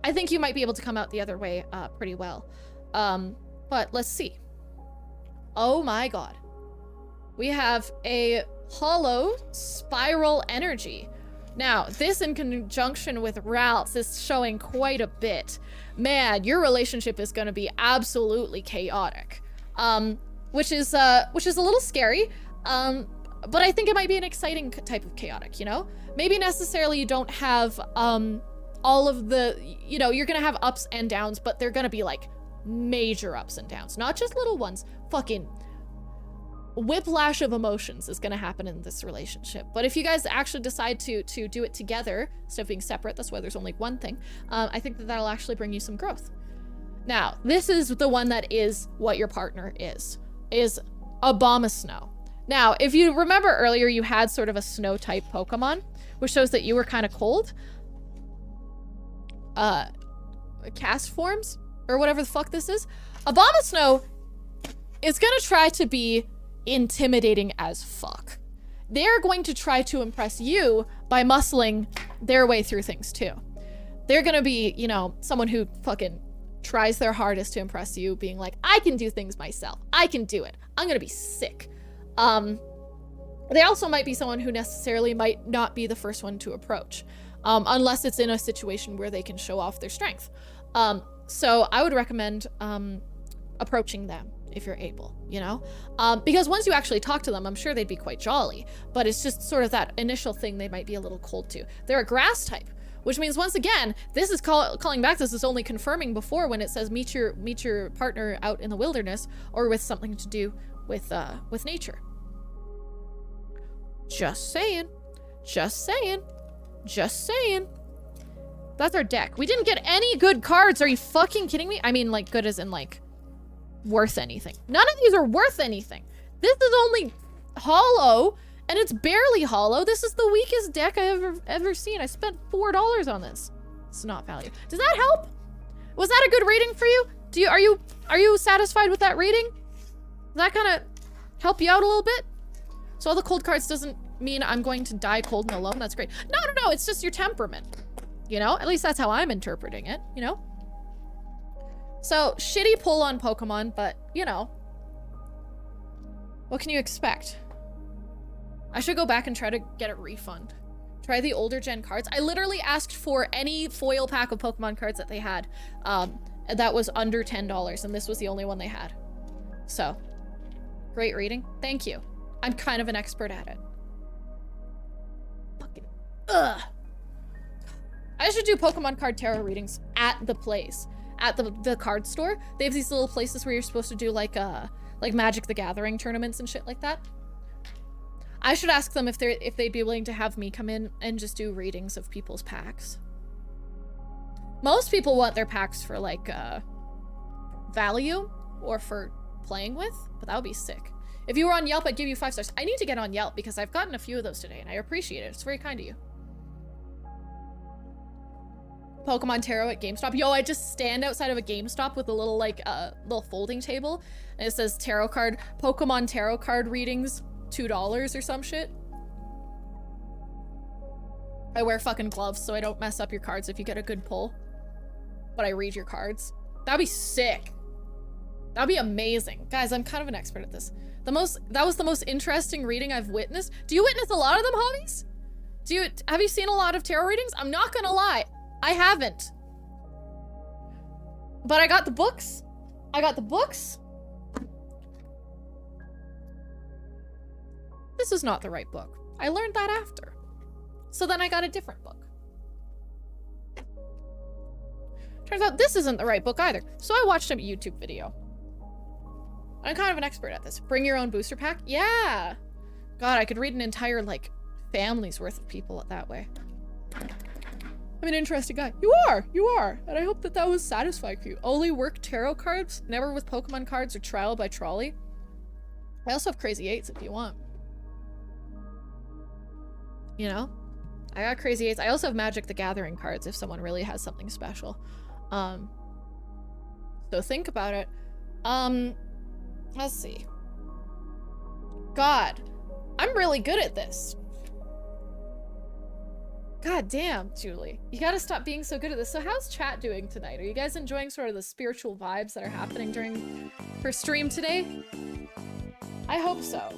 I think you might be able to come out the other way pretty well. But let's see. Oh my god. We have a Hollow Spiral Energy. Now, this in conjunction with Ralts is showing quite a bit. Man, your relationship is going to be absolutely chaotic. Which is a little scary. But I think it might be an exciting type of chaotic, you know? Maybe necessarily you don't have all of the, you know, you're gonna have ups and downs, but they're gonna be like major ups and downs, not just little ones. Fucking whiplash of emotions is gonna happen in this relationship. But if you guys actually decide to do it together instead of being separate, that's why there's only one thing, I think that'll actually bring you some growth. Now, this is the one that is what your partner is Abomasnow. Now, if you remember earlier, you had sort of a snow-type Pokemon, which shows that you were kind of cold. Cast forms, or whatever the fuck this is. Abomasnow is gonna try to be intimidating as fuck. They're going to try to impress you by muscling their way through things too. They're gonna be, you know, someone who fucking tries their hardest to impress you, being like, I can do things myself. I can do it. I'm gonna be sick. They also might be someone who necessarily might not be the first one to approach, unless it's in a situation where they can show off their strength. So I would recommend approaching them if you're able, you know? Because once you actually talk to them, I'm sure they'd be quite jolly, but it's just sort of that initial thing they might be a little cold to. They're a grass type, which means, once again, this is calling back, this is only confirming before when it says meet your partner out in the wilderness or with something to do with nature. Just saying. Just saying. Just saying. That's our deck. We didn't get any good cards. Are you fucking kidding me? I mean, like, good as in, like, worth anything. None of these are worth anything. This is only hollow, and it's barely hollow. This is the weakest deck I've ever seen. I spent $4 on this. It's not value. Does that help? Was that a good reading for you? Are you satisfied with that reading? Does that kind of help you out a little bit? So all the cold cards doesn't mean I'm going to die cold and alone. That's great. No. It's just your temperament. You know? At least that's how I'm interpreting it, you know? So, shitty pull on Pokemon, but, you know. What can you expect? I should go back and try to get a refund. Try the older gen cards. I literally asked for any foil pack of Pokemon cards that they had. That was under $10, and this was the only one they had. So, great reading. Thank you. I'm kind of an expert at it. Fucking ugh. I should do Pokemon card tarot readings at the place, at the card store. They have these little places where you're supposed to do like Magic the Gathering tournaments and shit like that. I should ask them if they'd be willing to have me come in and just do readings of people's packs. Most people want their packs for like value or for playing with, but that would be sick. If you were on Yelp, I'd give you 5 stars. I need to get on Yelp because I've gotten a few of those today and I appreciate it. It's very kind of you. Pokemon Tarot at GameStop. Yo, I just stand outside of a GameStop with a little like little folding table and it says Pokemon Tarot card readings, $2 or some shit. I wear fucking gloves so I don't mess up your cards if you get a good pull. But I read your cards. That'd be sick. That'd be amazing. Guys, I'm kind of an expert at this. That was the most interesting reading I've witnessed. Do you witness a lot of them, Hobbies? Have you seen a lot of tarot readings? I'm not gonna lie. I haven't. But I got the books. This is not the right book. I learned that after. So then I got a different book. Turns out this isn't the right book either. So I watched a YouTube video. I'm kind of an expert at this. Bring your own booster pack? Yeah. God, I could read an entire, like, family's worth of people that way. I'm an interesting guy. You are. And I hope that was satisfying for you. Only work tarot cards, never with Pokemon cards or trial by trolley. I also have Crazy 8s if you want. You know? I got Crazy 8s. I also have Magic the Gathering cards if someone really has something special. So think about it. Let's see. God, I'm really good at this. God damn, Julie. You gotta stop being so good at this. So how's chat doing tonight? Are you guys enjoying sort of the spiritual vibes that are happening during her stream today? I hope so.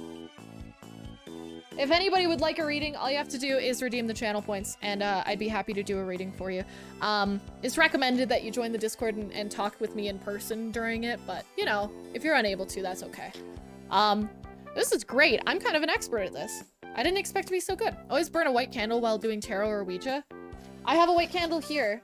If anybody would like a reading, all you have to do is redeem the channel points, and I'd be happy to do a reading for you. It's recommended that you join the Discord and talk with me in person during it, but, you know, if you're unable to, that's okay. This is great. I'm kind of an expert at this. I didn't expect to be so good. Always burn a white candle while doing tarot or Ouija. I have a white candle here.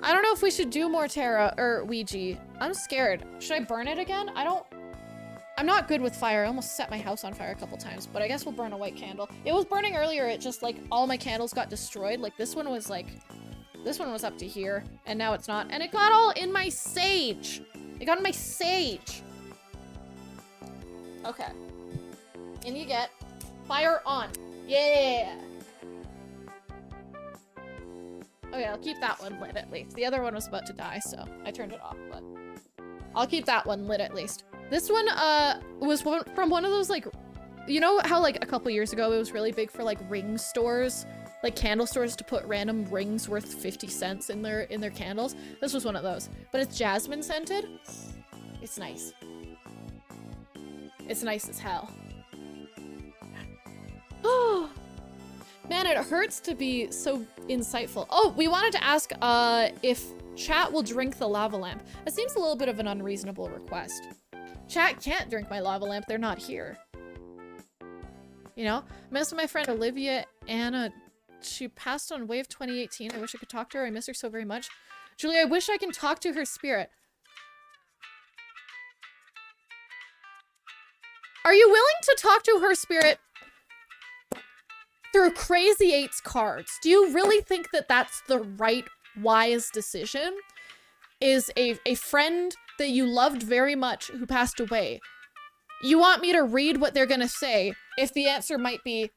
I don't know if we should do more tarot or Ouija. I'm scared. Should I burn it again? I'm not good with fire. I almost set my house on fire a couple times, but I guess we'll burn a white candle. It was burning earlier. It just, like, all my candles got destroyed. Like, this one was up to here, and now it's not. And it got all in my sage. It got in my sage. Okay. In you get. Fire on. Yeah! Okay, I'll keep that one lit at least. The other one was about to die, so I turned it off, but I'll keep that one lit at least. This one, was from one of those, like, you know how, like, a couple years ago it was really big for, like, ring stores? Like, candle stores to put random rings worth 50 cents in their candles? This was one of those. But it's jasmine scented. It's nice. It's nice as hell. Oh! Man, it hurts to be so insightful. Oh, we wanted to ask if chat will drink the lava lamp. That seems a little bit of an unreasonable request. Chat can't drink my lava lamp. They're not here. You know? I miss my friend Olivia Anna. She passed on Wave 2018. I wish I could talk to her. I miss her so very much. Julie, I wish I can talk to her spirit. Are you willing to talk to her spirit through Crazy 8's cards? Do you really think that that's the right, wise decision? Is a friend that you loved very much who passed away. You want me to read what they're gonna say if the answer might be...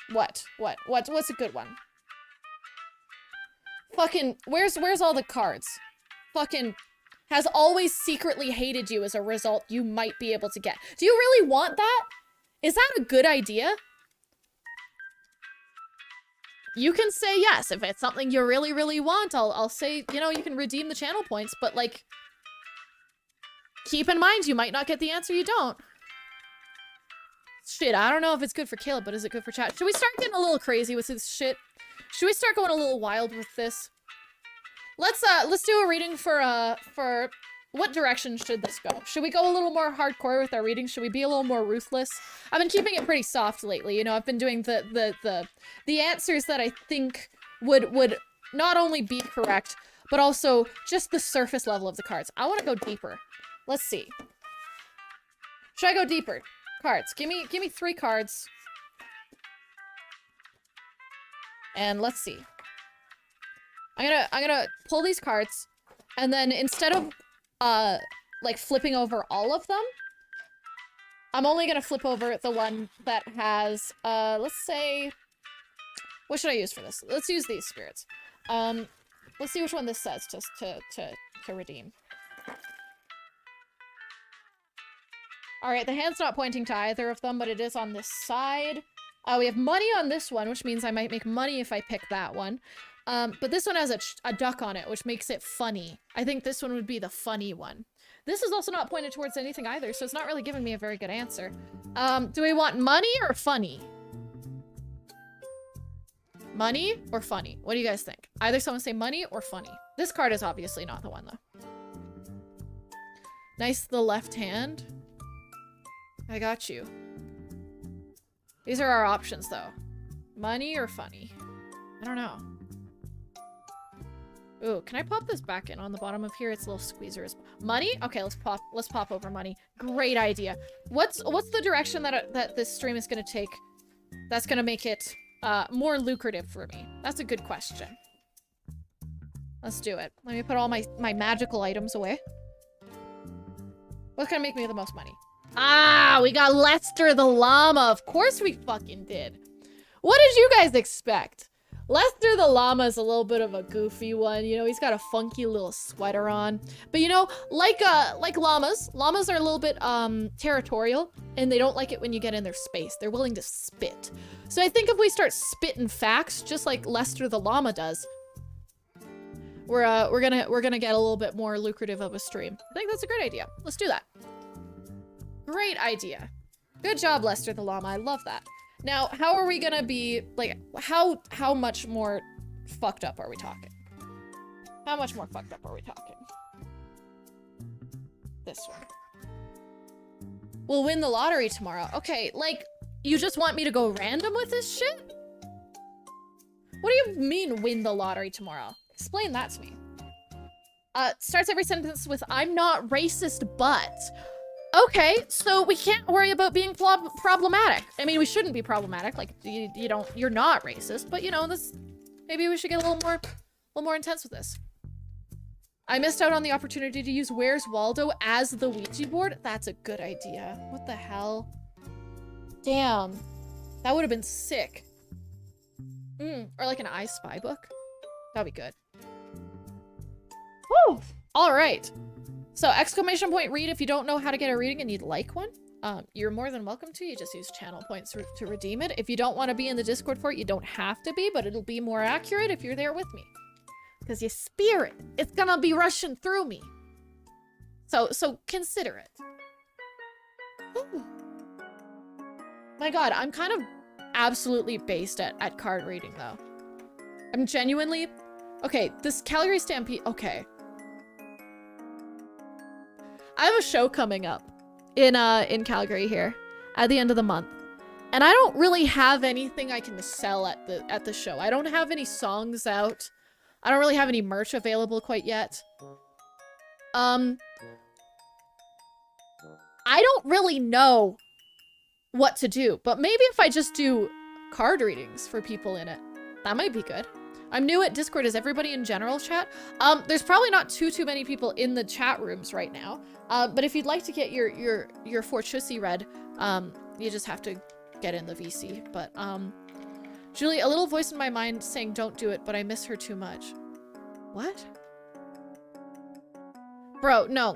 What's a good one? Fucking, where's all the cards? Fucking has always secretly hated you as a result you might be able to get. Do you really want that? Is that a good idea? You can say yes. If it's something you really, really want, I'll say, you know, you can redeem the channel points, but like, keep in mind you might not get the answer you don't. Shit, I don't know if it's good for Caleb, but is it good for chat? Should we start getting a little crazy with this shit? Should we start going a little wild with this? Let's do a reading for what direction should this go? Should we go a little more hardcore with our reading? Should we be a little more ruthless? I've been keeping it pretty soft lately, you know, I've been doing the answers that I think would not only be correct, but also just the surface level of the cards. I want to go deeper. Let's see. Should I go deeper? Cards. Give me 3 cards. And let's see. I'm gonna pull these cards, and then instead of like flipping over all of them, I'm only gonna flip over the one that has let's say, what should I use for this? Let's use these spirits. Let's see which one this says to redeem. Alright, the hand's not pointing to either of them, but it is on this side. We have money on this one, which means I might make money if I pick that one. But this one has a duck on it, which makes it funny. I think this one would be the funny one. This is also not pointed towards anything either, so it's not really giving me a very good answer. Do we want money or funny? Money or funny? What do you guys think? Either someone say money or funny. This card is obviously not the one, though. Nice, the left hand. I got you. These are our options, though. Money or funny? I don't know. Ooh, can I pop this back in on the bottom of here? It's little squeezers. Money? Okay, let's pop over money. Great idea. What's the direction that this stream is gonna take that's gonna make it more lucrative for me? That's a good question. Let's do it. Let me put all my magical items away. What's gonna make me the most money? Ah, we got Lester the llama. Of course we fucking did. What did you guys expect? Lester the llama is a little bit of a goofy one. You know, he's got a funky little sweater on. But you know, like llamas are a little bit territorial, and they don't like it when you get in their space. They're willing to spit. So I think if we start spitting facts, just like Lester the llama does, we're gonna get a little bit more lucrative of a stream. I think that's a great idea. Let's do that. Great idea. Good job, Lester the llama. I love that. Now, how are we gonna be, like, how much more fucked up are we talking? How much more fucked up are we talking? This one. We'll win the lottery tomorrow. Okay, like, you just want me to go random with this shit? What do you mean, win the lottery tomorrow? Explain that to me. Starts every sentence with, I'm not racist, but... Okay, so we can't worry about being problematic. I mean, we shouldn't be problematic. Like, you're not racist, but you know, maybe we should get a little more intense with this. I missed out on the opportunity to use Where's Waldo as the Ouija board. That's a good idea. What the hell? Damn. That would have been sick. Or like an I Spy book. That'd be good. Woo! Alright. So, exclamation point read if you don't know how to get a reading and you'd like one. You're more than welcome to. You just use channel points to redeem it. If you don't want to be in the Discord for it, you don't have to be, but it'll be more accurate if you're there with me. Because your spirit, it's gonna be rushing through me. So consider it. Ooh. My god, I'm kind of absolutely based at card reading, though. I'm genuinely... Okay, this Calgary Stampede... Okay. I have a show coming up in Calgary here at the end of the month. And I don't really have anything I can sell at the show. I don't have any songs out. I don't really have any merch available quite yet. I don't really know what to do, but maybe if I just do card readings for people in it, that might be good. I'm new at Discord. Is everybody in general chat? There's probably not too many people in the chat rooms right now. But if you'd like to get your Fortusi read, you just have to get in the VC. But Julie, a little voice in my mind saying don't do it, but I miss her too much. What? Bro, no.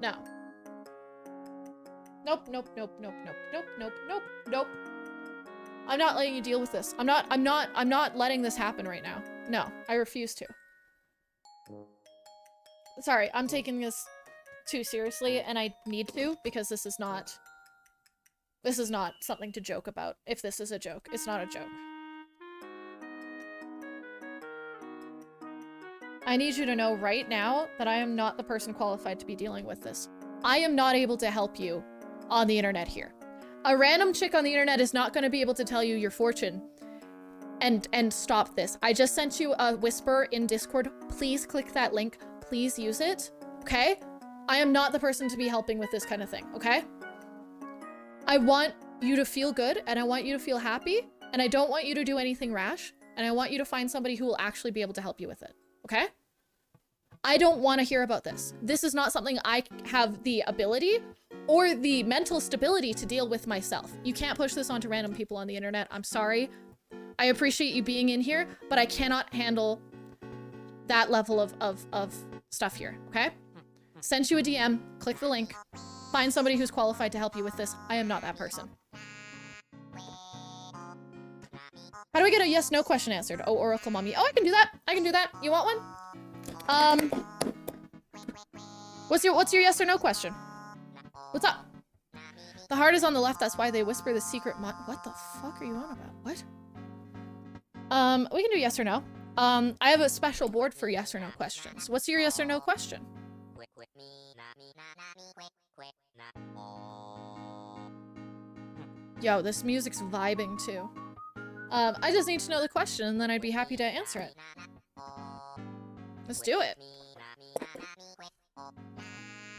No. Nope, nope, nope, nope, nope, nope, nope, nope, nope. I'm not letting you deal with this. I'm not letting this happen right now. No, I refuse to. Sorry, I'm taking this too seriously, and I need to, because this is not something to joke about. If this is a joke, it's not a joke. I need you to know right now that I am not the person qualified to be dealing with this. I am not able to help you on the internet here. A random chick on the internet is not going to be able to tell you your fortune and stop this. I just sent you a whisper in Discord. Please click that link. Please use it. Okay? I am not the person to be helping with this kind of thing. Okay? I want you to feel good and I want you to feel happy and I don't want you to do anything rash and I want you to find somebody who will actually be able to help you with it. Okay? I don't want to hear about this. This is not something I have the ability or the mental stability to deal with myself. You can't push this onto random people on the internet. I'm sorry. I appreciate you being in here, but I cannot handle that level of stuff here, okay? Send you a DM, click the link, find somebody who's qualified to help you with this. I am not that person. How do I get a yes/no question answered? Oh, Oracle Mommy. Oh, I can do that. I can do that. You want one? What's your yes or no question? What's up? The heart is on the left. That's why they whisper the secret. What the fuck are you on about? What? We can do yes or no. I have a special board for yes or no questions. What's your yes or no question? Yo, this music's vibing too. I just need to know the question and then I'd be happy to answer it. Let's do it.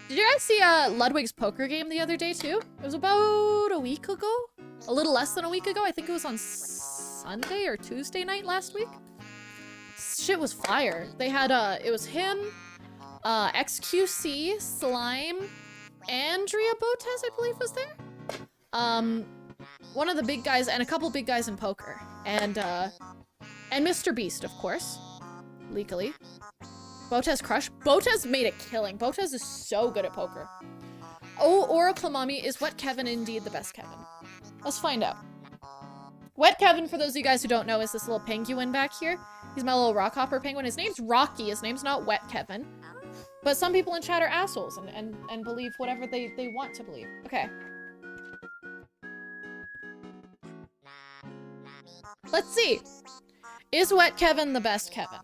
Did you guys see Ludwig's poker game the other day too? It was about a week ago? A little less than a week ago? I think it was on Sunday or Tuesday night last week? Shit was fire. They had, it was him, XQC, Slime, Andrea Botez, I believe was there? One of the big guys, and a couple big guys in poker. And Mr. Beast, of course. Legally. Botez Crush. Botez made a killing. Botez is so good at poker. Oh, Oracle Mommy, is Wet Kevin indeed the best Kevin? Let's find out. Wet Kevin, for those of you guys who don't know, is this little penguin back here. He's my little rockhopper penguin. His name's Rocky. His name's not Wet Kevin. But some people in chat are assholes and believe whatever they want to believe. Okay. Let's see. Is Wet Kevin the best Kevin?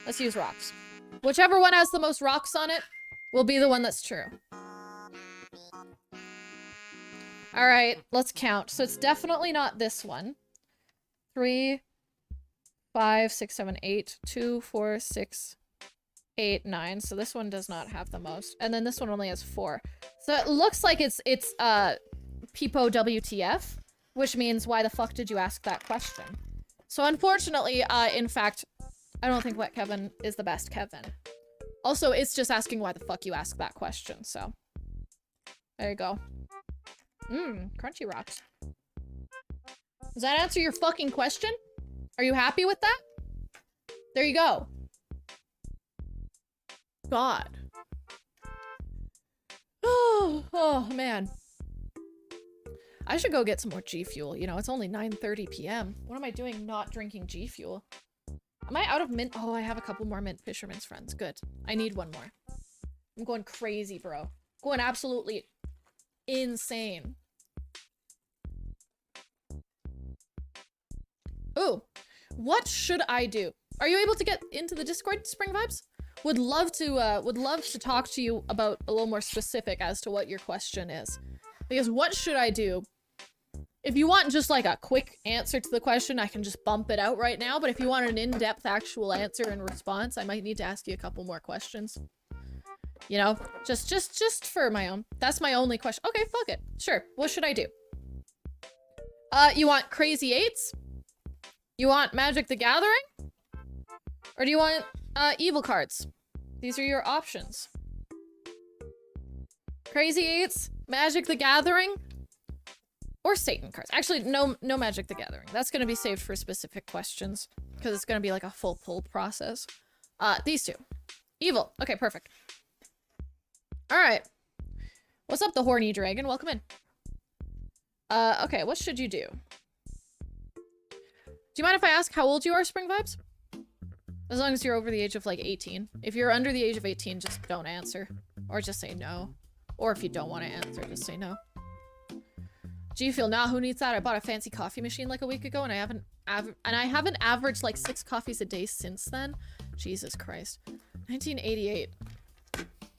Let's use rocks. Whichever one has the most rocks on it will be the one that's true. Alright, let's count. So it's definitely not this one. 3, 5, 6, 7, 8. 2, 4, 6, 8, 9. So this one does not have the most. And then this one only has 4. So it looks like it's Peepo WTF, which means why the fuck did you ask that question? So unfortunately, in fact, I don't think Wet Kevin is the best Kevin. Also, it's just asking why the fuck you ask that question, so. There you go. Crunchy rocks. Does that answer your fucking question? Are you happy with that? There you go. God. Oh, man. I should go get some more G Fuel. You know, it's only 9:30 p.m. What am I doing not drinking G Fuel? Am I out of mint? Oh, I have a couple more mint Fisherman's Friends. Good. I need one more. I'm going crazy, bro. Going absolutely insane. Ooh. What should I do? Are you able to get into the Discord, Spring Vibes? Would love to talk to you about a little more specific as to what your question is. Because what should I do? If you want just like a quick answer to the question, I can just bump it out right now. But if you want an in-depth actual answer and response, I might need to ask you a couple more questions. You know, just for my own. That's my only question. Okay, fuck it. Sure. What should I do? You want Crazy Eights? You want Magic the Gathering? Or do you want evil cards? These are your options. Crazy Eights, Magic the Gathering, or Satan cards. Actually, no Magic the Gathering. That's gonna be saved for specific questions because it's gonna be like a full pull process. These two. Evil. Okay, perfect. All right. What's up, the horny dragon? Welcome in. Okay, what should you do? Do you mind if I ask how old you are, Spring Vibes? As long as you're over the age of like 18. If you're under the age of 18, just don't answer. Or just say no. Or if you don't want to answer, just say no. G Fuel, nah, who needs that? I bought a fancy coffee machine like a week ago and I haven't averaged like 6 coffees a day since then. Jesus Christ. 1988.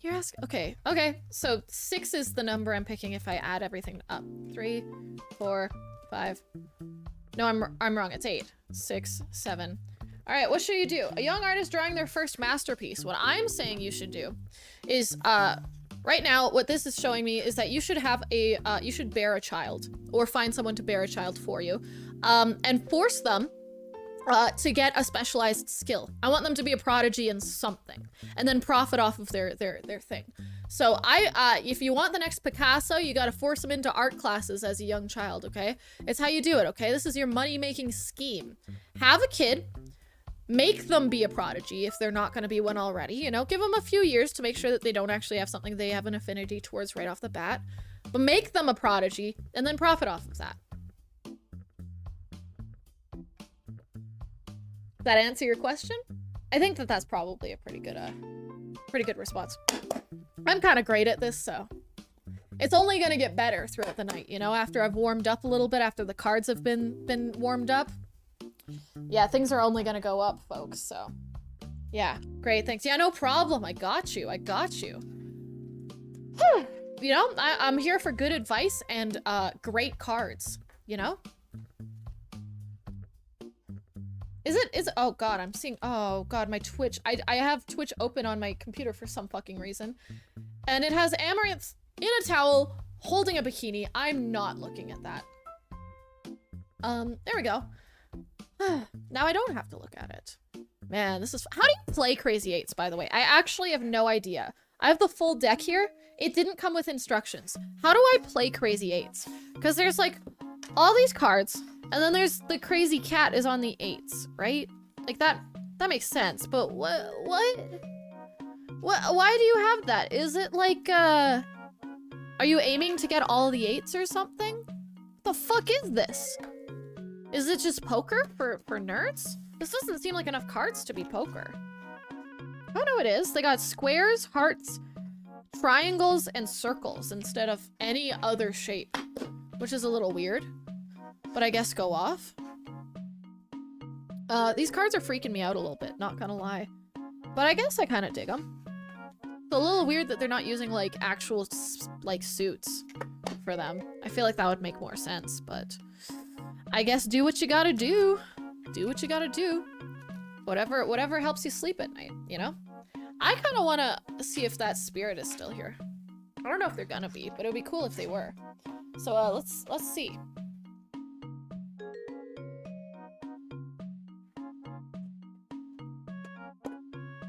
You're asking, okay. So 6 is the number I'm picking if I add everything up. 3, 4, 5. No, I'm wrong. It's 8, 6, 7. All right, what should you do? A young artist drawing their first masterpiece. What I'm saying you should do is, right now, what this is showing me is that you should have a, you should bear a child or find someone to bear a child for you, and force them to get a specialized skill. I want them to be a prodigy in something and then profit off of their thing. So if you want the next Picasso, you got to force them into art classes as a young child, okay? It's how you do it, okay? This is your money-making scheme. Have a kid, make them be a prodigy if they're not going to be one already, you know? Give them a few years to make sure that they don't actually have something they have an affinity towards right off the bat. But make them a prodigy and then profit off of that. Does that answer your question? I think that that's probably a pretty good response. I'm kind of great at this, so it's only gonna get better throughout the night, you know, after I've warmed up a little bit, after the cards have been warmed up. Yeah, things are only gonna go up, folks, so. Yeah, great, thanks. Yeah, no problem, I got you. You know, I'm here for good advice and great cards, you know? Oh god, I'm seeing, oh god, my Twitch. I have Twitch open on my computer for some fucking reason. And it has Amaranth in a towel, holding a bikini. I'm not looking at that. There we go. Now I don't have to look at it. Man, this is, how do you play Crazy Eights, by the way? I actually have no idea. I have the full deck here. It didn't come with instructions. How do I play Crazy Eights? Because there's like all these cards, and then there's the crazy cat is on the 8s, right? Like that makes sense, but what? Why do you have that? Is it like, are you aiming to get all the 8s or something? What the fuck is this? Is it just poker for nerds? This doesn't seem like enough cards to be poker. Oh no, it is. They got squares, hearts, triangles, and circles instead of any other shape, which is a little weird, but I guess go off. These cards are freaking me out a little bit, not gonna lie, but I guess I kind of dig them. It's a little weird that they're not using like actual like suits for them. I feel like that would make more sense, but I guess do what you gotta do. Do what you gotta do. Whatever helps you sleep at night, you know? I kind of want to see if that spirit is still here. I don't know if they're gonna be, but it would be cool if they were. So let's see.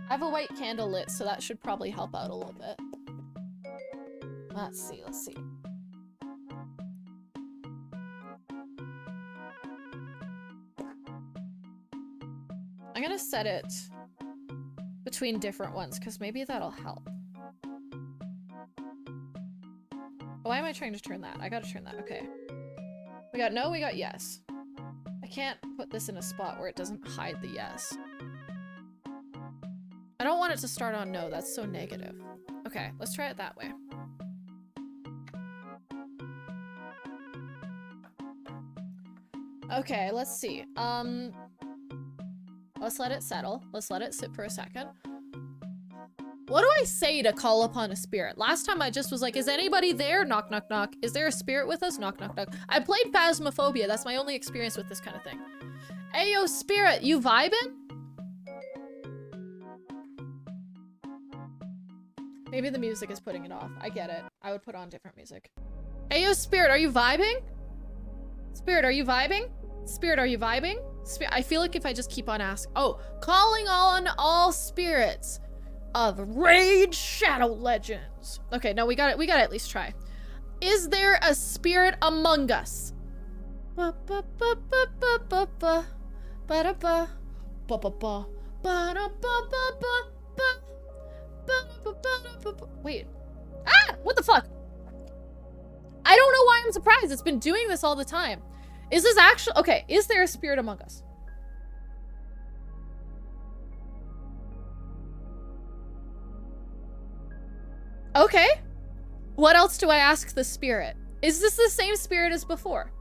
I have a white candle lit, so that should probably help out a little bit. Let's see, let's see. I'm gonna set it between different ones, because maybe that'll help. Why am I trying to turn that? I gotta turn that, okay. We got no, we got yes. I can't put this in a spot where it doesn't hide the yes. I don't want it to start on no, that's so negative. Okay, let's try it that way. Okay, let's see. Let's let it settle. Let's let it sit for a second. What do I say to call upon a spirit? Last time I just was like, is anybody there? Knock, knock, knock. Is there a spirit with us? Knock, knock, knock. I played Phasmophobia. That's my only experience with this kind of thing. Ayo, spirit, you vibing? Maybe the music is putting it off. I get it. I would put on different music. Ayo, spirit, are you vibing? Spirit, are you vibing? Spirit, are you vibing? I feel like if I just keep on asking. Oh, calling on all spirits of Raid Shadow Legends. Okay, no, we got it. We gotta at least try. Is there a spirit among us? Wait. Ah! What the fuck? I don't know why I'm surprised. It's been doing this all the time. Is this actually... Okay, is there a spirit among us? Okay. What else do I ask the spirit? Is this the same spirit as before?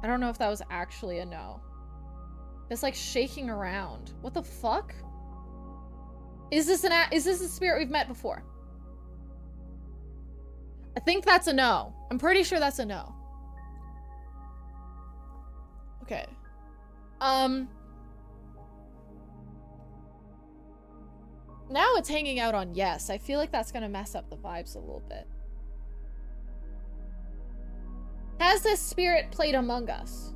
I don't know if that was actually a no. It's like shaking around. What the fuck? Is this a spirit we've met before? I think that's a no. I'm pretty sure that's a no. Okay. Now it's hanging out on yes. I feel like that's gonna mess up the vibes a little bit. Has this spirit played Among Us?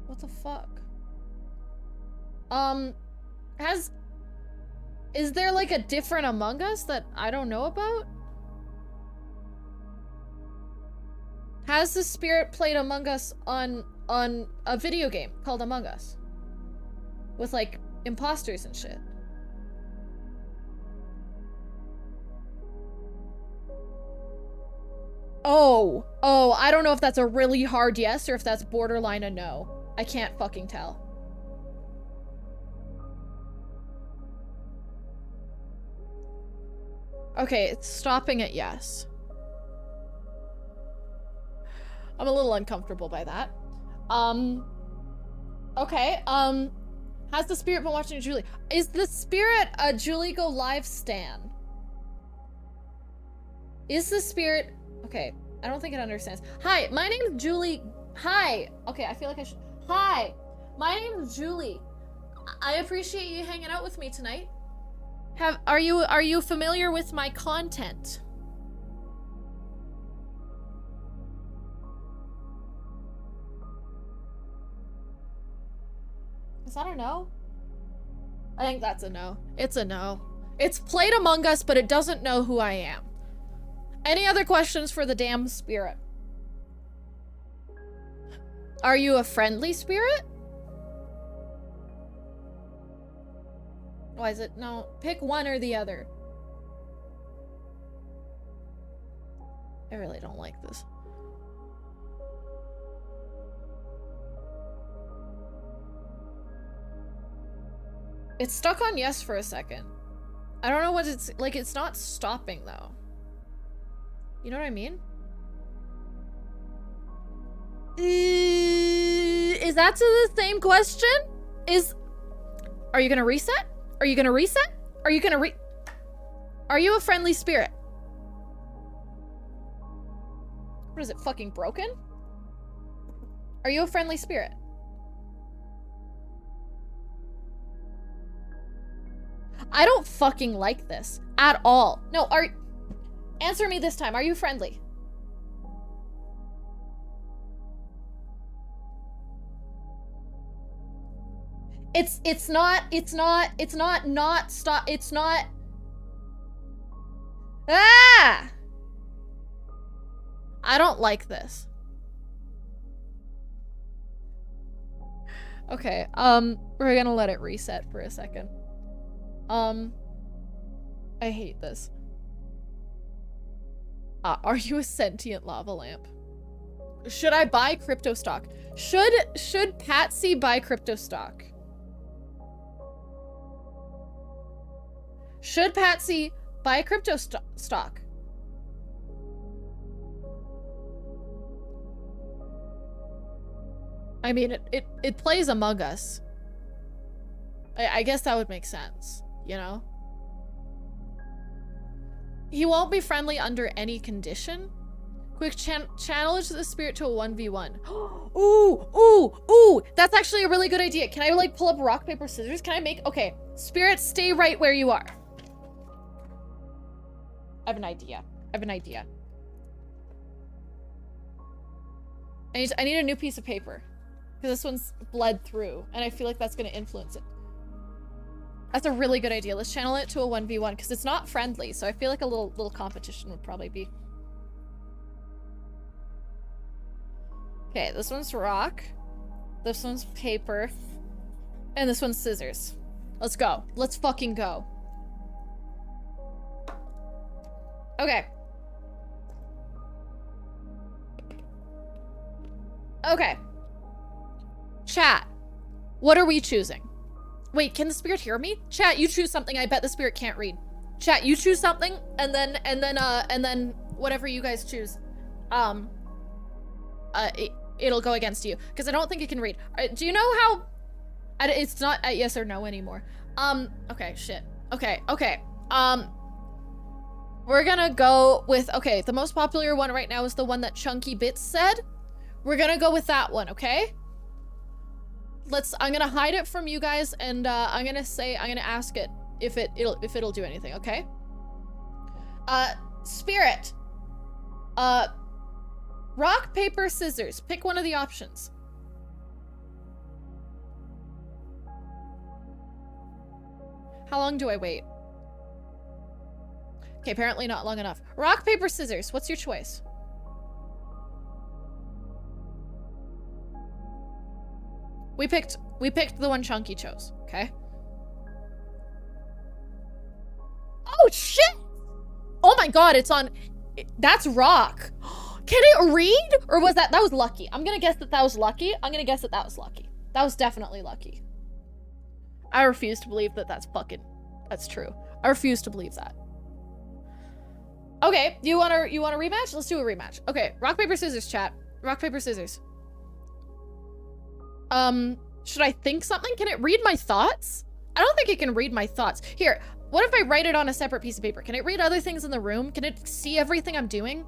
What the fuck? Is there like a different Among Us that I don't know about? Has the spirit played Among Us on a video game called Among Us? With like imposters and shit. Oh, I don't know if that's a really hard yes or if that's borderline a no. I can't fucking tell. Okay, it's stopping at yes. I'm a little uncomfortable by that. Okay, has the spirit been watching Julie? Is the spirit a Julie Go Live stan? Is the spirit... Okay, I don't think it understands. Hi, my name is Julie. Hi. Okay, I feel like I should... Hi, my name is Julie. I appreciate you hanging out with me tonight. Are you familiar with my content? Is that a no? I think that's a no. It's a no. It's played Among Us, but it doesn't know who I am. Any other questions for the damn spirit? Are you a friendly spirit? Why is it? No, pick one or the other. I really don't like this. It's stuck on yes for a second. I don't know what it's like. It's not stopping though. You know what I mean? Is that to the same question? Are you gonna reset? Are you gonna reset? Are you gonna Are you a friendly spirit? What is it, fucking broken? Are you a friendly spirit? I don't fucking like this at all. No, answer me this time. Are you friendly? It's not Ah! I don't like this. Okay, we're gonna let it reset for a second. I hate this. Are you a sentient lava lamp? Should I buy crypto stock? Should Patsy buy crypto stock? Should Patsy buy crypto stock? I mean, it plays Among Us. I guess that would make sense, you know? He won't be friendly under any condition. Quick challenge the spirit to a 1v1. Ooh, that's actually a really good idea. Can I like pull up rock, paper, scissors? Can I make, okay, spirit, stay right where you are. I have an idea. I need a new piece of paper. Because this one's bled through, and I feel like that's gonna influence it. That's a really good idea. Let's channel it to a 1v1, because it's not friendly, so I feel like a little competition would probably be. Okay, this one's rock. This one's paper. And this one's scissors. Let's go. Let's fucking go. Okay. Okay. Chat. What are we choosing? Wait, can the spirit hear me? Chat, you choose something. I bet the spirit can't read. Chat, you choose something, and then whatever you guys choose, it'll go against you, because I don't think it can read. Do you know how? It's not a yes or no anymore. Okay, shit. Okay. We're gonna go with, okay, the most popular one right now is the one that Chunky Bits said. We're gonna go with that one, okay? I'm gonna hide it from you guys, and I'm gonna ask it if it'll do anything, okay? Spirit. Rock, paper, scissors. Pick one of the options. How long do I wait? Okay, apparently not long enough. Rock, paper, scissors. What's your choice? We picked the one Chunky chose, okay? Oh shit! Oh my god, it's on. That's rock. Can it read? Or was that was lucky? I'm gonna guess that was lucky. That was definitely lucky. I refuse to believe that that's true. I refuse to believe that. Okay, you want a rematch? Let's do a rematch. Okay, rock, paper, scissors, chat. Rock, paper, scissors. Should I think something? Can it read my thoughts? I don't think it can read my thoughts. Here, what if I write it on a separate piece of paper? Can it read other things in the room? Can it see everything I'm doing?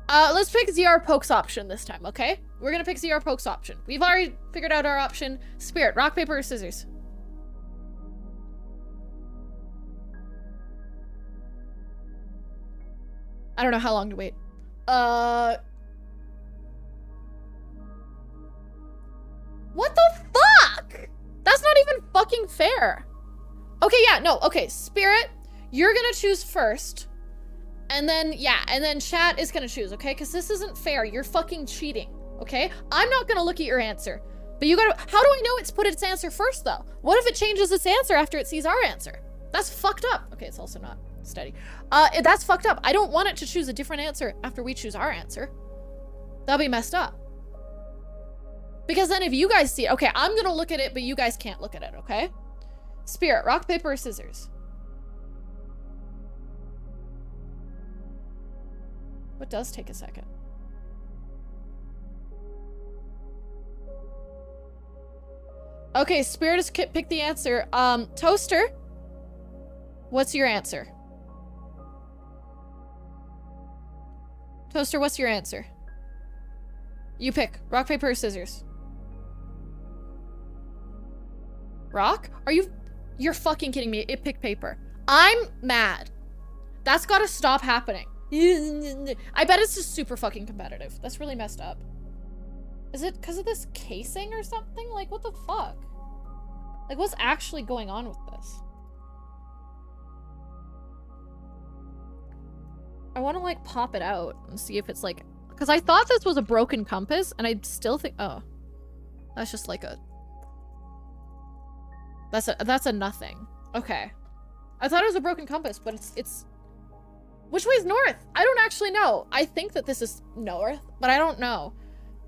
Let's pick ZR Pokes option this time, okay? We're gonna pick ZR Pokes option. We've already figured out our option. Spirit, rock, paper, or scissors? I don't know how long to wait. What the fuck? That's not even fucking fair. Okay, yeah, no, okay, Spirit, you're gonna choose first. And then, yeah, and then chat is gonna choose, okay? Because this isn't fair. You're fucking cheating, okay? I'm not gonna look at your answer. But you gotta, how do I know it's put its answer first, though? What if it changes its answer after it sees our answer? That's fucked up. Okay, it's also not steady. That's fucked up. I don't want it to choose a different answer after we choose our answer. That'll be messed up. Because then if you guys see it, okay, I'm gonna look at it, but you guys can't look at it, okay? Spirit, rock, paper, or scissors? What does take a second? Okay, Spirit has picked the answer. Toaster, what's your answer? Toaster, what's your answer? You pick. Rock, paper, or scissors? Rock? Are you You're fucking kidding me. It picked paper. I'm mad. That's gotta stop happening. I bet it's just super fucking competitive. That's really messed up. Is it because of this casing or something? Like, what the fuck? Like, what's actually going on with this? I want to, like, pop it out and see if it's, like... Because I thought this was a broken compass, and I still think... Oh. That's just, like, a... That's a nothing. Okay. I thought it was a broken compass, but it's... Which way's north? I don't actually know. I think that this is north, but I don't know.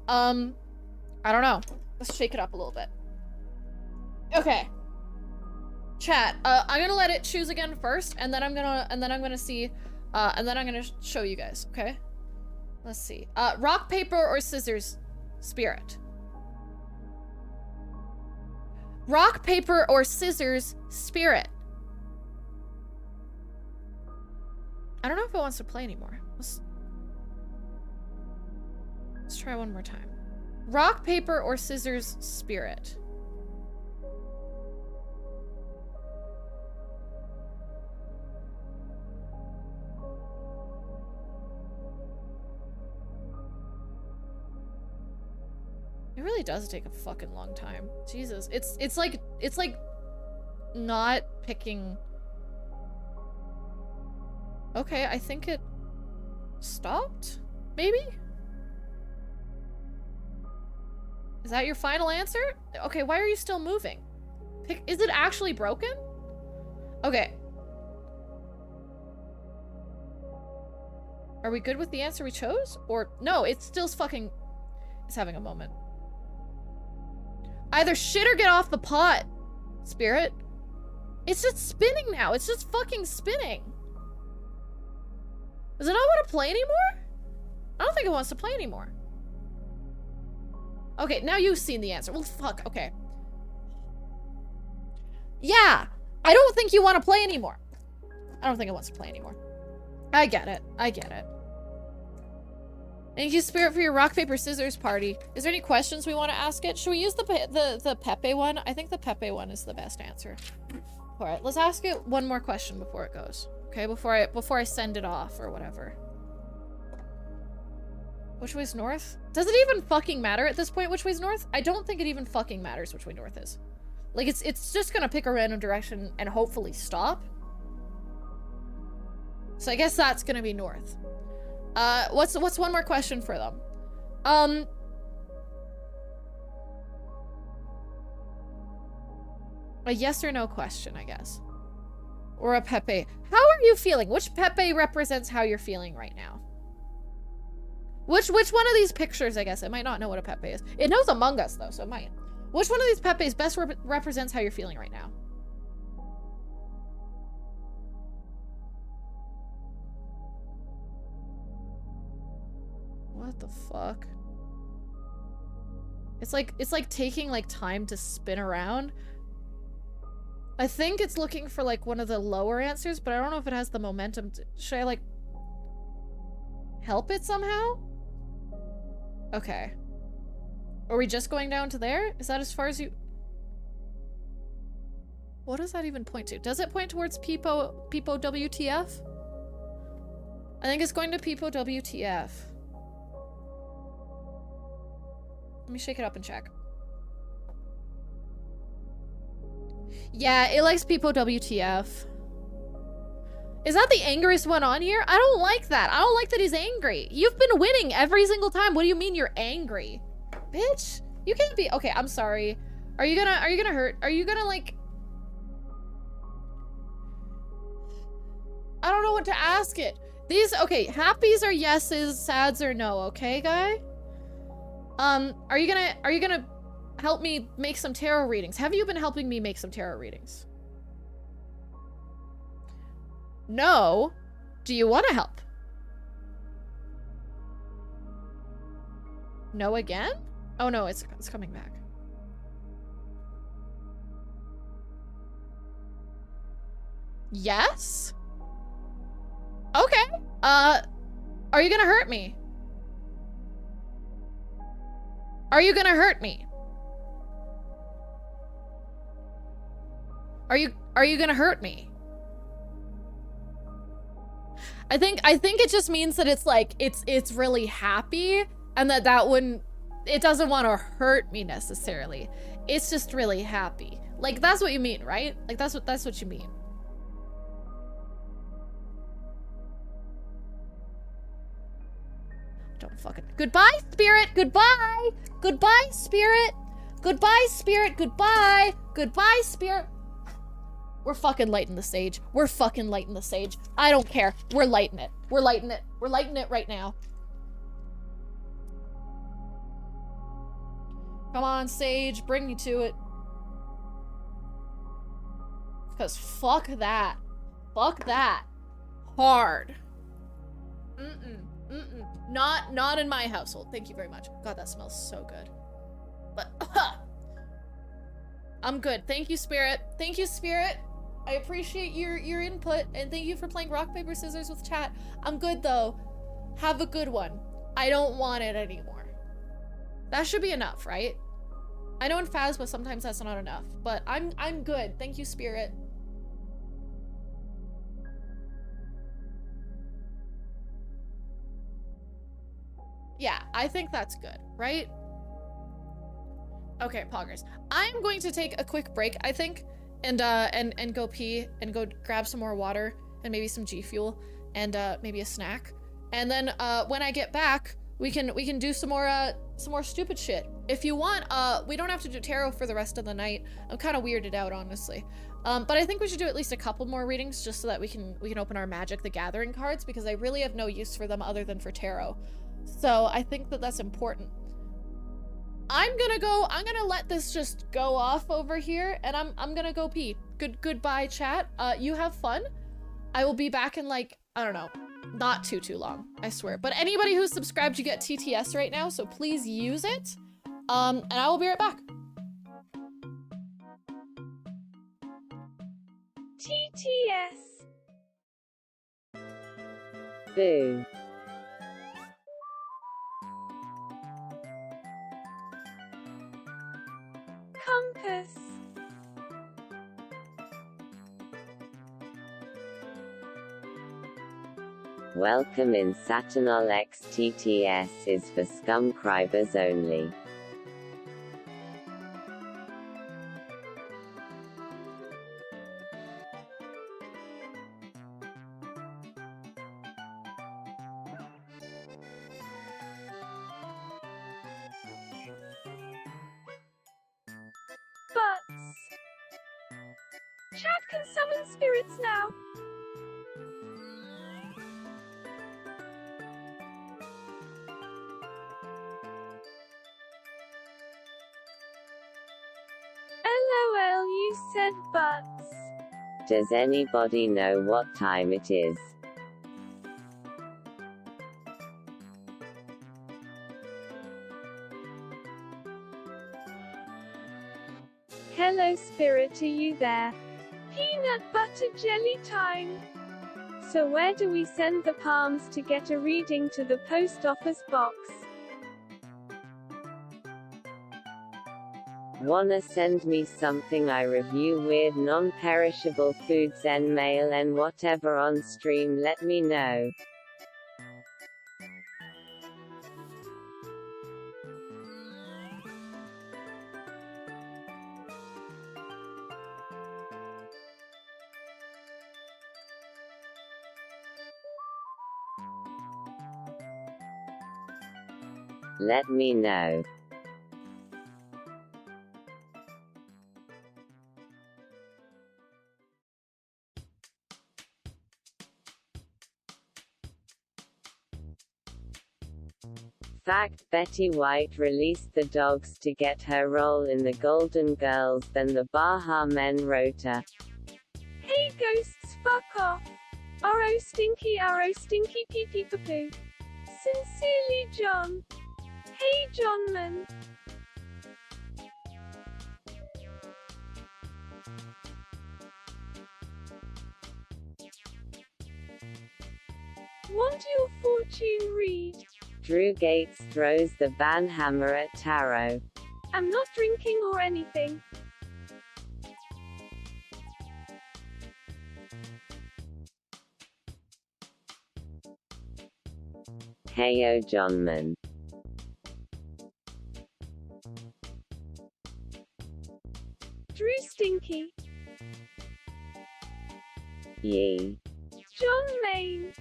I don't know. Let's shake it up a little bit. Okay. Chat. I'm gonna let it choose again first, and then I'm gonna see, and then I'm gonna show you guys. Okay. Let's see. Rock, paper, or scissors, spirit. Rock, paper, or scissors, spirit. I don't know if it wants to play anymore. Let's try one more time. Rock, paper, or scissors, spirit. It really does take a fucking long time. Jesus. It's like not picking. Okay, I think it stopped? Maybe? Is that your final answer? Okay, why are you still moving? Is it actually broken? Okay. Are we good with the answer we chose? Or, no, it's still fucking... It's having a moment. Either shit or get off the pot, spirit. It's just spinning now. It's just fucking spinning. Does it not want to play anymore? I don't think it wants to play anymore. Okay, now you've seen the answer. Well, fuck, okay. Yeah, I don't think you want to play anymore. I don't think it wants to play anymore. I get it. I get it. Thank you, Spirit, for your rock, paper, scissors party. Is there any questions we want to ask it? Should we use the Pepe one? I think the Pepe one is the best answer. All right, let's ask it one more question before it goes. Okay, before I send it off or whatever. Which way's north? Does it even fucking matter at this point which way's north? I don't think it even fucking matters which way north is. Like, it's just gonna pick a random direction and hopefully stop. So I guess that's gonna be north. What's one more question for them? A yes or no question, I guess. Or a Pepe. How are you feeling? Which Pepe represents how you're feeling right now? Which one of these pictures, I guess? It might not know what a Pepe is. It knows Among Us, though, so it might. Which one of these Pepes best represents how you're feeling right now? What the fuck? It's like taking like time to spin around. I think it's looking for like one of the lower answers, but I don't know if it has the momentum to... Should I like help it somehow? Okay. Are we just going down to there? Is that as far as you... What does that even point to? Does it point towards Peepo WTF? I think it's going to Peepo WTF. Let me shake it up and check. Yeah, it likes Peepo WTF. Is that the angriest one on here? I don't like that. I don't like that he's angry. You've been winning every single time. What do you mean you're angry? Bitch, you can't be... Okay, I'm sorry. Are you gonna hurt? Are you gonna like... I don't know what to ask it. These... Okay, happies are yeses, sads are no, okay, guy? Are you gonna help me make some tarot readings? Have you been helping me make some tarot readings? No. Do you want to help? No again? Oh no, it's coming back. Yes? Okay. Are you gonna hurt me? Are you gonna hurt me? Are you gonna hurt me? I think it just means that it's like it's really happy, and that wouldn't, it doesn't want to hurt me necessarily. It's just really happy. Like that's what you mean, right? Like that's what you mean. Don't fucking goodbye, spirit. Goodbye. Goodbye, spirit. Goodbye, spirit. Goodbye. Goodbye, spirit. We're fucking lighting the sage. We're fucking lighting the sage. I don't care. We're lighting it. We're lighting it. We're lighting it right now. Come on, sage. Bring me to it. Because fuck that. Fuck that. Hard. Not in my household. Thank you very much. God, that smells so good. But, I'm good. Thank you, spirit. Thank you, spirit. I appreciate your input, and thank you for playing rock, paper, scissors with chat. I'm good, though. Have a good one. I don't want it anymore. That should be enough, right? I know in Phasma sometimes that's not enough, but I'm good. Thank you, spirit. Yeah, I think that's good, right? Okay, poggers. I'm going to take a quick break, I think, and go pee and go grab some more water and maybe some G Fuel and maybe a snack. And then when I get back, we can do some more stupid shit. If you want, we don't have to do tarot for the rest of the night. I'm kind of weirded out, honestly. But I think we should do at least a couple more readings just so that we can open our Magic the Gathering cards, because I really have no use for them other than for tarot. So I think that that's important. I'm gonna let this just go off over here, and I'm gonna go pee. Goodbye, chat. You have fun. I will be back in, like, I don't know, not too long, I swear. But anybody who's subscribed, you get TTS right now, so please use it. And I will be right back. TTS. Boo. Compass. Welcome in Saturnol X TTS is for scumcribers only. Chat can summon spirits now. LOL, you said butts. Does anybody know what time it is? Hello spirit, are you there? Peanut butter jelly time. So where do we send the palms to get a reading to the post office box? Wanna send me something? I review weird non-perishable foods and mail and whatever on stream, let me know. Let me know. Fact: Betty White released the dogs to get her role in the Golden Girls, then the Baha Men wrote a "Hey ghosts, fuck off. Arrow stinky pee pee poo poo. Sincerely, John. Hey Johnman." Want your fortune read? Drew Gates throws the banhammer at tarot. I'm not drinking or anything. Heyo Johnman. Drew Stinky. Yee. John Main.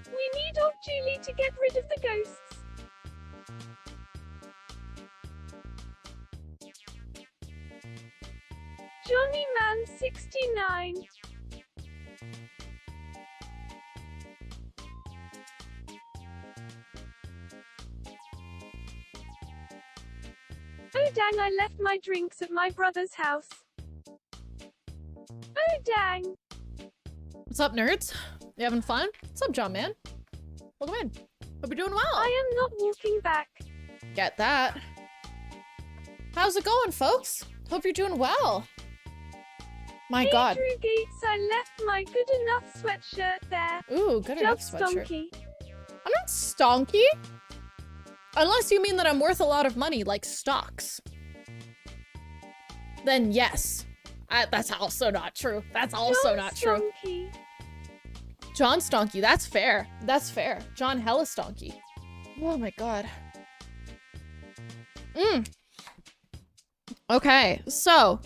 We need old Julie to get rid of the ghosts. Johnny Man 69. Oh dang, I left my drinks at my brother's house. Oh dang. What's up, nerds? You having fun? What's up, John Man? Welcome in. Hope you're doing well. I am not walking back. Get that. How's it going, folks? Hope you're doing well. My Hey, god. Drew Gates, I left my good enough sweatshirt there. Ooh, good enough Job sweatshirt. stonky. I'm not stonky. Unless you mean that I'm worth a lot of money, like stocks. Then yes. That's also not true. That's also John not true. Stonky. John Stonky, that's fair. That's fair. John hella Stonky. Oh my god. Okay, so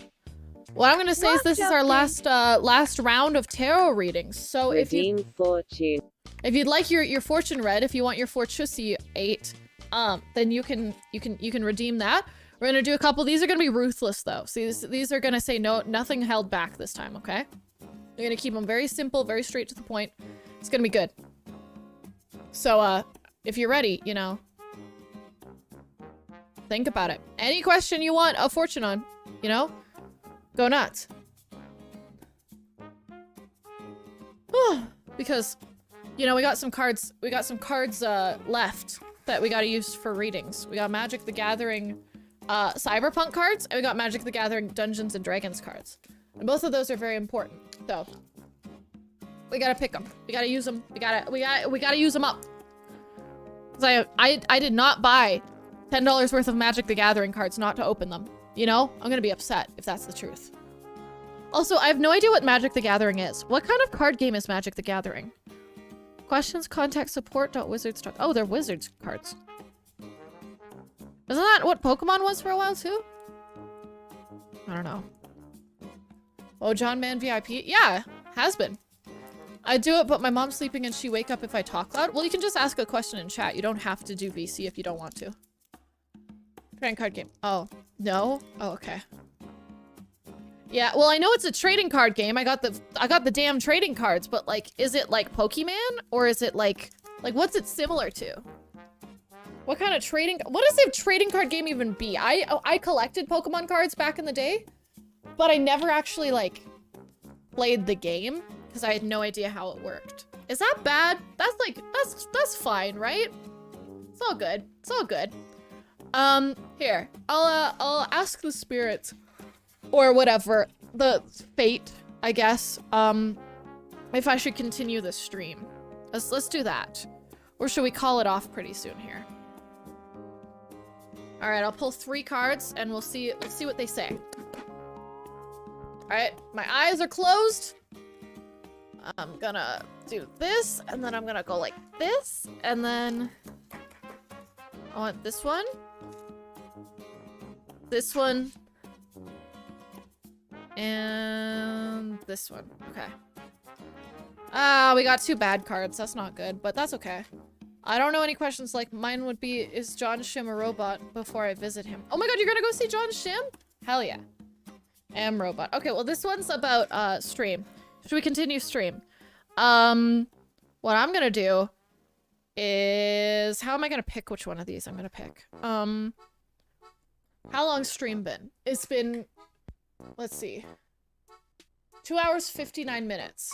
what I'm gonna say is this is our last round of tarot readings. So Redeem fortune. if you'd like your fortune read, if you want your Fortunacy 8, then you can redeem that. We're gonna do a couple. These are gonna be ruthless though. See, these are gonna say nothing held back this time. Okay, we're gonna keep them very simple, very straight to the point. It's gonna be good. So if you're ready, you know, think about it. Any question you want a fortune on, you know, go nuts. Because, you know, we got some cards left that we gotta use for readings. We got Magic the Gathering Cyberpunk cards, and we got Magic the Gathering Dungeons and Dragons cards. And both of those are very important. So we gotta pick them. We gotta use them. We gotta use them up. 'Cause I did not buy $10 worth of Magic the Gathering cards not to open them. You know? I'm gonna be upset if that's the truth. Also, I have no idea what Magic the Gathering is. What kind of card game is Magic the Gathering? Questions, contact support.wizards. Oh, they're Wizards cards. Isn't that what Pokemon was for a while too? I don't know. Oh, John Man VIP? Yeah, has been. I do it, but my mom's sleeping and she wake up if I talk loud. Well, you can just ask a question in chat. You don't have to do VC if you don't want to. Trading card game. Oh, no? Oh, okay. Yeah, well, I know it's a trading card game. I got the damn trading cards, but like, is it like Pokemon or is it like what's it similar to? What kind of what does a trading card game even be? I collected Pokemon cards back in the day, but I never actually like played the game because I had no idea how it worked. Is that bad? That's fine, right? It's all good. It's all good. Here, I'll ask the spirit or whatever, the fate, I guess, if I should continue the stream. Let's do that. Or should we call it off pretty soon here? All right, I'll pull 3 cards and let's see what they say. All right, my eyes are closed. I'm gonna do this, and then I'm gonna go like this, and then I want this one, and this one. Okay. We got 2 bad cards. That's not good, but that's okay. I don't know any questions like mine would be, is John Shim a robot before I visit him? Oh my god, you're gonna go see John Shim? Hell yeah. Am robot. Okay, well this one's about stream. Should we continue stream? What I'm gonna do is, how am I gonna pick which one of these I'm gonna pick? How long's stream been? It's been, let's see, 2 hours 59 minutes.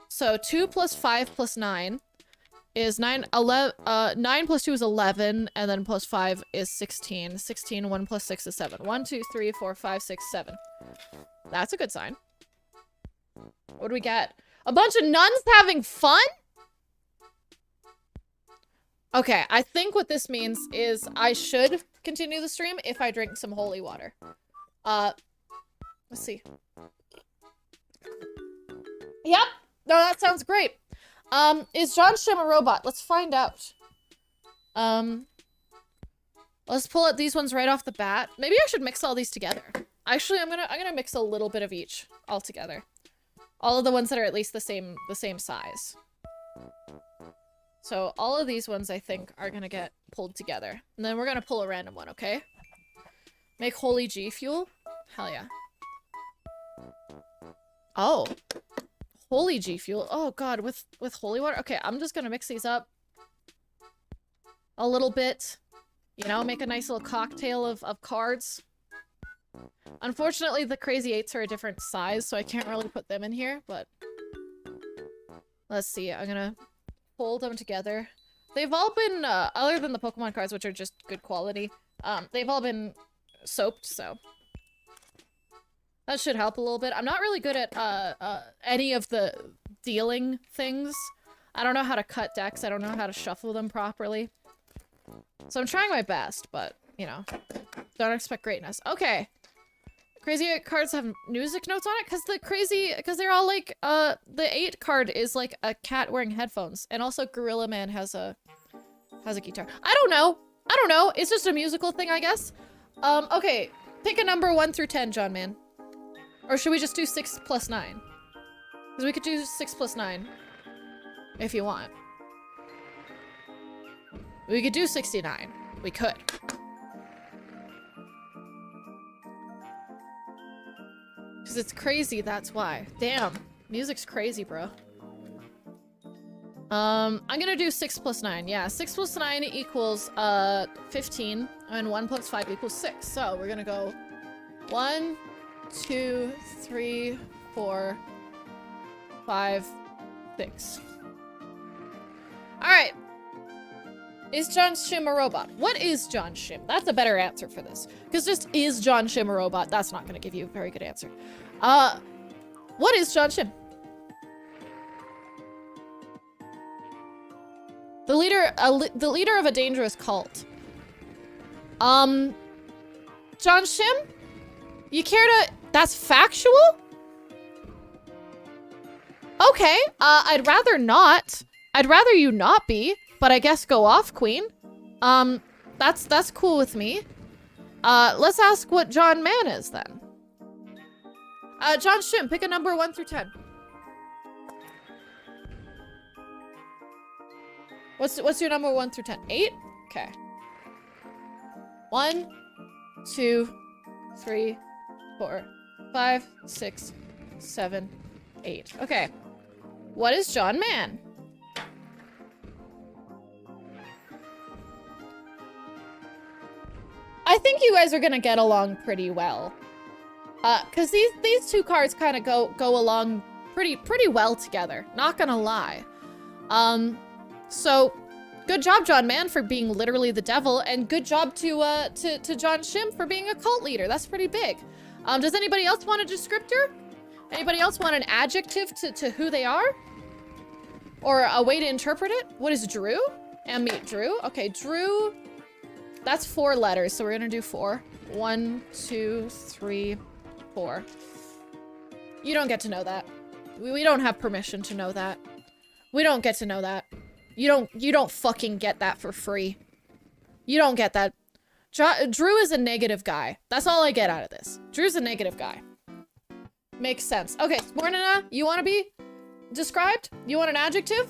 So 2 plus 5 plus 9 is 9. 9 plus 2 is 11, and then plus 5 is 16. 16, 1 plus 6 is 7. 1, 2, 3, 4, 5, 6, 7. That's a good sign. What do we get? A bunch of nuns having fun? Okay, I think what this means is I should continue the stream if I drink some holy water. Let's see. Yep. No, that sounds great. Is John Shim a robot? Let's find out. Let's pull out these ones right off the bat. Maybe I should mix all these together. Actually, I'm gonna mix a little bit of each all together. All of the ones that are at least the same size. So all of these ones I think are gonna get pulled together. And then we're gonna pull a random one, okay? Make holy G fuel? Hell yeah. Oh. Holy G fuel. Oh god, with holy water? Okay, I'm just gonna mix these up a little bit. You know, make a nice little cocktail of cards. Unfortunately, the Crazy 8s are a different size, so I can't really put them in here, but... Let's see, I'm gonna pull them together. They've all been, other than the Pokemon cards, which are just good quality, they've all been soaped, so... That should help a little bit. I'm not really good at, any of the dealing things. I don't know how to cut decks, I don't know how to shuffle them properly. So I'm trying my best, but, you know, don't expect greatness. Okay. Crazy 8 cards have music notes on it? Because they're all like, the 8 card is like a cat wearing headphones. And also Gorilla Man has a guitar. I don't know. It's just a musical thing, I guess. Okay. Pick a number 1 through 10, John Man. Or should we just do 6 plus 9? Because we could do 6 plus 9. If you want. We could do 69. We could. Because it's crazy, that's why. Damn. Music's crazy, bro. I'm gonna do 6 plus 9. Yeah, 6 plus 9 equals 15. And 1 plus 5 equals 6. So we're gonna go 1, 2, 3, 4, 5, 6. Alright. Is John Shim a robot? What is John Shim? That's a better answer for this. Because just, is John Shim a robot? That's not going to give you a very good answer. What is John Shim? The leader of a dangerous cult. John Shim? You care to... That's factual? Okay, I'd rather not. I'd rather you not be. But I guess go off, Queen. That's cool with me. Let's ask what John Man is then. John Shim, pick a number 1 through 10. What's your number 1 through 10? 8? Okay. 1, 2, 3, 4, 5, 6, 7, 8. Okay. What is John Man? I think you guys are gonna get along pretty well. Cause these two cards kind of go along pretty well together. Not gonna lie. So good job, John Man, for being literally the devil, and good job to John Shim for being a cult leader. That's pretty big. Does anybody else want a descriptor? Anybody else want an adjective to who they are? Or a way to interpret it? What is Drew? And meet Drew. Okay, Drew. That's 4 letters, so we're gonna do 4. 1, 2, 3, 4. You don't get to know that. We don't have permission to know that. We don't get to know that. You don't fucking get that for free. You don't get that. Drew is a negative guy. That's all I get out of this. Drew's a negative guy. Makes sense. Okay, Mornina, you want to be described? You want an adjective?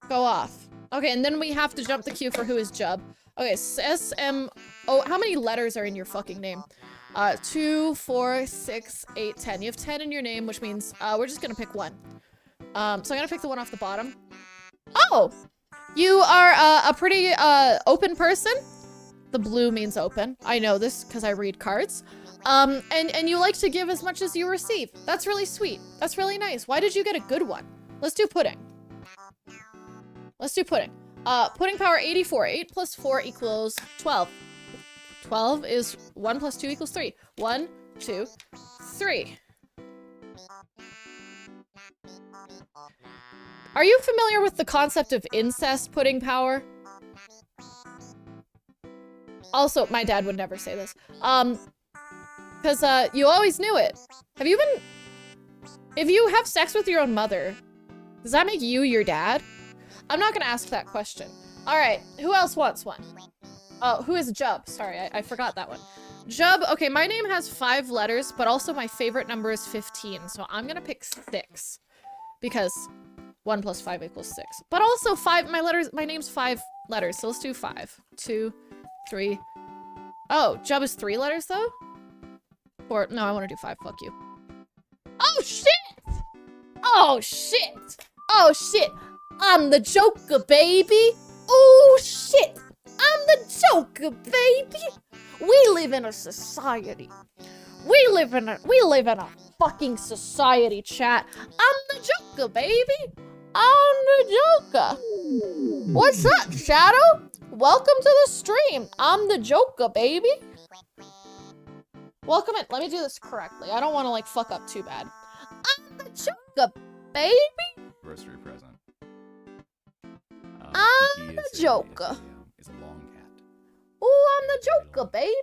Go off. Okay, and then we have to jump the queue for who is Jub. Okay, S-M-O... How many letters are in your fucking name? 2, 4, 6, 8, 10. You have 10 in your name, which means we're just gonna pick 1. So I'm gonna pick the one off the bottom. Oh! You are a pretty open person. The blue means open. I know this because I read cards. And you like to give as much as you receive. That's really sweet. That's really nice. Why did you get a good one? Let's do pudding. Let's do pudding. Pudding power 84. 8 plus 4 equals 12. 12 is 1 plus 2 equals 3. 1, 2, 3. Are you familiar with the concept of incest pudding power? Also, my dad would never say this. Because, you always knew it. Have you been If you have sex with your own mother, does that make you your dad? I'm not gonna ask that question. All right, who else wants one? Oh, who is Jub? Sorry, I forgot that one. Jub, okay, my name has 5 letters, but also my favorite number is 15, so I'm gonna pick 6. Because 1 plus 5 equals 6. But also 5, my name's 5 letters, so let's do 5. 2, 3. Oh, Jub is 3 letters though? 4, no, I wanna do 5, fuck you. Oh shit! Oh shit! Oh shit! I'm the Joker, baby! Oh shit! I'm the Joker, baby! We live in a society. We live in a fucking society, chat. I'm the Joker, baby! I'm the Joker! What's up, Shadow? Welcome to the stream. I'm the Joker, baby! Welcome in. Let me do this correctly. I don't want to, like, fuck up too bad. I'm the Joker, baby! Anniversary present. I'm the Joker. Is a long cat. Oh, I'm the Joker, baby!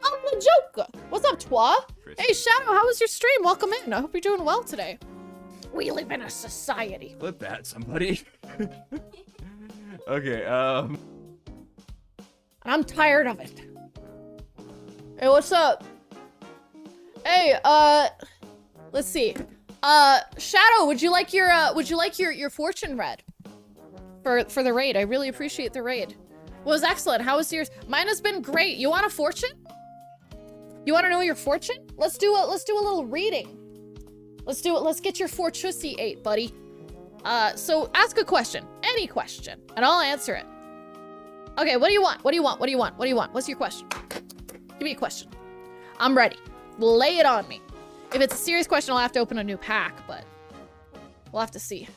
I'm the Joker! What's up, Twa? Hey, Shadow, how was your stream? Welcome in. I hope you're doing well today. We live in a society. Flip that, somebody. Okay, And I'm tired of it. Hey, what's up? Hey, let's see. Shadow, would you like your fortune read? For the raid. I really appreciate the raid. Well, it was excellent. How was yours? Mine has been great. You want a fortune? You want to know your fortune? Let's do a little reading. Let's get your fortussy 8, buddy. So ask a question. Any question. And I'll answer it. Okay, what do you want? What do you want? What do you want? What do you want? What's your question? Give me a question. I'm ready. Lay it on me. If it's a serious question, I'll have to open a new pack, but we'll have to see.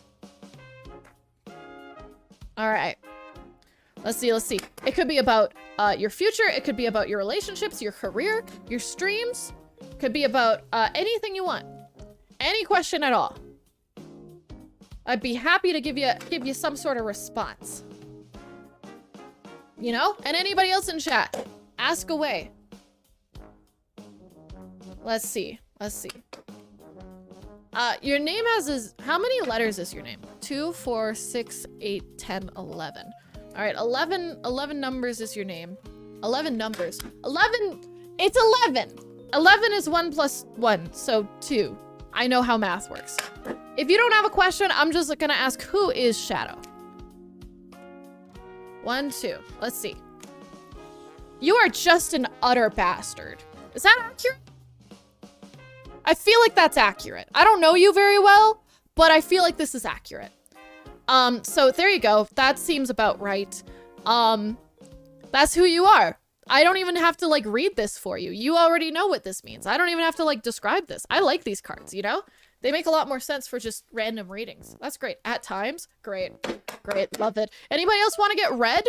All right. Let's see. It could be about your future. It could be about your relationships, your career, your streams. It could be about anything you want. Any question at all. I'd be happy to give you some sort of response. You know? And anybody else in chat, ask away. Let's see. Your name how many letters is your name? 2, 4, 6, 8, 10, 11. All right, 11 numbers is your name. 11 numbers. 11, it's 11. 11 is 1 plus 1, so 2. I know how math works. If you don't have a question, I'm just gonna ask, who is Shadow? 1, 2, let's see. You are just an utter bastard. Is that accurate? I feel like that's accurate. I don't know you very well, but I feel like this is accurate. So there you go. That seems about right. That's who you are. I don't even have to, like, read this for you. You already know what this means. I don't even have to, like, describe this. I like these cards, you know? They make a lot more sense for just random readings. That's great. At times. Great. Love it. Anybody else want to get read?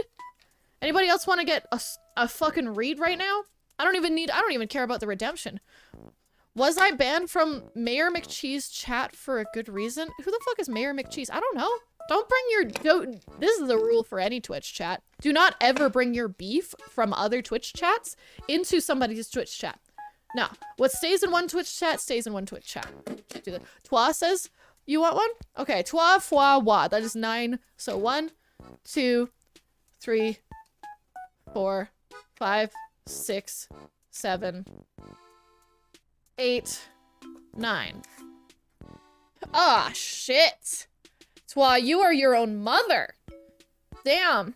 Anybody else want to get a fucking read right now? I don't even care about the redemption. Was I banned from Mayor McCheese chat for a good reason? Who the fuck is Mayor McCheese? I don't know. Don't bring this is the rule for any Twitch chat. Do not ever bring your beef from other Twitch chats into somebody's Twitch chat. No. What stays in one Twitch chat stays in one Twitch chat. Do that. Twa says, you want one? Okay, twa, fwa, wa. That is 9. So 1, 2, 3, 4, 5, 6, 7, 8, 9. Ah, shit. Twa, you are your own mother. Damn.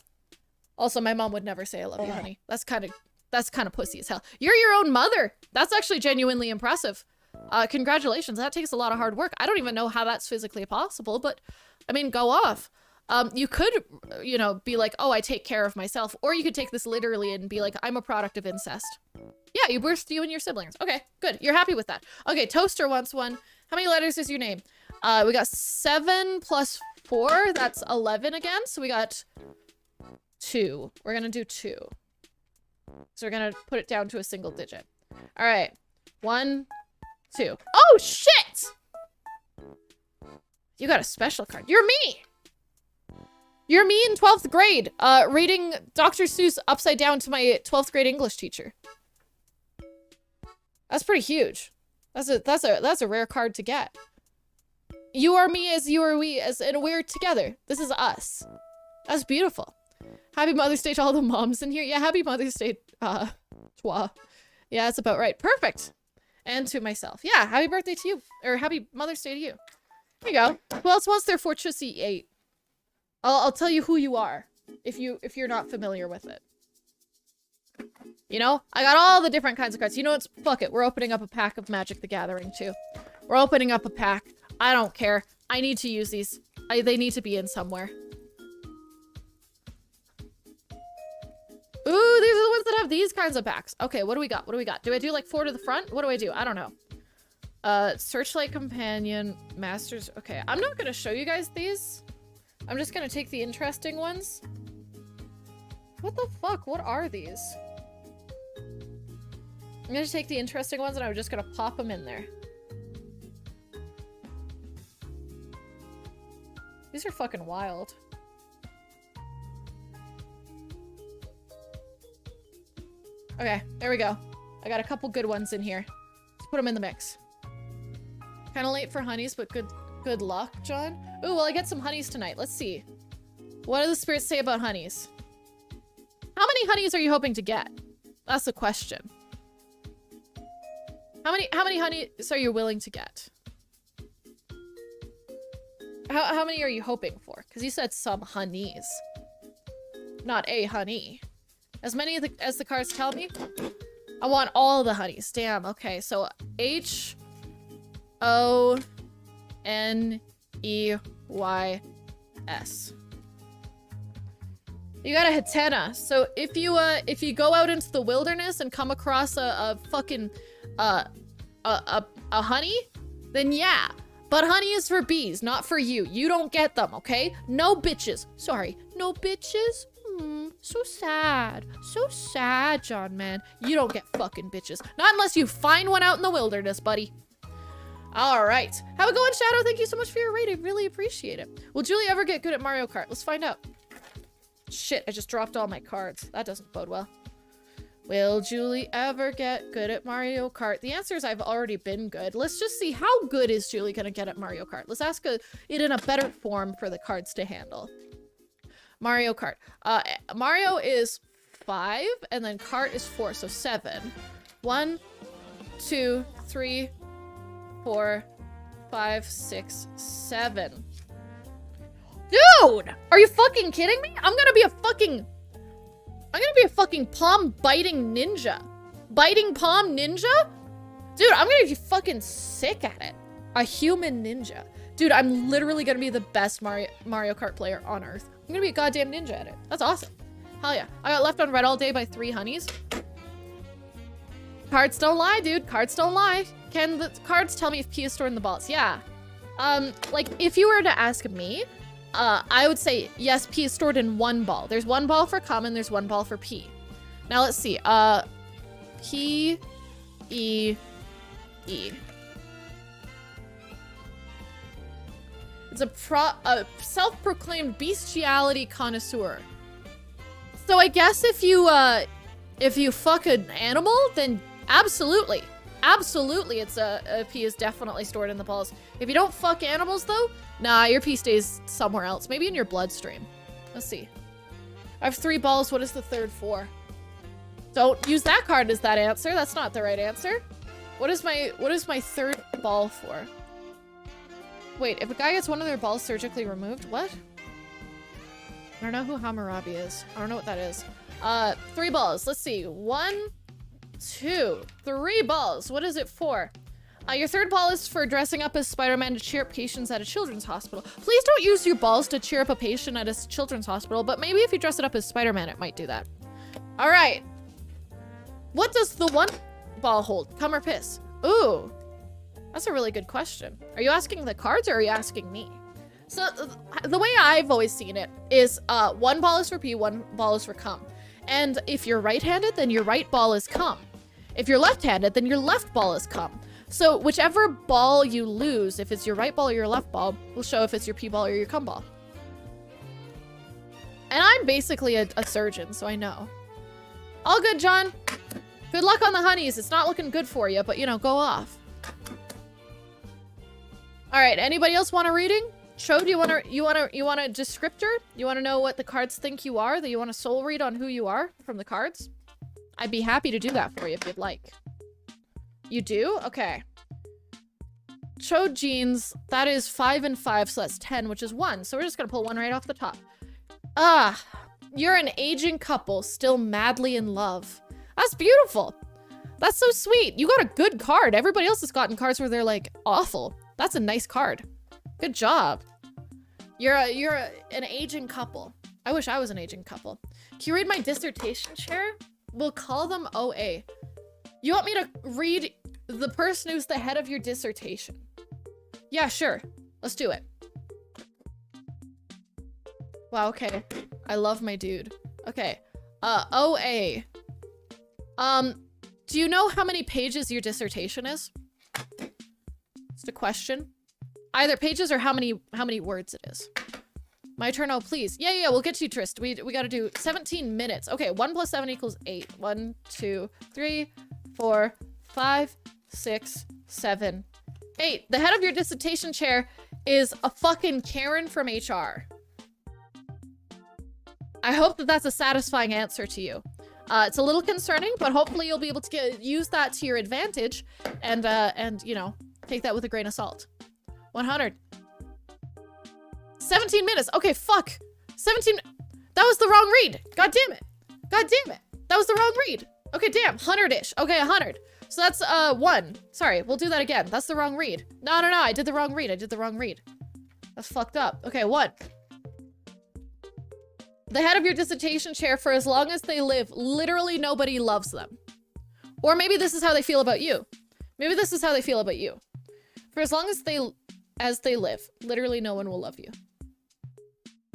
Also, my mom would never say I love you, honey. That's kind of pussy as hell. You're your own mother. That's actually genuinely impressive. Congratulations. That takes a lot of hard work. I don't even know how that's physically possible, but I mean, go off. You could, you know, be like, oh, I take care of myself. Or you could take this literally and be like, I'm a product of incest. Yeah, you birthed you and your siblings. Okay, good. You're happy with that. Okay, Toaster wants one. How many letters is your name? We got 7 plus 4. That's 11 again. So we got 2. We're going to do 2. So we're going to put it down to a single digit. All right. 1, 2. Oh, shit! You got a special card. You're me! You're me in 12th grade, reading Dr. Seuss upside down to my 12th grade English teacher. That's pretty huge. That's a rare card to get. You are me as you are we, as and we're together. This is us. That's beautiful. Happy Mother's Day to all the moms in here. Yeah, happy Mother's Day, Twa. Yeah, that's about right. Perfect. And to myself. Yeah, happy birthday to you. Or happy Mother's Day to you. There you go. Who else wants their Fortressy 8? I'll tell you who you are if you're not familiar with it. You know, I got all the different kinds of cards. You know what? Fuck it. We're opening up a pack of Magic the Gathering too. We're opening up a pack. I don't care. I need to use these. They need to be in somewhere. Ooh, these are the ones that have these kinds of packs. Okay, what do we got? What do we got? Do I do like 4 to the front? What do I do? I don't know. Searchlight Companion, Masters. Okay, I'm not gonna show you guys these. I'm just gonna take the interesting ones. What the fuck? What are these? I'm gonna take the interesting ones and I'm just gonna pop them in there. These are fucking wild. Okay, there we go. I got a couple good ones in here. Let's put them in the mix. Kind of late for honeys, but good luck, John. Ooh, well, I get some honeys tonight. Let's see. What do the spirits say about honeys? How many honeys are you hoping to get? That's the question. How many honeys are you willing to get? How many are you hoping for? Because you said some honeys. Not a honey. As many as the cards tell me? I want all the honeys. Damn, okay. So H-O-N-E-Y-S. You got a Hatena. So if you go out into the wilderness and come across a fucking a honey, then yeah. But honey is for bees, not for you. You don't get them, okay? No bitches. Sorry, no bitches? So sad. So sad, John, man. You don't get fucking bitches. Not unless you find one out in the wilderness, buddy. All right. How it going, Shadow? Thank you so much for your raid. I really appreciate it. Will Julie ever get good at Mario Kart? Let's find out. Shit, I just dropped all my cards. That doesn't bode well. Will Julie ever get good at Mario Kart? The answer is I've already been good. Let's just see how good is Julie gonna get at Mario Kart. Let's ask it in a better form for the cards to handle. Mario Kart. Mario is 5, and then Kart is 4, so 7. 1, 2, 3, 4, 5, 6, 7. Dude! Are you fucking kidding me? I'm gonna be a fucking palm biting ninja. Biting palm ninja? Dude, I'm gonna be fucking sick at it. A human ninja. Dude, I'm literally gonna be the best Mario Kart player on Earth. I'm gonna be a goddamn ninja at it. That's awesome. Hell yeah. I got left on red all day by 3 honeys. Cards don't lie, dude. Cards don't lie. Can the cards tell me if P is stored in the balls? Yeah. Like, if you were to ask me, I would say, yes, P is stored in 1 ball. There's 1 ball for common, there's 1 ball for P. Now, let's see. P, E, E. It's a self-proclaimed bestiality connoisseur. So I guess if you fuck an animal, then absolutely. Absolutely, it's a P is definitely stored in the balls. If you don't fuck animals, though, nah, your P stays somewhere else. Maybe in your bloodstream. Let's see. I have 3 balls. What is the third for? Don't use that card as that answer. That's not the right answer. What is my third ball for? Wait, if a guy gets one of their balls surgically removed, what? I don't know who Hammurabi is. I don't know what that is. 3 balls. Let's see. 1, 2, 3 balls. What is it for? Your third ball is for dressing up as Spider-Man to cheer up patients at a children's hospital. Please don't use your balls to cheer up a patient at a children's hospital, but maybe if you dress it up as Spider-Man, it might do that. All right. What does the 1 ball hold? Come or piss? Ooh, that's a really good question. Are you asking the cards or are you asking me? So the way I've always seen it is 1 ball is for pee, 1 ball is for cum. And if you're right-handed, then your right ball is cum. If you're left-handed, then your left ball is cum. So whichever ball you lose, if it's your right ball or your left ball, will show if it's your pee ball or your cum ball. And I'm basically a surgeon, so I know. All good, John. Good luck on the honeys. It's not looking good for you, but you know, go off. All right, anybody else want a reading? Cho, do you want a descriptor? You want to know what the cards think you are? That you want a soul read on who you are from the cards? I'd be happy to do that for you if you'd like. You do? Okay. Cho jeans, that is 5 and 5, so that's 10, which is 1. So we're just gonna pull one right off the top. Ah, you're an aging couple, still madly in love. That's beautiful. That's so sweet. You got a good card. Everybody else has gotten cards where they're like awful. That's a nice card. Good job. You're an aging couple. I wish I was an aging couple. Can you read my dissertation chair? We'll call them OA. You want me to read the person who's the head of your dissertation? Yeah, sure. Let's do it. Wow, okay. I love my dude. Okay. OA. Do you know how many pages your dissertation is? It's a question. Either pages or how many words it is. My turn, oh please. Yeah, we'll get to you, Trist. We gotta do 17 minutes. Okay, 1 plus 7 equals 8. 1, 2, 3, 4, 5, 6, 7, 8. The head of your dissertation chair is a fucking Karen from HR. I hope that that's a satisfying answer to you. It's a little concerning, but hopefully you'll be able to use that to your advantage and you know, take that with a grain of salt. 100. 17 minutes. Okay, fuck. 17. That was the wrong read. God damn it. God damn it. That was the wrong read. Okay, damn. 100-ish. Okay, 100. So that's 1. Sorry, we'll do that again. That's the wrong read. No. I did the wrong read. That's fucked up. Okay, 1. The head of your dissertation chair, for as long as they live, literally nobody loves them. Or maybe this is how they feel about you. For as long as they live, literally no one will love you.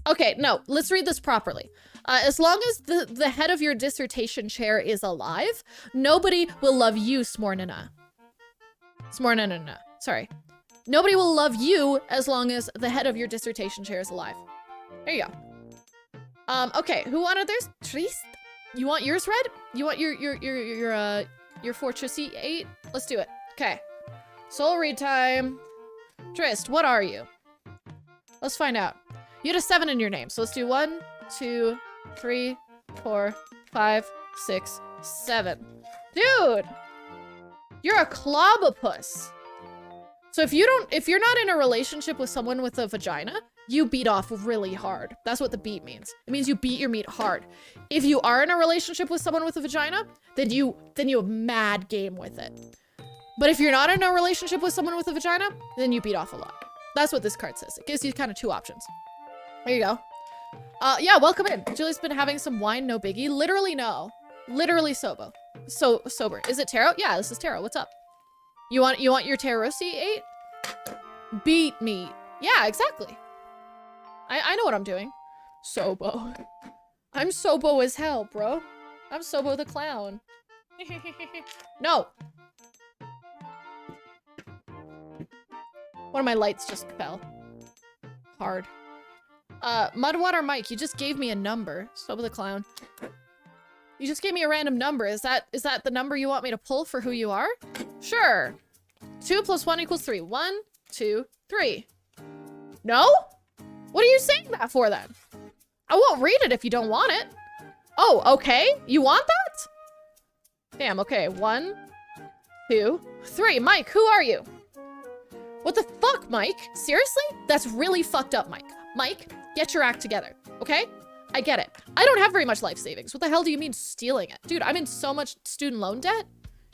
Okay, no, let's read this properly. As long as the head of your dissertation chair is alive, nobody will love you, Smornana. Sorry. Nobody will love you as long as the head of your dissertation chair is alive. There you go. Okay, who wanted theirs? Trist? You want yours read? You want your Fortressy 8? Let's do it. Okay. Soul read time. Trist, what are you? Let's find out. You had a 7 in your name, so let's do 1, 2, 3, 4, 5, 6, 7. Dude! You're a clobopus. So if you're not in a relationship with someone with a vagina, you beat off really hard. That's what the beat means. It means you beat your meat hard. If you are in a relationship with someone with a vagina, then you have mad game with it. But if you're not in a relationship with someone with a vagina, then you beat off a lot. That's what this card says. It gives you kind of 2 options. There you go. Yeah, welcome in. Julie's been having some wine, no biggie. Literally no. Literally sober. Sober. Is it tarot? Yeah, this is tarot. What's up? You want your Tarot-C 8? Beat me. Yeah, exactly. I know what I'm doing. Sobo. I'm Sobo as hell, bro. I'm Sobo the clown. No. One of my lights just fell. Hard. Mudwater Mike, you just gave me a number. Sobo the clown. You just gave me a random number. Is that the number you want me to pull for who you are? Sure. 2 plus 1 equals 3. 1, 2, 3. No? What are you saying that for then? I won't read it if you don't want it. Oh, okay. You want that? Damn, okay. 1, 2, 3. Mike, who are you? What the fuck, Mike? Seriously? That's really fucked up, Mike. Mike, get your act together, okay? I get it. I don't have very much life savings. What the hell do you mean stealing it? Dude, I'm in so much student loan debt.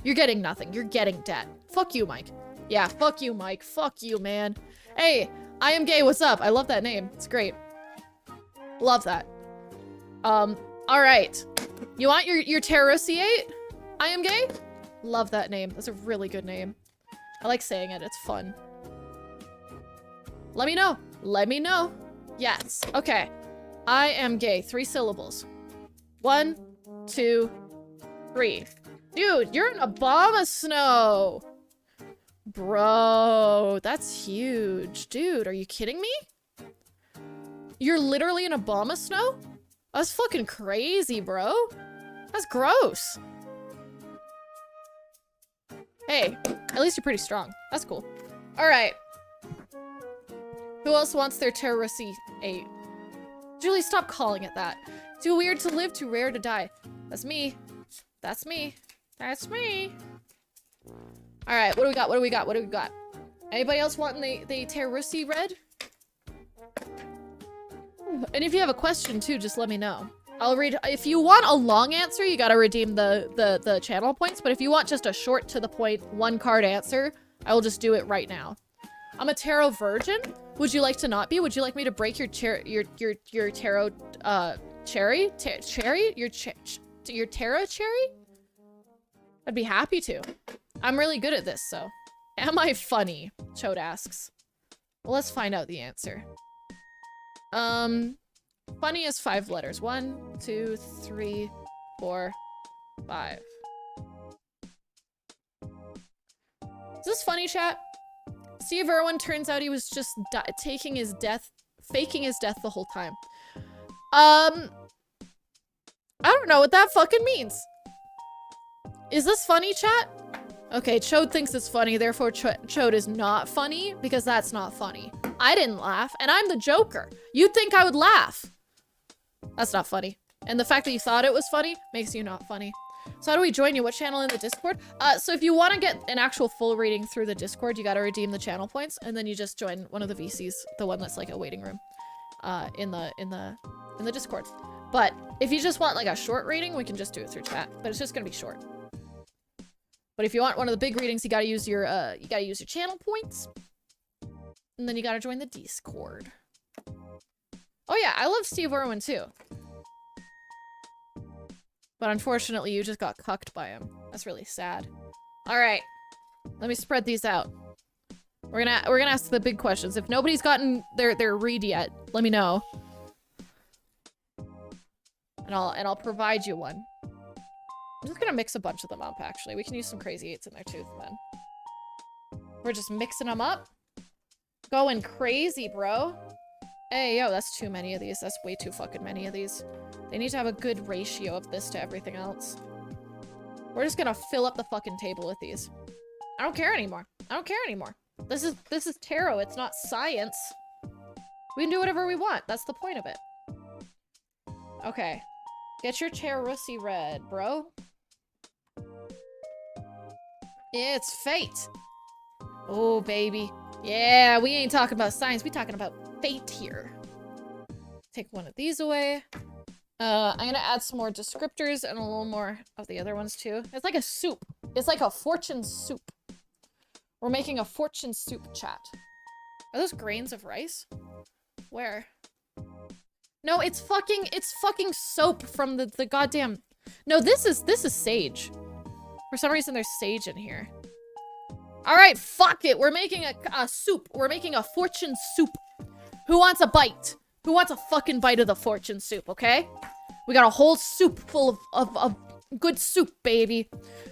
You're getting nothing. You're getting debt. Fuck you, Mike. Yeah, fuck you, Mike. Fuck you, man. Hey, I am gay. What's up? I love that name. It's great. Love that. All right. You want your Tarot-C 8? I am gay? Love that name. That's a really good name. I like saying it. It's fun. Let me know. Let me know. Yes. Okay. I am gay. 3 syllables. 1, 2, 3. Dude, you're an Obama Snow. Bro, that's huge. Dude, are you kidding me? You're literally an Obama Snow? That's fucking crazy, bro. That's gross. Hey, at least you're pretty strong. That's cool. Alright. Who else wants their Terrorissy 8? Julie, stop calling it that. Too weird to live, too rare to die. That's me. That's me. That's me. Alright, what do we got? What do we got? What do we got? Anybody else wanting the Terrorissy red? And if you have a question too, just let me know. I'll read. If you want a long answer, you gotta redeem the channel points. But if you want just a short to the point, one card answer, I will just do it right now. I'm a tarot virgin. Would you like to not be? Would you like me to break your tarot cherry? Your tarot cherry? I'd be happy to. I'm really good at this, so. Am I funny? Chode asks. Well, let's find out the answer. Funny is 5 letters. 1, 2, 3, 4, 5. Is this funny, chat? Steve Irwin turns out he was just faking his death the whole time. I don't know what that fucking means. Is this funny, chat? Okay, Chode thinks it's funny, therefore Chode is not funny, because that's not funny. I didn't laugh, and I'm the Joker. You'd think I would laugh. That's not funny. And the fact that you thought it was funny makes you not funny. So how do we join you? What channel in the Discord? So if you want to get an actual full reading through the Discord, you gotta redeem the channel points, and then you just join one of the VCs, the one that's like a waiting room, in the Discord. But if you just want like a short reading, we can just do it through chat, but it's just gonna be short. But if you want one of the big readings, you gotta use your channel points, and then you gotta join the Discord. Oh yeah, I love Steve Irwin too. But unfortunately, you just got cucked by him. That's really sad. All right, let me spread these out. We're gonna ask the big questions. If nobody's gotten their read yet, let me know, and I'll provide you one. I'm just gonna mix a bunch of them up. Actually, we can use some crazy 8s in there too. Then we're just mixing them up, going crazy, bro. Hey, yo, that's too many of these. That's way too fucking many of these. They need to have a good ratio of this to everything else. We're just gonna fill up the fucking table with these. I don't care anymore. I don't care anymore. This is tarot. It's not science. We can do whatever we want. That's the point of it. Okay. Get your Terrorissy red, bro. It's fate. Oh, baby. Yeah, we ain't talking about science. We talking about fate here. Take one of these away. I'm gonna add some more descriptors and a little more of the other ones too. It's like a soup. It's like a fortune soup. We're making a fortune soup, chat. Are those grains of rice? Where? No, it's fucking soap from the goddamn... No, this is sage. For some reason there's sage in here. Alright, fuck it. We're making a soup. We're making a fortune soup. Who wants a bite? Who wants a fucking bite of the fortune soup, okay? We got a whole soup full of good soup, baby.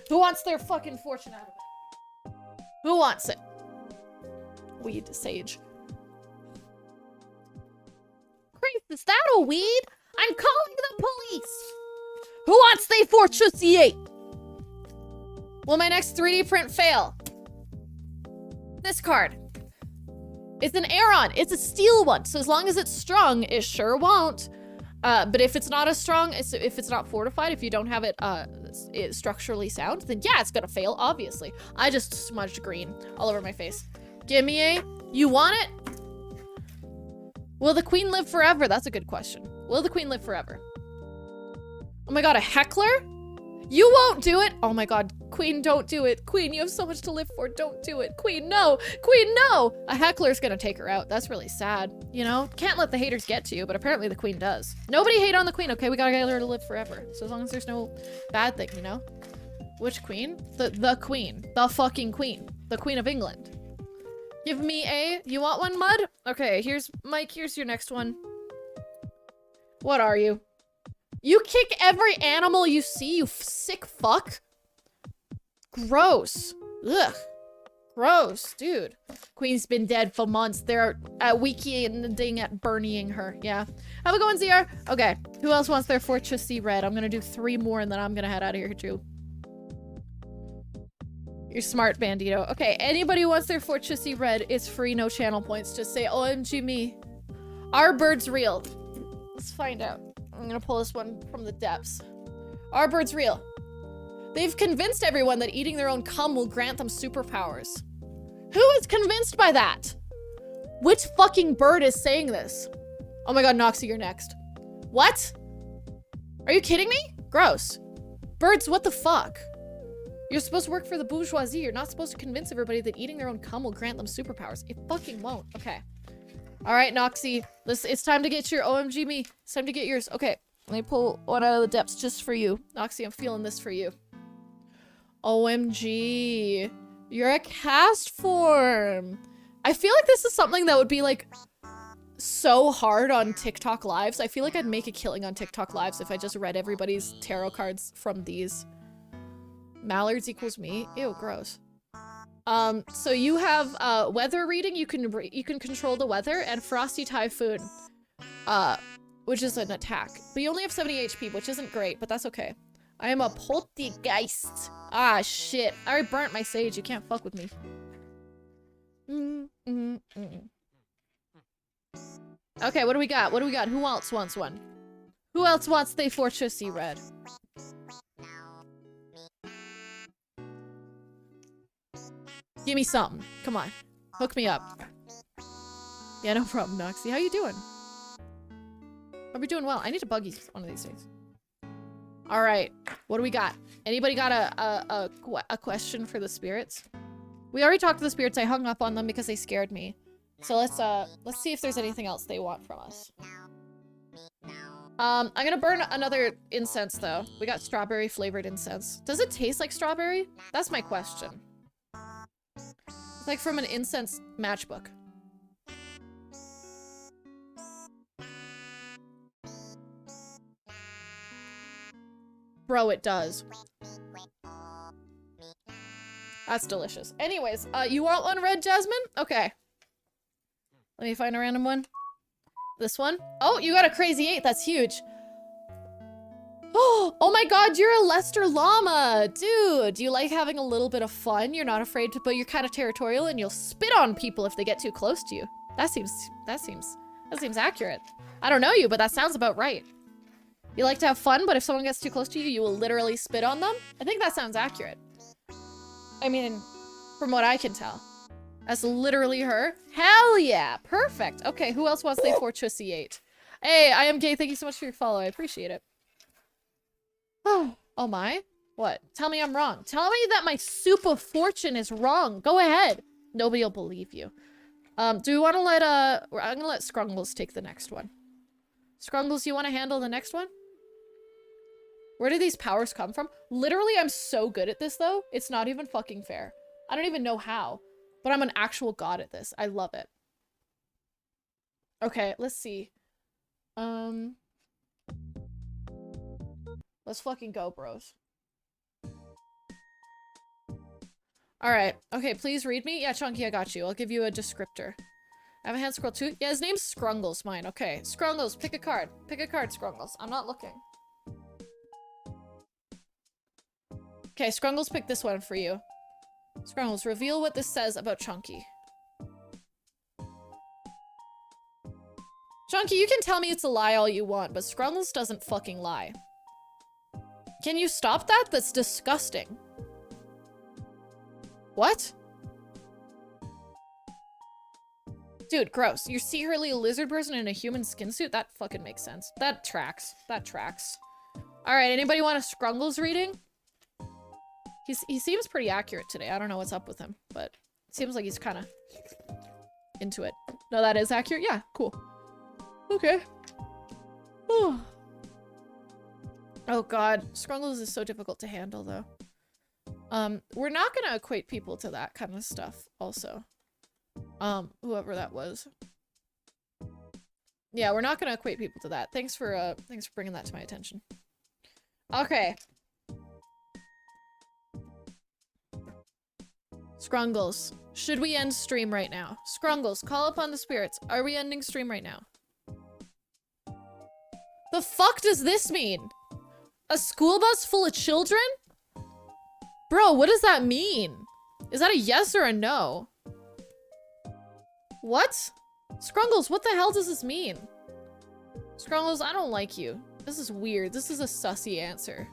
Who wants their fucking fortune out of it? Who wants it? Weed, sage. Christ, is that a weed? I'm calling the police! Who wants their fortune 8? Will my next 3D print fail? This card. It's an Aeron. It's a steel one. So as long as it's strong, it sure won't. But if it's not as strong, if it's not fortified, if you don't have it, structurally sound, then yeah, it's gonna fail, obviously. I just smudged green all over my face. Gimme a. You want it? Will the queen live forever? That's a good question. Will the queen live forever? Oh my god, a heckler? You won't do it! Oh my god, queen, don't do it. Queen, you have so much to live for. Don't do it. Queen, no! Queen, no! A heckler's gonna take her out. That's really sad. You know? Can't let the haters get to you, but apparently the queen does. Nobody hate on the queen, okay? We gotta get her to live forever. So as long as there's no bad thing, you know? Which queen? The queen. The fucking queen. The Queen of England. Give me a... You want one, Mud? Okay, here's... Mike, here's your next one. What are you? You kick every animal you see, you sick fuck. Gross. Ugh. Gross, dude. Queen's been dead for months. They're weekending at burning her. Yeah. Have a good one, ZR. Okay. Who else wants their Fortress C red? I'm gonna do 3 more and then I'm gonna head out of here too. You're smart, Bandito. Okay, anybody who wants their Fortressy read, it's free, no channel points. Just say, OMG me. Are birds real? Let's find out. I'm gonna pull this one from the depths. Are birds real? They've convinced everyone that eating their own cum will grant them superpowers. Who is convinced by that? Which fucking bird is saying this? Oh my god, Noxie, you're next. What? Are you kidding me? Gross. Birds, what the fuck? You're supposed to work for the bourgeoisie. You're not supposed to convince everybody that eating their own cum will grant them superpowers. It fucking won't. Okay. All right, Noxie. It's time to get your OMG me. It's time to get yours. Okay. Let me pull one out of the depths just for you. Noxie, I'm feeling this for you. OMG. You're a cast form. I feel like this is something that would be like so hard on TikTok lives. I feel like I'd make a killing on TikTok lives if I just read everybody's tarot cards from these. Mallards equals me. Ew, gross. So you have weather reading. You can control the weather, and Frosty Typhoon, which is an attack. But you only have 70 HP, which isn't great, but that's okay. I am a poltergeist. Ah, shit. I already burnt my sage. You can't fuck with me. Okay, what do we got? What do we got? Who else wants one? Who else wants the Fortressy read? Give me something. Come on. Hook me up. Yeah, no problem, Noxie. How you doing? Hope you're doing well. I need to bug you one of these days. Alright. What do we got? Anybody got a question for the spirits? We already talked to the spirits. I hung up on them because they scared me. So let's see if there's anything else they want from us. I'm gonna burn another incense though. We got strawberry flavored incense. Does it taste like strawberry? That's my question. It's like from an incense matchbook. Bro, it does. That's delicious. Anyways, you want one red, Jasmine? Okay. Let me find a random one. This one? Oh, you got a crazy 8. That's huge. Oh my god, you're a Lester Llama! Dude, you like having a little bit of fun. You're not afraid to, but you're kind of territorial and you'll spit on people if they get too close to you. That seems accurate. I don't know you, but that sounds about right. You like to have fun, but if someone gets too close to you, you will literally spit on them? I think that sounds accurate. I mean, from what I can tell. That's literally her. Hell yeah! Perfect. Okay, who else wants the Fortressy 8? Hey, I am gay. Thank you so much for your follow. I appreciate it. Oh my? What? Tell me I'm wrong. Tell me that my soup of fortune is wrong. Go ahead. Nobody will believe you. Do we want to let, I'm gonna let Scrungles take the next one. Scrungles, you want to handle the next one? Where do these powers come from? Literally, I'm so good at this, though. It's not even fucking fair. I don't even know how. But I'm an actual god at this. I love it. Okay, let's see. Let's fucking go, bros. Alright. Okay, please read me. Yeah, Chunky, I got you. I'll give you a descriptor. I have a hand scroll too. Yeah, his name's Scrungles, mine. Okay. Scrungles, pick a card. Pick a card, Scrungles. I'm not looking. Okay, Scrungles, pick this one for you. Scrungles, reveal what this says about Chunky. Chunky, you can tell me it's a lie all you want, but Scrungles doesn't fucking lie. Can you stop that? That's disgusting. What? Dude, gross. You see Hurley a lizard person in a human skin suit? That fucking makes sense. That tracks. That tracks. Alright, anybody want a Scrungles reading? He seems pretty accurate today. I don't know what's up with him, but it seems like he's kind of into it. No, that is accurate? Yeah, cool. Okay. Whew. Oh god, Scrungles is so difficult to handle though. We're not gonna equate people to that kind of stuff also. Whoever that was. Yeah, we're not gonna equate people to that. Thanks for bringing that to my attention. Okay. Scrungles, should we end stream right now? Scrungles, call upon the spirits. Are we ending stream right now? The fuck does this mean? A school bus full of children? Bro, what does that mean? Is that a yes or a no? What? Scrungles, what the hell does this mean? Scrungles, I don't like you. This is weird. This is a sussy answer.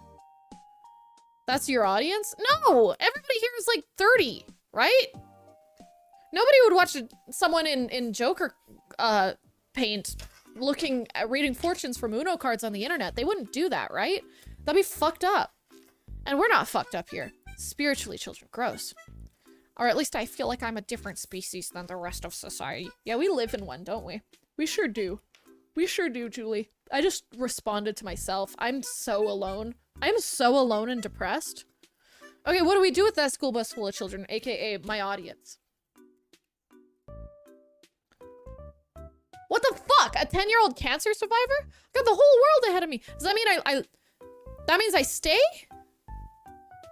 That's your audience? No! Everybody here is like 30, right? Nobody would watch someone in Joker paint looking at reading fortunes from Uno cards on the internet. They wouldn't do that, right? That'd be fucked up. And we're not fucked up here. Spiritually, children. Gross. Or at least I feel like I'm a different species than the rest of society. Yeah, we live in one, don't we? We sure do. We sure do, Julie. I just responded to myself. I'm so alone. I'm so alone and depressed. Okay, what do we do with that school bus full of children, aka my audience? What the fuck? A 10-year-old cancer survivor? I got the whole world ahead of me. Does that mean I that means I stay?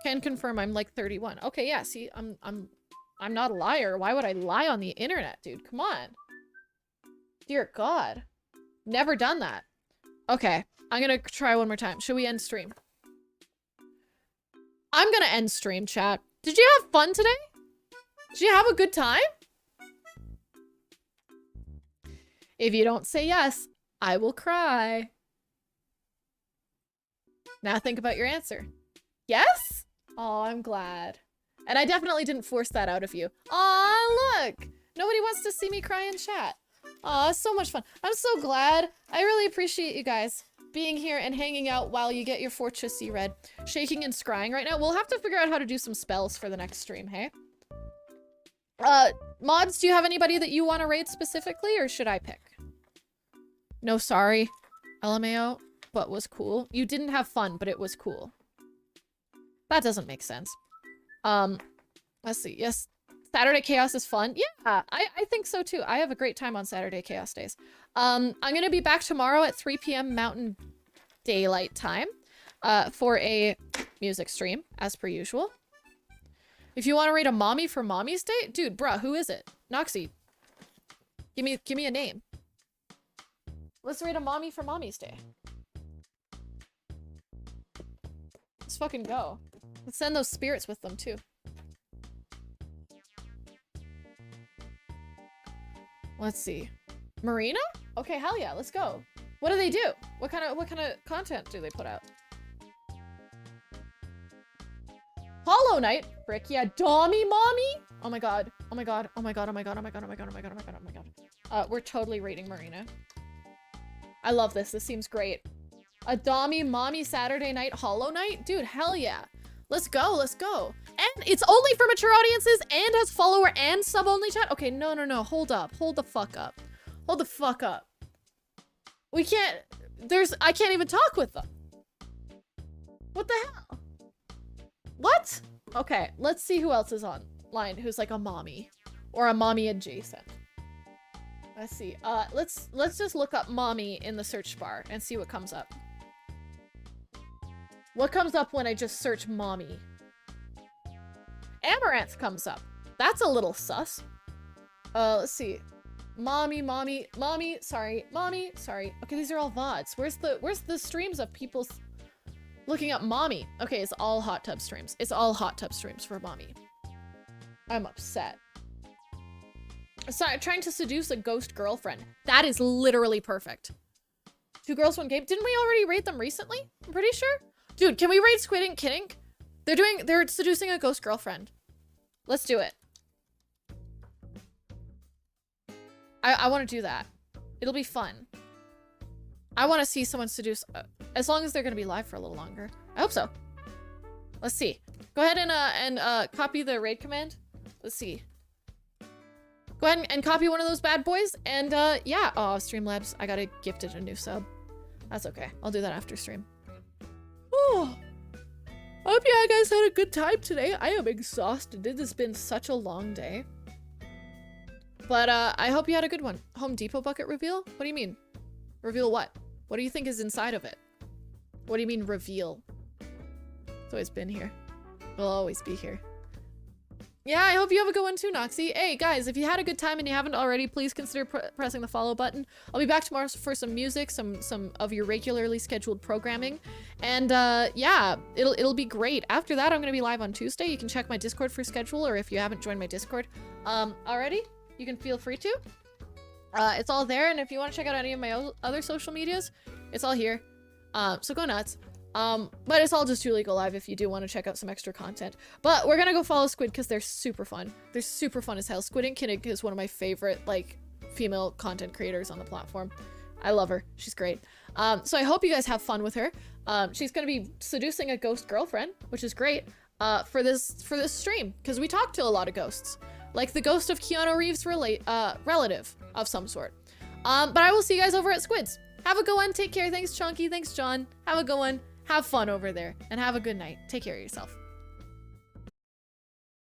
Can confirm I'm like 31. Okay, yeah, see, I'm not a liar. Why would I lie on the internet, dude? Come on. Dear God. Never done that. Okay, I'm gonna try one more time. Should we end stream? I'm gonna end stream, chat. Did you have fun today? Did you have a good time? If you don't say yes, I will cry. Now think about your answer. Yes? Oh, I'm glad. And I definitely didn't force that out of you. Aw, look! Nobody wants to see me cry in chat. Aw, so much fun. I'm so glad. I really appreciate you guys being here and hanging out while you get your Fortressy read. Shaking and scrying right now. We'll have to figure out how to do some spells for the next stream, hey? Mods, do you have anybody that you want to raid specifically, or should I pick? No, sorry. LMAO, but was cool. You didn't have fun, but it was cool. That doesn't make sense. Let's see. Yes, Saturday Chaos is fun. Yeah, I think so too. I have a great time on Saturday Chaos days. I'm gonna be back tomorrow at 3 p.m. Mountain Daylight Time for a music stream, as per usual. If you want to rate a mommy for Mommy's Day, dude, bruh, who is it? Noxie, give me a name. Let's rate a mommy for Mommy's Day. Let's fucking go. Let's send those spirits with them too. Let's see. Marina? Okay, hell yeah, let's go. What do they do? What kind of content do they put out? Hollow Knight? Frick yeah, Dommy Mommy? Oh my god. Oh my god. Oh my god. Oh my god. Oh my god. Oh my god. Oh my god. Oh my god. Oh my god. We're totally rating Marina. I love this. This seems great. A Dommy Mommy Saturday Night Hollow Knight? Dude, hell yeah. Let's go. Let's go. And it's only for mature audiences and has follower and sub only chat. Okay, no. Hold up. Hold the fuck up. Hold the fuck up. We can't, I can't even talk with them. What the hell? What? Okay, let's see who else is online who's like a mommy or a mommy adjacent. Let's see. Let's just look up mommy in the search bar and see what comes up. What comes up when I just search mommy? Amaranth comes up. That's a little sus. Let's see. Mommy, sorry. Okay, these are all VODs. Where's the streams of people looking up mommy? Okay, it's all hot tub streams. It's all hot tub streams for mommy. I'm upset. Sorry, trying to seduce a ghost girlfriend. That is literally perfect. 2 girls, 1 game. Didn't we already raid them recently? I'm pretty sure. Dude, can we raid Squid Ink Kid Ink? They're seducing a ghost girlfriend. Let's do it. I want to do that. It'll be fun. I want to see someone seduce, as long as they're going to be live for a little longer. I hope so. Let's see. Go ahead and copy the raid command. Let's see. Go ahead and copy one of those bad boys. And yeah. Oh, Streamlabs. I got gifted a new sub. That's okay. I'll do that after stream. Oh. I hope you guys had a good time today. I am exhausted. It has been such a long day. But I hope you had a good one. Home Depot bucket reveal? What do you mean? Reveal what? What do you think is inside of it? What do you mean reveal? It's always been here. It'll always be here. Yeah, I hope you have a good one too, Noxie. Hey, guys, if you had a good time and you haven't already, please consider pressing the follow button. I'll be back tomorrow for some music, some of your regularly scheduled programming. And yeah, it'll be great. After that, I'm going to be live on Tuesday. You can check my Discord for schedule, or if you haven't joined my Discord already, you can feel free to. It's all there, and if you want to check out any of my other social medias, it's all here. So go nuts. But it's all just Julie Go Live if you do want to check out some extra content. But we're gonna go follow Squid because they're super fun. They're super fun as hell. Squid and Kinnig is one of my favorite, like, female content creators on the platform. I love her. She's great. So I hope you guys have fun with her. She's gonna be seducing a ghost girlfriend, which is great, for this stream, because we talked to a lot of ghosts. Like the ghost of Keanu Reeves' relative of some sort. But I will see you guys over at Squid's. Have a good one. Take care. Thanks, Chunky. Thanks, John. Have a good one. Have fun over there. And have a good night. Take care of yourself.